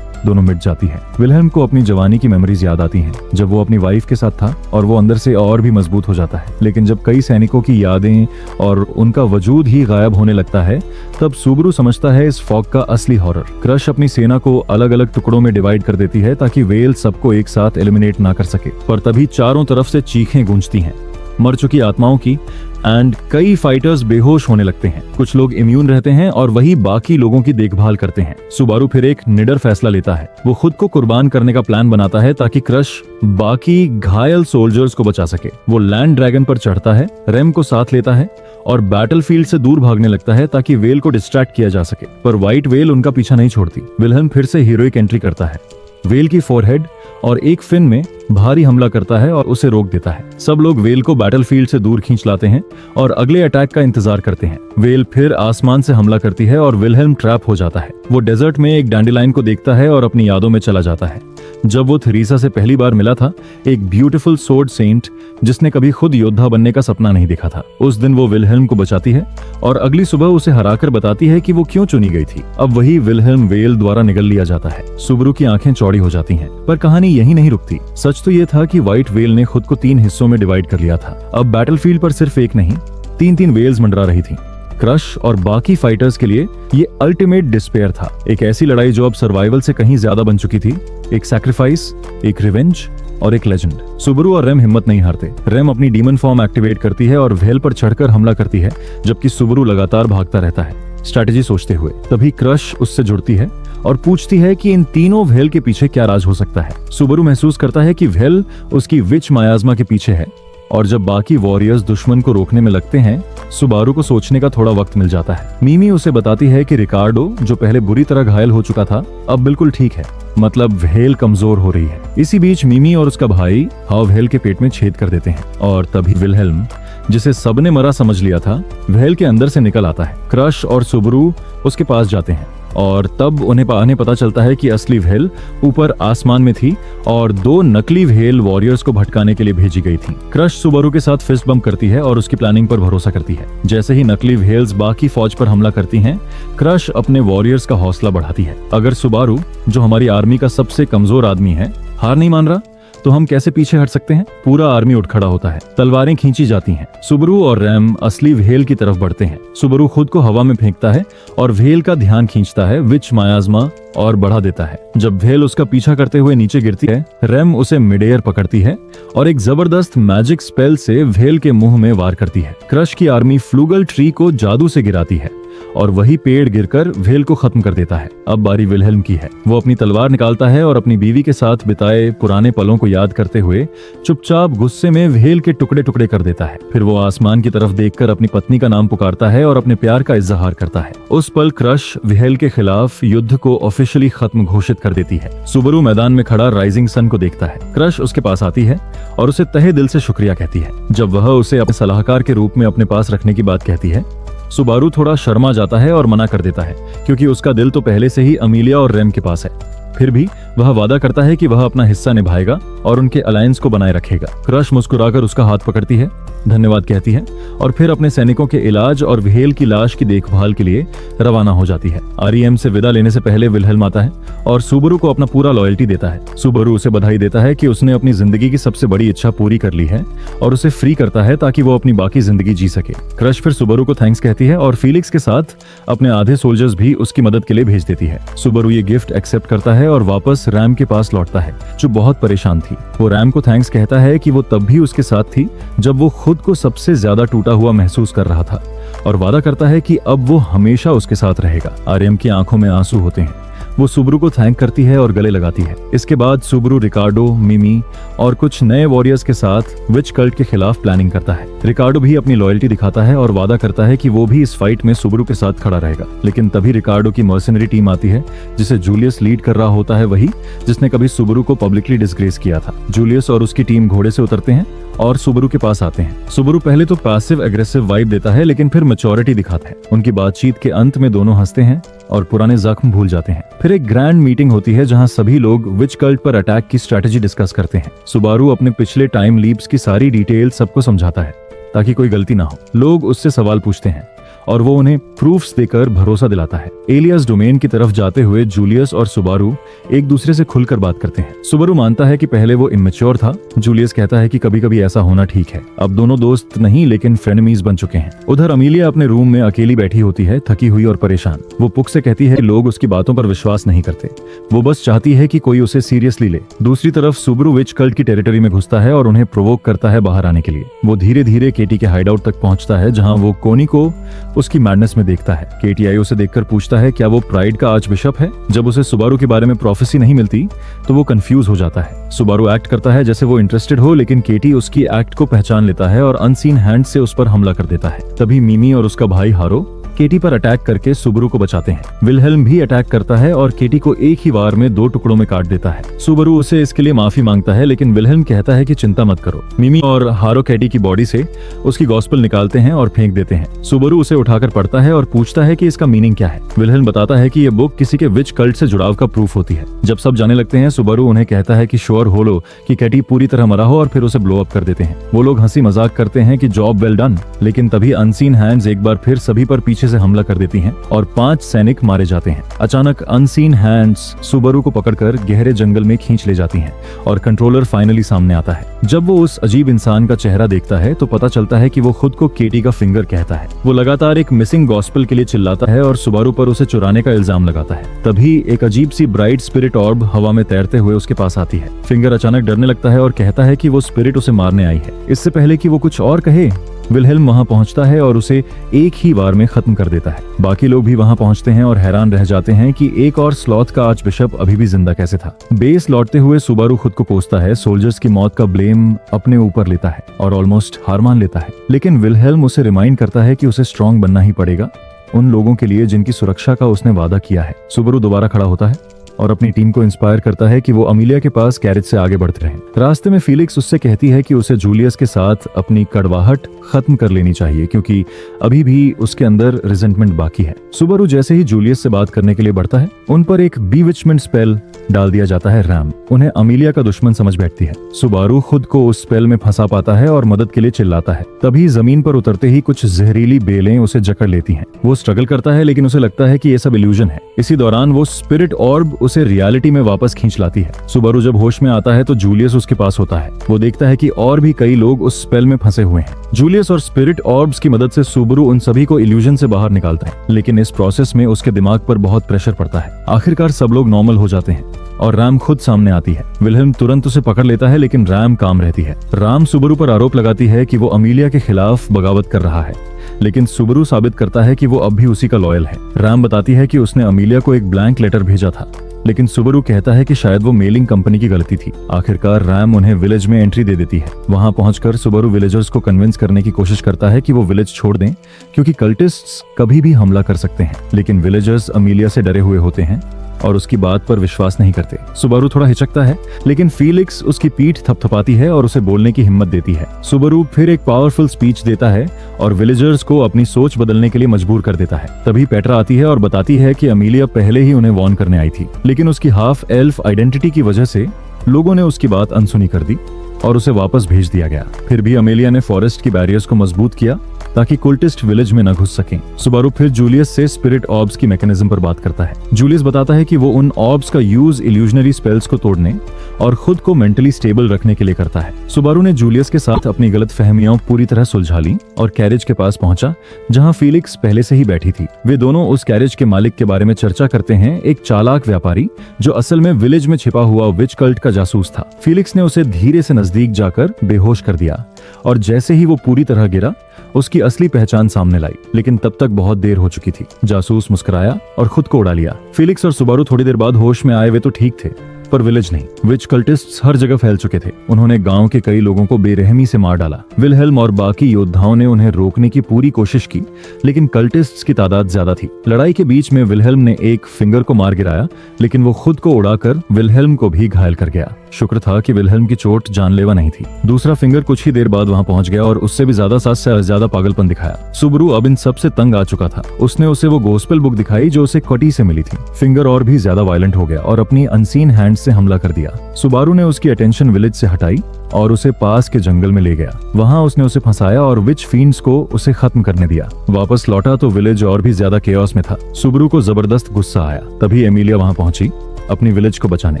दोनों मिट जाती है। विलहेल्म को अपनी जवानी की मेमोरीज याद आती हैं, जब वो अपनी वाइफ के साथ था, और वो अंदर से और भी मजबूत हो जाता है। लेकिन जब कई सैनिकों की यादें और उनका वजूद ही गायब होने लगता है, तब सुबरू समझता है इस फॉग का असली हॉरर। क्रश अपनी सेना को अलग अलग टुकड़ों में डिवाइड कर देती है ताकि व्हेल सबको एक साथ एलिमिनेट ना कर सके। पर तभी चारों तरफ से चीखें गूंजती हैं, मर चुकी आत्माओं की, एंड कई फाइटर्स बेहोश होने लगते हैं। कुछ लोग इम्यून रहते हैं और वही बाकी लोगों की देखभाल करते हैं। सुबारू फिर एक निडर फैसला लेता है। वो खुद को कुर्बान करने का प्लान बनाता है ताकि क्रश बाकी घायल सोल्जर्स को बचा सके। वो लैंड ड्रैगन पर चढ़ता है, रेम को साथ लेता है और बैटलफील्ड से दूर भागने लगता है ताकि व्हेल को डिस्ट्रैक्ट किया जा सके। पर व्हाइट व्हेल उनका पीछा नहीं छोड़ती। विलहेल्म फिर से हीरोइक एंट्री करता है, व्हेल की फोरहेड और एक फिन में भारी हमला करता है और उसे रोक देता है। सब लोग व्हेल को बैटलफील्ड से दूर खींच लाते हैं और अगले अटैक का इंतजार करते हैं। व्हेल फिर आसमान से हमला करती है और विलहेल्म ट्रैप हो जाता है। वो डेजर्ट में एक डैंडिलाइन को देखता है और अपनी यादों में चला जाता है। जब वो थेरेसा से पहली बार मिला था, एक ब्यूटीफुल सोर्ड सेंट जिसने कभी खुद योद्धा बनने का सपना नहीं देखा था। उस दिन वो विलहेल्म को बचाती है और अगली सुबह उसे हराकर बताती है कि वो क्यों चुनी गई थी। अब वही विलहेल्म व्हेल द्वारा निगल लिया जाता है। सुबरू की आंखें चौड़ी हो जाती हैं, पर कहानी यही नहीं रुकती। सच तो ये था कि व्हाइट व्हेल ने खुद को 3 हिस्सों में डिवाइड कर लिया था। अब बैटलफील्ड पर सिर्फ एक नहीं, 3 व्हेल्स मंडरा रही थी। क्रश और बाकी फाइटर्स के लिए ये अल्टीमेट डिस्पेयर था। एक ऐसी लड़ाई जो अब सर्वाइवल से कहीं ज्यादा बन चुकी थी। एक सैक्रिफाइस, एक रिवेंज और एक लेजेंड। सुबरू और रेम हिम्मत नहीं हारते। रेम अपनी डीमन फॉर्म एक्टिवेट करती है और व्हेल पर चढ़कर हमला करती है, जबकि सुबरू लगातार भागता रहता है, स्ट्रैटेजी सोचते हुए। तभी क्रश उससे जुड़ती है और पूछती है कि इन तीनों व्हेल के पीछे क्या राज हो सकता है। सुबरू महसूस करता है कि व्हेल उसकी विच मायाज़मा के पीछे है, और जब बाकी वॉरियर्स दुश्मन को रोकने में लगते हैं, सुबारू को सोचने का थोड़ा वक्त मिल जाता है। मीमी उसे बताती है कि रिकार्डो, जो पहले बुरी तरह घायल हो चुका था, अब बिल्कुल ठीक है, मतलब व्हेल कमजोर हो रही है। इसी बीच मीमी और उसका भाई हाव व्हेल के पेट में छेद कर देते हैं और तभी विलहेल्म, जिसे सबने मरा समझ लिया था, व्हेल के अंदर से निकल आता है। क्रश और सुबरू उसके पास जाते हैं और तब उन्हें पता चलता है कि असली व्हेल ऊपर आसमान में थी और 2 नकली व्हेल वॉरियर्स को भटकाने के लिए भेजी गई थी। क्रश सुबारू के साथ फिस्ट बम्प करती है और उसकी प्लानिंग पर भरोसा करती है। जैसे ही नकली व्हेल्स बाकी फौज पर हमला करती हैं, क्रश अपने वॉरियर्स का हौसला बढ़ाती है। अगर सुबारू, जो हमारी आर्मी का सबसे कमजोर आदमी है, हार नहीं मान रहा, तो हम कैसे पीछे हट सकते हैं? पूरा आर्मी उठ खड़ा होता है, तलवारें खींची जाती हैं। सुबरू और रैम असली व्हेल की तरफ बढ़ते हैं। सुबरू खुद को हवा में फेंकता है और व्हेल का ध्यान खींचता है, विच मायाज़मा, और बढ़ा देता है। जब व्हेल उसका पीछा करते हुए नीचे गिरती है, रैम उसे मिड एयर पकड़ती है और एक जबरदस्त मैजिक स्पेल से व्हेल के मुंह में वार करती है। क्रश की आर्मी फ्लूगल ट्री को जादू से गिराती है और वही पेड़ गिरकर व्हेल को खत्म कर देता है। अब बारी विलहेल्म की है। वो अपनी तलवार निकालता है और अपनी बीवी के साथ बिताए पुराने पलों को याद करते हुए चुपचाप गुस्से में व्हेल के टुकड़े टुकड़े कर देता है। फिर वो आसमान की तरफ देखकर अपनी पत्नी का नाम पुकारता है और अपने प्यार का इजहार करता है। उस पल क्रश व्हेल के खिलाफ युद्ध को ऑफिशियली खत्म घोषित कर देती है। सुबरू मैदान में खड़ा राइजिंग सन को देखता है। क्रश उसके पास आती है और उसे तहे दिल से शुक्रिया कहती है। जब वह उसे अपने सलाहकार के रूप में अपने पास रखने की बात कहती है, सुबारू थोड़ा शर्मा जाता है और मना कर देता है, क्योंकि उसका दिल तो पहले से ही अमीलिया और रेम के पास है। फिर भी वह वादा करता है कि वह अपना हिस्सा निभाएगा और उनके अलायंस को बनाए रखेगा। क्रश मुस्कुराकर उसका हाथ पकड़ती है, धन्यवाद कहती है और फिर अपने सैनिकों के इलाज और व्हेल की लाश की देखभाल के लिए रवाना हो जाती है। आरईएम से विदा लेने से पहले विलहेल्म आता है और सुबारू को अपना पूरा लॉयल्टी देता है। सुबारू उसे बधाई देता है कि उसने अपनी जिंदगी की सबसे बड़ी इच्छा पूरी कर ली है और उसे फ्री करता है ताकि वो अपनी बाकी जिंदगी जी सके। क्रश फिर सुबारू को थैंक्स कहती है और फीलिक्स के साथ अपने आधे सोल्जर्स भी उसकी मदद के लिए भेज देती है। सुबारू ये गिफ्ट एक्सेप्ट करता है और वापस रैम के पास लौटता है, जो बहुत परेशान थी। वो रैम को थैंक्स कहता है कि वो तब भी उसके साथ थी जब वो खुद को सबसे ज्यादा टूटा हुआ महसूस कर रहा था, और वादा करता है कि अब वो हमेशा उसके साथ रहेगा। आर्यम की आंखों में आंसू होते हैं। वो सुबरू को थैंक करती है और गले लगाती है। इसके बाद सुबरू रिकार्डो, मिमी और कुछ नए वॉरियर्स के साथ विच कल्ट के खिलाफ प्लानिंग करता है। रिकार्डो भी अपनी लॉयल्टी दिखाता है और वादा करता है कि वो भी इस फाइट में सुबरू के साथ खड़ा रहेगा। लेकिन तभी रिकार्डो की मर्सनरी टीम आती है जिसे जूलियस लीड कर रहा होता है, वही जिसने कभी सुबरू को पब्लिकली डिस्ग्रेस किया था। जूलियस और उसकी टीम घोड़े से उतरते हैं और सुबरू के पास आते हैं। सुबरू पहले तो पैसिव एग्रेसिव वाइब देता है, लेकिन फिर मैच्योरिटी दिखाता है। उनकी बातचीत के अंत में दोनों हंसते हैं और पुराने जख्म भूल जाते हैं। फिर एक ग्रैंड मीटिंग होती है जहां सभी लोग विच कल्ट पर अटैक की स्ट्रेटेजी डिस्कस करते हैं। सुबारू अपने पिछले टाइम लीप्स की सारी डिटेल सबको समझाता है ताकि कोई गलती ना हो। लोग उससे सवाल पूछते हैं और वो उन्हें प्रूफ्स देकर भरोसा दिलाता है। एलियास डोमेन की तरफ जाते हुए जूलियस और सुबारू एक दूसरे से खुलकर बात करते हैं। सुबारू मानता है कि पहले वो इमेच्योर था। जूलियस कहता है कि कभी कभी ऐसा होना ठीक है। अब दोनों दोस्त नहीं लेकिन फ्रेनेमीज बन चुके हैं। उधर अमीलिया अपने रूम में अकेली बैठी होती है, थकी हुई और परेशान। वो पुक से कहती है कि लोग उसकी बातों पर विश्वास नहीं करते। वो बस चाहती है कि कोई उसे सीरियसली ले। दूसरी तरफ सुबारू विच कल्ट की टेरिटरी में घुसता है और उन्हें प्रोवोक करता है बाहर आने के लिए। वो धीरे धीरे केटी के हाइडआउट तक पहुंचता है जहां वो कोनी को उसकी मैडनेस में देखता है। केटी आई उसे देखकर पूछता है क्या वो प्राइड का आर्च बिशप है। जब उसे सुबारू के बारे में प्रोफेसी नहीं मिलती तो वो कंफ्यूज हो जाता है। सुबारू एक्ट करता है जैसे वो इंटरेस्टेड हो, लेकिन केटी उसकी एक्ट को पहचान लेता है और अनसीन हैंड से उस पर हमला कर देता है। तभी मिमी और उसका भाई हारो केटी पर अटैक करके सुबारू को बचाते हैं। विलहेल्म भी अटैक करता है और केटी को एक ही बार में 2 टुकड़ों में काट देता है। सुबारू उसे इसके लिए माफी मांगता है, लेकिन विलहेल्म कहता है कि चिंता मत करो। मिमी और हारो केटी की बॉडी से उसकी गॉस्पेल निकालते हैं और फेंक देते हैं। सुबारू उसे उठाकर पढ़ता है और पूछता है कि इसका मीनिंग क्या है। विलहेल्म बताता है कि ये बुक किसी के विच कल्ट से जुड़ाव का प्रूफ होती है। जब सब जाने लगते हैं, सुबारू उन्हें कहता है कि श्योर हो लो कि केटी पूरी तरह मरा हो और फिर उसे ब्लो अप कर देते हैं। वो लोग हंसी मजाक करते हैं कि जॉब वेल डन, लेकिन तभी अनसीन हैंड्स एक बार फिर सभी पर पीछे से हमला कर देती हैं और 5 सैनिक मारे जाते हैं। अचानक अनसीन हैंड्स सुबारू को पकड़कर गहरे जंगल में खींच ले जाती हैं और कंट्रोलर फाइनली सामने आता है। जब वो उस अजीब इंसान का चेहरा देखता है तो पता चलता है कि वो खुद को केटी का फिंगर कहता है। वो लगातार एक मिसिंग गॉस्पेल के लिए चिल्लाता है और सुबारू पर उसे चुराने का इल्जाम लगाता है। तभी एक अजीब सी ब्राइट स्पिरिट ऑर्ब हवा में तैरते हुए उसके पास आती है। फिंगर अचानक डरने लगता है और कहता है कि वो स्पिरिट उसे मारने आई है। इससे पहले कि वो कुछ और कहे, विलहेल्म वहां पहुंचता है और उसे एक ही बार में खत्म कर देता है। बाकी लोग भी वहां पहुंचते हैं और हैरान रह जाते हैं कि एक और स्लॉथ का आर्च बिशप अभी भी जिंदा कैसे था। बेस लौटते हुए सुबारू खुद को कोसता है, सोल्जर्स की मौत का ब्लेम अपने ऊपर लेता है और ऑलमोस्ट हार मान लेता है। लेकिन विलहेल्म उसे रिमाइंड करता है कि उसे स्ट्रांग बनना ही पड़ेगा उन लोगों के लिए जिनकी सुरक्षा का उसने वादा किया है। सुबारू दोबारा खड़ा होता है और अपनी टीम को इंस्पायर करता है कि वो अमीलिया के पास कैरेज से आगे बढ़ते रहें। रास्ते में फीलिक्स उससे कहती है कि उसे जूलियस के साथ अपनी कड़वाहट खत्म कर लेनी चाहिए क्योंकि अभी भी उसके अंदर रिजेंटमेंट बाकी है। सुबारू जैसे ही जूलियस से बात करने के लिए बढ़ता है, उन पर एक बीविचमेंट स्पेल डाल दिया जाता है। रैम उन्हें अमीलिया का दुश्मन समझ बैठती है। सुबारू खुद को उस स्पेल में फंसा पाता है और मदद के लिए चिल्लाता है। तभी जमीन पर उतरते ही कुछ जहरीली बेलें उसे जकड़ लेती हैं। वो स्ट्रगल करता है लेकिन उसे लगता है कि ये सब इल्यूजन है। इसी दौरान वो स्पिरिट ऑर्ब उसे रियलिटी में वापस खींच लाती है। सुबारू जब होश में आता है तो जूलियस उसके पास होता है। वो देखता है कि और भी कई लोग उस स्पेल में फंसे हुए हैं। जूलियस और स्पिरिट ऑर्ब्स की मदद से सुबारू उन सभी को इल्यूजन से बाहर निकालता है, लेकिन इस प्रोसेस में उसके दिमाग पर बहुत प्रेशर पड़ता है। आखिरकार सब लोग नॉर्मल हो जाते हैं और रैम खुद सामने आती है। विलहेल्म तुरंत उसे पकड़ लेता है लेकिन रैम काम रहती है। रैम सुबारू पर आरोप लगाती है कि वो अमीलिया के खिलाफ बगावत कर रहा है, लेकिन सुबारू साबित करता है कि वो अब भी उसी का लॉयल है। रैम बताती है कि उसने अमीलिया को एक ब्लैंक लेटर भेजा था, लेकिन सुबारू कहता है कि शायद वो मेलिंग कंपनी की गलती थी। आखिरकार रैम उन्हें विलेज में एंट्री दे देती है। वहां पहुंचकर सुबारू विलेजर्स को कन्विंस करने की कोशिश करता है कि वो विलेज छोड़ दें क्योंकि कल्टिस्ट्स कभी भी हमला कर सकते हैं। लेकिन विलेजर्स अमीलिया से डरे हुए होते हैं और उसकी बात पर विश्वास नहीं करते। सुबारू थोड़ा हिचकता है, लेकिन फीलिक्स उसकी पीठ थपथपाती है और उसे बोलने की हिम्मत देती है। सुबारू फिर एक पावरफुल स्पीच देता है और विलेजर्स को अपनी सोच बदलने के लिए मजबूर कर देता है। तभी पेट्रा आती है और बताती है कि अमीलिया पहले ही उन्हें वॉर्न करने आई थी, लेकिन उसकी हाफ एल्फ आइडेंटिटी की वजह से लोगों ने उसकी बात अनसुनी कर दी और उसे वापस भेज दिया गया। फिर भी अमेलिया ने फॉरेस्ट की बैरियर्स को मजबूत किया ताकि कुल्टिस्ट विलेज में न घुस सकें। सुबारू फिर जूलियस से स्पिरिट ऑर्ब्स की मैकेनिज्म पर बात करता है। जूलियस बताता है कि वो उन ऑर्ब्स का यूज इल्यूजनरी स्पेल्स को तोड़ने और खुद को मेंटली स्टेबल रखने के लिए करता है। सुबारू ने जूलियस के साथ अपनी गलतफहमियां पूरी तरह सुलझा ली और कैरेज के पास पहुंचा जहां फीलिक्स पहले से ही बैठी थी। वे दोनों उस कैरेज के मालिक के बारे में चर्चा करते हैं, एक चालाक व्यापारी जो असल में विलेज में छिपा हुआ विच कल्ट का जासूस था। फीलिक्स ने उसे धीरे से नजदीक जाकर बेहोश कर दिया और जैसे ही वो पूरी तरह गिरा, उसकी असली पहचान सामने लाई, लेकिन तब तक बहुत देर हो चुकी थी। जासूस मुस्कुराया और खुद को उड़ा लिया। फिलिक्स और सुबारू थोड़ी देर बाद होश में आए। वे तो ठीक थे, पर विलेज नहीं। विच कल्टिस्ट्स हर जगह फैल चुके थे। उन्होंने गांव के कई लोगों को बेरहमी से मार डाला। विलहेल्म और बाकी योद्धाओं ने उन्हें रोकने की पूरी कोशिश की, लेकिन कल्टिस्ट्स की तादाद ज्यादा थी। लड़ाई के बीच में विलहेल्म ने एक फिंगर को मार गिराया, लेकिन वो खुद को उड़ाकर विलहेल्म को भी घायल कर गया। शुक्र था कि विलहेल्म की चोट जानलेवा नहीं थी। दूसरा फिंगर कुछ ही देर बाद वहां पहुंच गया और उससे भी ज्यादा सात से ज्यादा पागलपन दिखाया। सुबरू अब इन सब से तंग आ चुका था। उसने उसे वो गोस्पेल बुक दिखाई जो उसे कटी से मिली थी। फिंगर और भी ज्यादा वायलेंट हो गया और अपनी अनसीन हैंड से हमला कर दिया। सुबारू ने उसकी अटेंशन विलेज से हटाई और उसे पास के जंगल में ले गया। वहां उसने उसे फंसाया और विच फींड्स को उसे खत्म करने दिया। वापस लौटा तो विलेज और भी ज्यादा केओस में था। सुबरू को जबरदस्त गुस्सा आया। तभी एमिलिया वहां पहुंची अपनी विलेज को बचाने।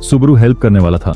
सुबरू हेल्प करने वाला था,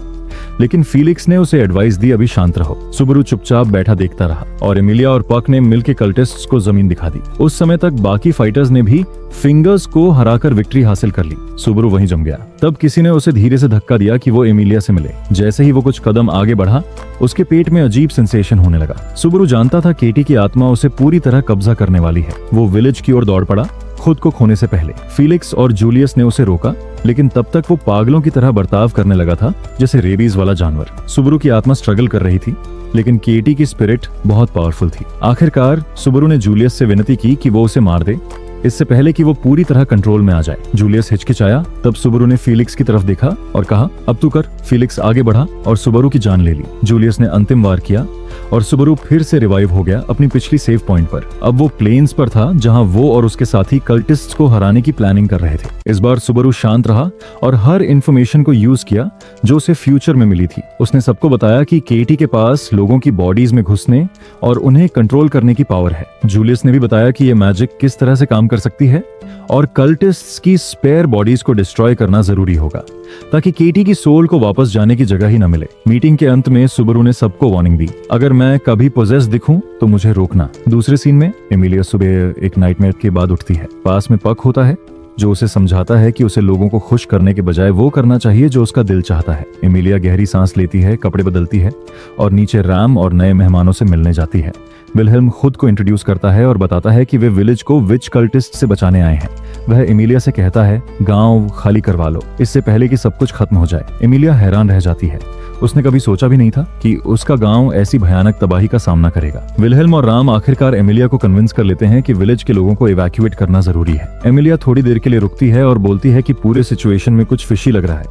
लेकिन फीलिक्स ने उसे एडवाइस दी, अभी शांत रहो। सुबरू चुपचाप बैठा देखता रहा और एमिलिया और पक ने मिलकर कल्टिस्ट्स को जमीन दिखा दी। उस समय तक बाकी फाइटर्स ने भी फिंगर्स को हराकर विक्ट्री हासिल कर ली। सुबरू वहीं जम गया। तब किसी ने उसे धीरे से धक्का दिया कि वो एमिलिया से मिले। जैसे ही वो कुछ कदम आगे बढ़ा, उसके पेट में अजीब सेंसेशन होने लगा। सुबरू जानता था केटी की आत्मा उसे पूरी तरह कब्जा करने वाली है। वो विलेज की ओर दौड़ पड़ा, खुद को खोने से पहले। फिलिक्स और जूलियस ने उसे रोका, लेकिन तब तक वो पागलों की तरह बर्ताव करने लगा था, जैसे रेबीज वाला जानवर। सुबरू की आत्मा स्ट्रगल कर रही थी, लेकिन केटी की स्पिरिट बहुत पावरफुल थी। आखिरकार सुबरू ने जूलियस से विनती की कि वो उसे मार दे, इससे पहले कि वो पूरी तरह कंट्रोल में आ जाए। जूलियस हिचकिचाया। तब सुबरू ने फिलिक्स की तरफ देखा और कहा, अब तू कर। फिलिक्स आगे बढ़ा और सुबरू की जान ले ली। जूलियस ने अंतिम वार किया और सुबरू फिर से रिवाइव हो गया अपनी पिछली सेव पॉइंट पर। अब वो प्लेन्स पर था, जहां वो और उसके साथी कल्टिस्ट्स को हराने की प्लानिंग कर रहे थे। इस बार सुबरू शांत रहा और हर इंफॉर्मेशन को यूज किया जो उसे फ्यूचर में मिली थी। उसने सबको बताया कि केटी के पास लोगों की बॉडीज में घुसने और उन्हें कंट्रोल करने की पावर है। जूलियस ने भी बताया कि ये मैजिक किस तरह से काम कर सकती है और कल्टिस्ट्स की स्पेयर बॉडीज को डिस्ट्रॉय करना जरूरी होगा, ताकि केटी की सोल को वापस जाने की जगह ही न मिले। मीटिंग के अंत में सुबरू ने सबको वार्निंग दी, अगर मैं कभी पोजेस दिखूं तो मुझे रोकना। दूसरे सीन में एमिलिया सुबह एक नाइटमेयर के बाद उठती है। पास में पक होता है जो उसे समझाता है कि उसे लोगों को खुश करने के बजाय वो करना चाहिए जो उसका दिल चाहता है। एमिलिया गहरी सांस लेती है, कपड़े बदलती है और नीचे रैम और नए मेहमानों से मिलने जाती है। विलहेल्म खुद को इंट्रोड्यूस करता है और बताता है कि वे विलेज को विच कल्टिस्ट से बचाने आए हैं। वह एमिलिया से कहता है, गांव खाली करवा लो, इससे पहले कि सब कुछ खत्म हो जाए। एमिलिया हैरान रह जाती है। उसने कभी सोचा भी नहीं था कि उसका गांव ऐसी भयानक तबाही का सामना करेगा। विलहेल्म और राम आखिरकार एमिलिया को कन्विंस कर लेते हैं कि विलेज के लोगों को इवैक्यूएट करना जरूरी है। एमिलिया थोड़ी देर के लिए रुकती है और बोलती है कि पूरे सिचुएशन में कुछ फिशी लग रहा है,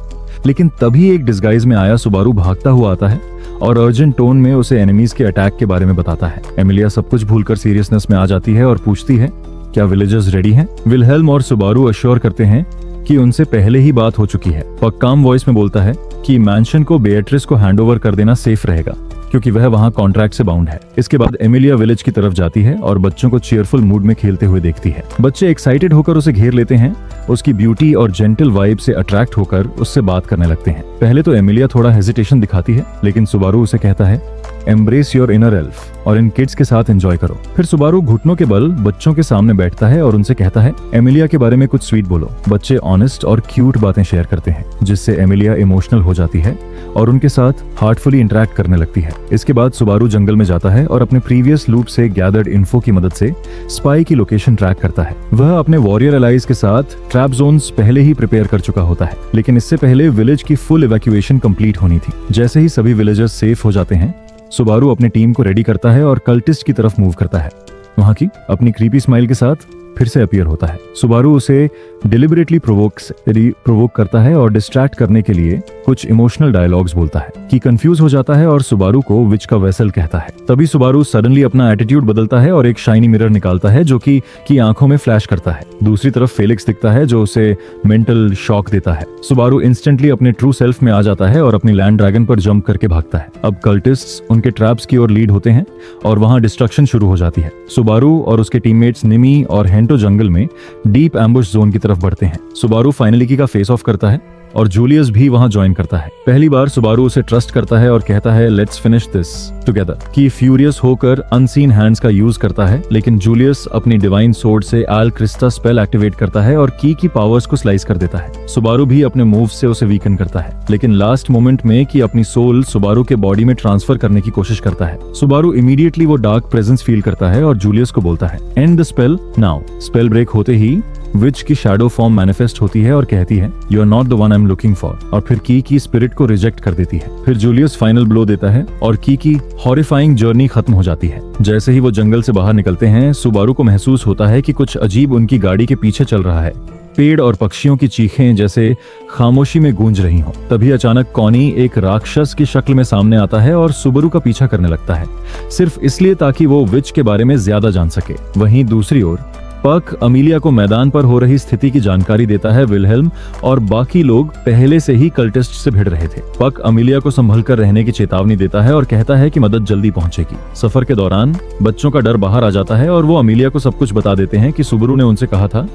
लेकिन तभी एक डिस्गाइज में आया सुबारू भागता हुआ आता है और अर्जेंट टोन में उसे एनिमीज के अटैक के बारे में बताता है। एमिलिया सब कुछ भूलकर सीरियसनेस में आ जाती है और पूछती है, क्या विलेजर्स रेडी हैं? विलहेल्म और सुबारू अश्योर करते हैं कि उनसे पहले ही बात हो चुकी है। पक काम वॉइस में बोलता है कि मैंशन को बेएट्रिस को हैंडओवर कर देना सेफ रहेगा, क्योंकि वह वहां कॉन्ट्रैक्ट से बाउंड है। इसके बाद एमिलिया विलेज की तरफ जाती है और बच्चों को चीयरफुल मूड में खेलते हुए देखती है। बच्चे एक्साइटेड होकर उसे घेर लेते हैं, उसकी ब्यूटी और जेंटल वाइब से अट्रैक्ट होकर उससे बात करने लगते हैं। पहले तो एमिलिया थोड़ा हेजिटेशन दिखाती है, लेकिन सुबारू उसे कहता है, एम्ब्रेस योर इनर एल्फ और इन किड्स के साथ एंजॉय करो। फिर सुबारू घुटनों के बल बच्चों के सामने बैठता है और उनसे कहता है, एमिलिया के बारे में कुछ स्वीट बोलो। बच्चे ऑनेस्ट और क्यूट बातें शेयर करते हैं, जिससे एमिलिया इमोशनल हो जाती है और उनके साथ हार्टफुली इंटरेक्ट करने लगती है। इसके बाद सुबारू जंगल में जाता है और अपने प्रीवियस लूप से गैदर्ड इन्फो की मदद से स्पाई की लोकेशन ट्रैक करता है। वह अपने वॉरियर एलाइज के साथ ट्रैप जोन्स पहले ही प्रिपेयर कर चुका होता है, लेकिन इससे पहले विलेज की फुल इवैक्यूएशन कंप्लीट होनी थी। जैसे ही सभी विलेजर्स सेफ हो जाते हैं, सुबारू अपनी टीम को रेडी करता है और कल्टिस्ट की तरफ मूव करता है। वहां की अपनी क्रीपी स्माइल के साथ फिर से अपीयर होता है। सुबारू उसे डिलिबरेटली प्रोवोक करता है और डिस्ट्रैक्ट करने के लिए कुछ इमोशनल डायलॉग्स बोलता है कि कंफ्यूज हो जाता है और सुबारू को विच का वेसल कहता है। तभी सुबारू सडनली अपना एटीट्यूड बदलता है और एक शाइनी मिरर निकालता है जो कि आंखों में फ्लैश करता है। दूसरी तरफ फेलिक्स दिखता है जो उसे मेंटल शॉक देता है। सुबारू इंस्टेंटली अपने ट्रू सेल्फ में आ जाता है और अपनी लैंड ड्रैगन पर जंप करके भागता है। अब कल्टिस्ट्स उनके ट्रैप्स की ओर लीड होते हैं और वहां डिस्ट्रक्शन शुरू हो जाती है। सुबारू और उसके टीममेट्स निमी और हेंटो जंगल में डीप एम्बुश जोन की तरफ बढ़ते हैं। सुबारू फाइनली की का फेस ऑफ करता है, और जूलियस भी वहां ज्वाइन करता है। पहली बार सुबारू उसे ट्रस्ट करता है और कहता है लेट्स फिनिश दिस टुगेदर। की फ्यूरियस होकर अनसीन हैंड्स का यूज करता है, लेकिन जूलियस अपनी डिवाइन सोर्ड से आल क्रिस्टा स्पेल एक्टिवेट करता है और की पावर्स को स्लाइस कर देता है। सुबारू भी अपने मूव से उसे वीकन करता है, लेकिन लास्ट मोमेंट में की अपनी सोल सुबारू के बॉडी में ट्रांसफर करने की कोशिश करता है। सुबारू इमीडिएटली वो डार्क प्रेजेंस फील करता है और जूलियस को बोलता है and the spell now. Spell break होते ही विच की शैडो फॉर्म मैनिफेस्ट होती है और कहती है you are not the one I am looking for, और फिर की स्पिरिट को रिजेक्ट कर देती है। फिर जूलियस फाइनल ब्लो देता है और की हॉरिफाइंग जर्नी खत्म हो जाती है। जैसे ही वो जंगल से बाहर निकलते हैं, सुबारू को महसूस होता है कि कुछ अजीब उनकी गाड़ी के पीछे चल रहा है। पेड़ और पक्षियों की चीखें जैसे खामोशी में गूंज रही हों। तभी अचानक कॉनी एक राक्षस की शक्ल में सामने आता है और सुबारू का पीछा करने लगता है, सिर्फ इसलिए ताकि वो विच के बारे में ज्यादा जान सके। वहीं दूसरी ओर पक अमीलिया को मैदान पर हो रही स्थिति की जानकारी देता है। विलहेल्म और बाकी लोग पहले से ही कल्टिस्ट से भिड़ रहे थे। पक अमीलिया को संभल कर रहने की चेतावनी देता है और कहता है कि मदद जल्दी पहुंचेगी। सफर के दौरान बच्चों का डर बाहर आ जाता है और वो अमीलिया को सब कुछ बता देते हैं कि सुबारू ने उनसे कहा था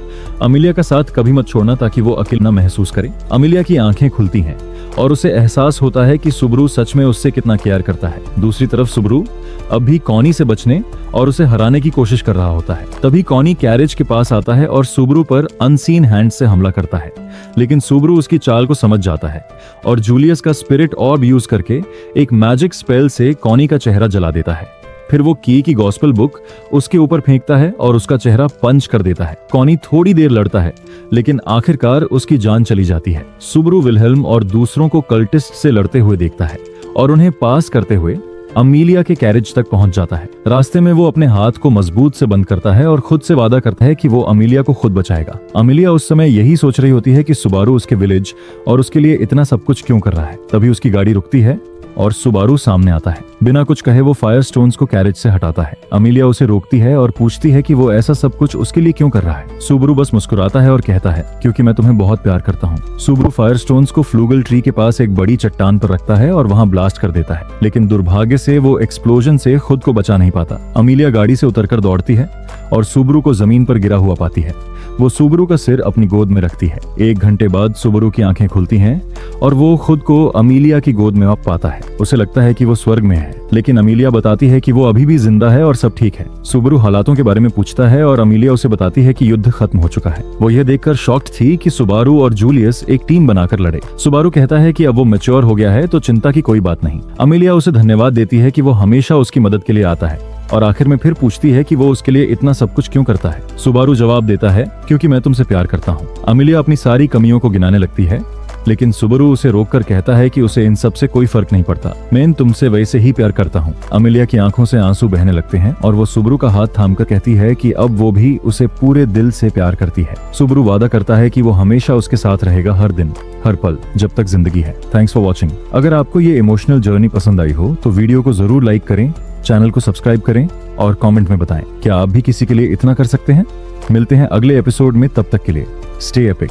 अमीलिया का साथ कभी मत छोड़ना ताकि वो अकेला महसूस करे। अमीलिया की आंखें खुलती हैं और उसे एहसास होता है कि सुबारू सच में उससे कितना केयर करता है। दूसरी तरफ सुबारू अब भी कॉनी से बचने और उसे हराने की कोशिश कर रहा होता है। तभी कॉनी कैरेज के पास आता है और सुबारू पर अनसीन हैंड से हमला करता है, लेकिन सुबारू उसकी चाल को समझ जाता है और जूलियस का स्पिरिट ऑर्ब यूज करके एक मैजिक स्पेल से कॉनी का चेहरा जला देता है। फिर वो की गॉस्पेल बुक उसके ऊपर फेंकता है और उसका चेहरा पंच कर देता है। कॉनी थोड़ी देर लड़ता है, लेकिन आखिरकार उसकी जान चली जाती है। सुबारू विलहेल्म और दूसरों को कल्टिस्ट से लड़ते हुए देखता है और उन्हें पास करते हुए अमीलिया के कैरेज तक पहुंच जाता है। रास्ते में वो अपने हाथ को मजबूत से बंद करता है और खुद से वादा करता है कि वो अमीलिया को खुद बचाएगा। अमीलिया उस समय यही सोच रही होती है कि सुबारू उसके विलेज और उसके लिए इतना सब कुछ क्यों कर रहा है। तभी उसकी गाड़ी रुकती है और सुबारू सामने आता है। बिना कुछ कहे वो फायर स्टोन्स को कैरेज से हटाता है। अमीलिया उसे रोकती है और पूछती है कि वो ऐसा सब कुछ उसके लिए क्यों कर रहा है। सुबारू बस मुस्कुराता है और कहता है क्योंकि मैं तुम्हें बहुत प्यार करता हूँ। सुबारू फायर स्टोन्स को फ्लूगल ट्री के पास एक बड़ी चट्टान पर रखता है और वहाँ ब्लास्ट कर देता है, लेकिन दुर्भाग्य से वो एक्सप्लोजन से खुद को बचा नहीं पाता। अमीलिया गाड़ी से उतरकर दौड़ती है और सुबारू को जमीन पर गिरा हुआ पाती है। वो सुबारू का सिर अपनी गोद में रखती है। 1 घंटे बाद सुबारू की आंखें खुलती हैं और वो खुद को अमीलिया की गोद में पाता है। उसे लगता है कि वो स्वर्ग में है, लेकिन अमीलिया बताती है कि वो अभी भी जिंदा है और सब ठीक है। सुबारू हालातों के बारे में पूछता है और अमीलिया उसे बताती है कि युद्ध खत्म हो चुका है। वो ये देखकर शॉक्ड थी कि सुबारू और जूलियस एक टीम बनाकर लड़े। सुबारू कहता है कि अब वो मैच्योर हो गया है तो चिंता की कोई बात नहीं। अमीलिया उसे धन्यवाद देती है कि वो हमेशा उसकी मदद के लिए आता है और आखिर में फिर पूछती है कि वो उसके लिए इतना सब कुछ क्यों करता है। सुबारू जवाब देता है क्योंकि मैं तुमसे प्यार करता हूँ। अमीलिया अपनी सारी कमियों को गिनाने लगती है, लेकिन सुबारू उसे रोककर कहता है कि उसे इन सब से कोई फर्क नहीं पड़ता, मैं तुमसे वैसे ही प्यार करता हूँ। अमीलिया की आंखों से आंसू बहने लगते हैं और वो सुबारू का हाथ थामकर कहती है कि अब वो भी उसे पूरे दिल से प्यार करती है। सुबारू वादा करता है कि वो हमेशा उसके साथ रहेगा, हर दिन हर पल, जब तक जिंदगी है। Thanks for watching. अगर आपको ये इमोशनल जर्नी पसंद आई हो तो वीडियो को जरूर लाइक करें, चैनल को सब्सक्राइब करें और कमेंट में बताएं क्या आप भी किसी के लिए इतना कर सकते हैं। मिलते हैं अगले एपिसोड में, तब तक के लिए स्टे एपिक।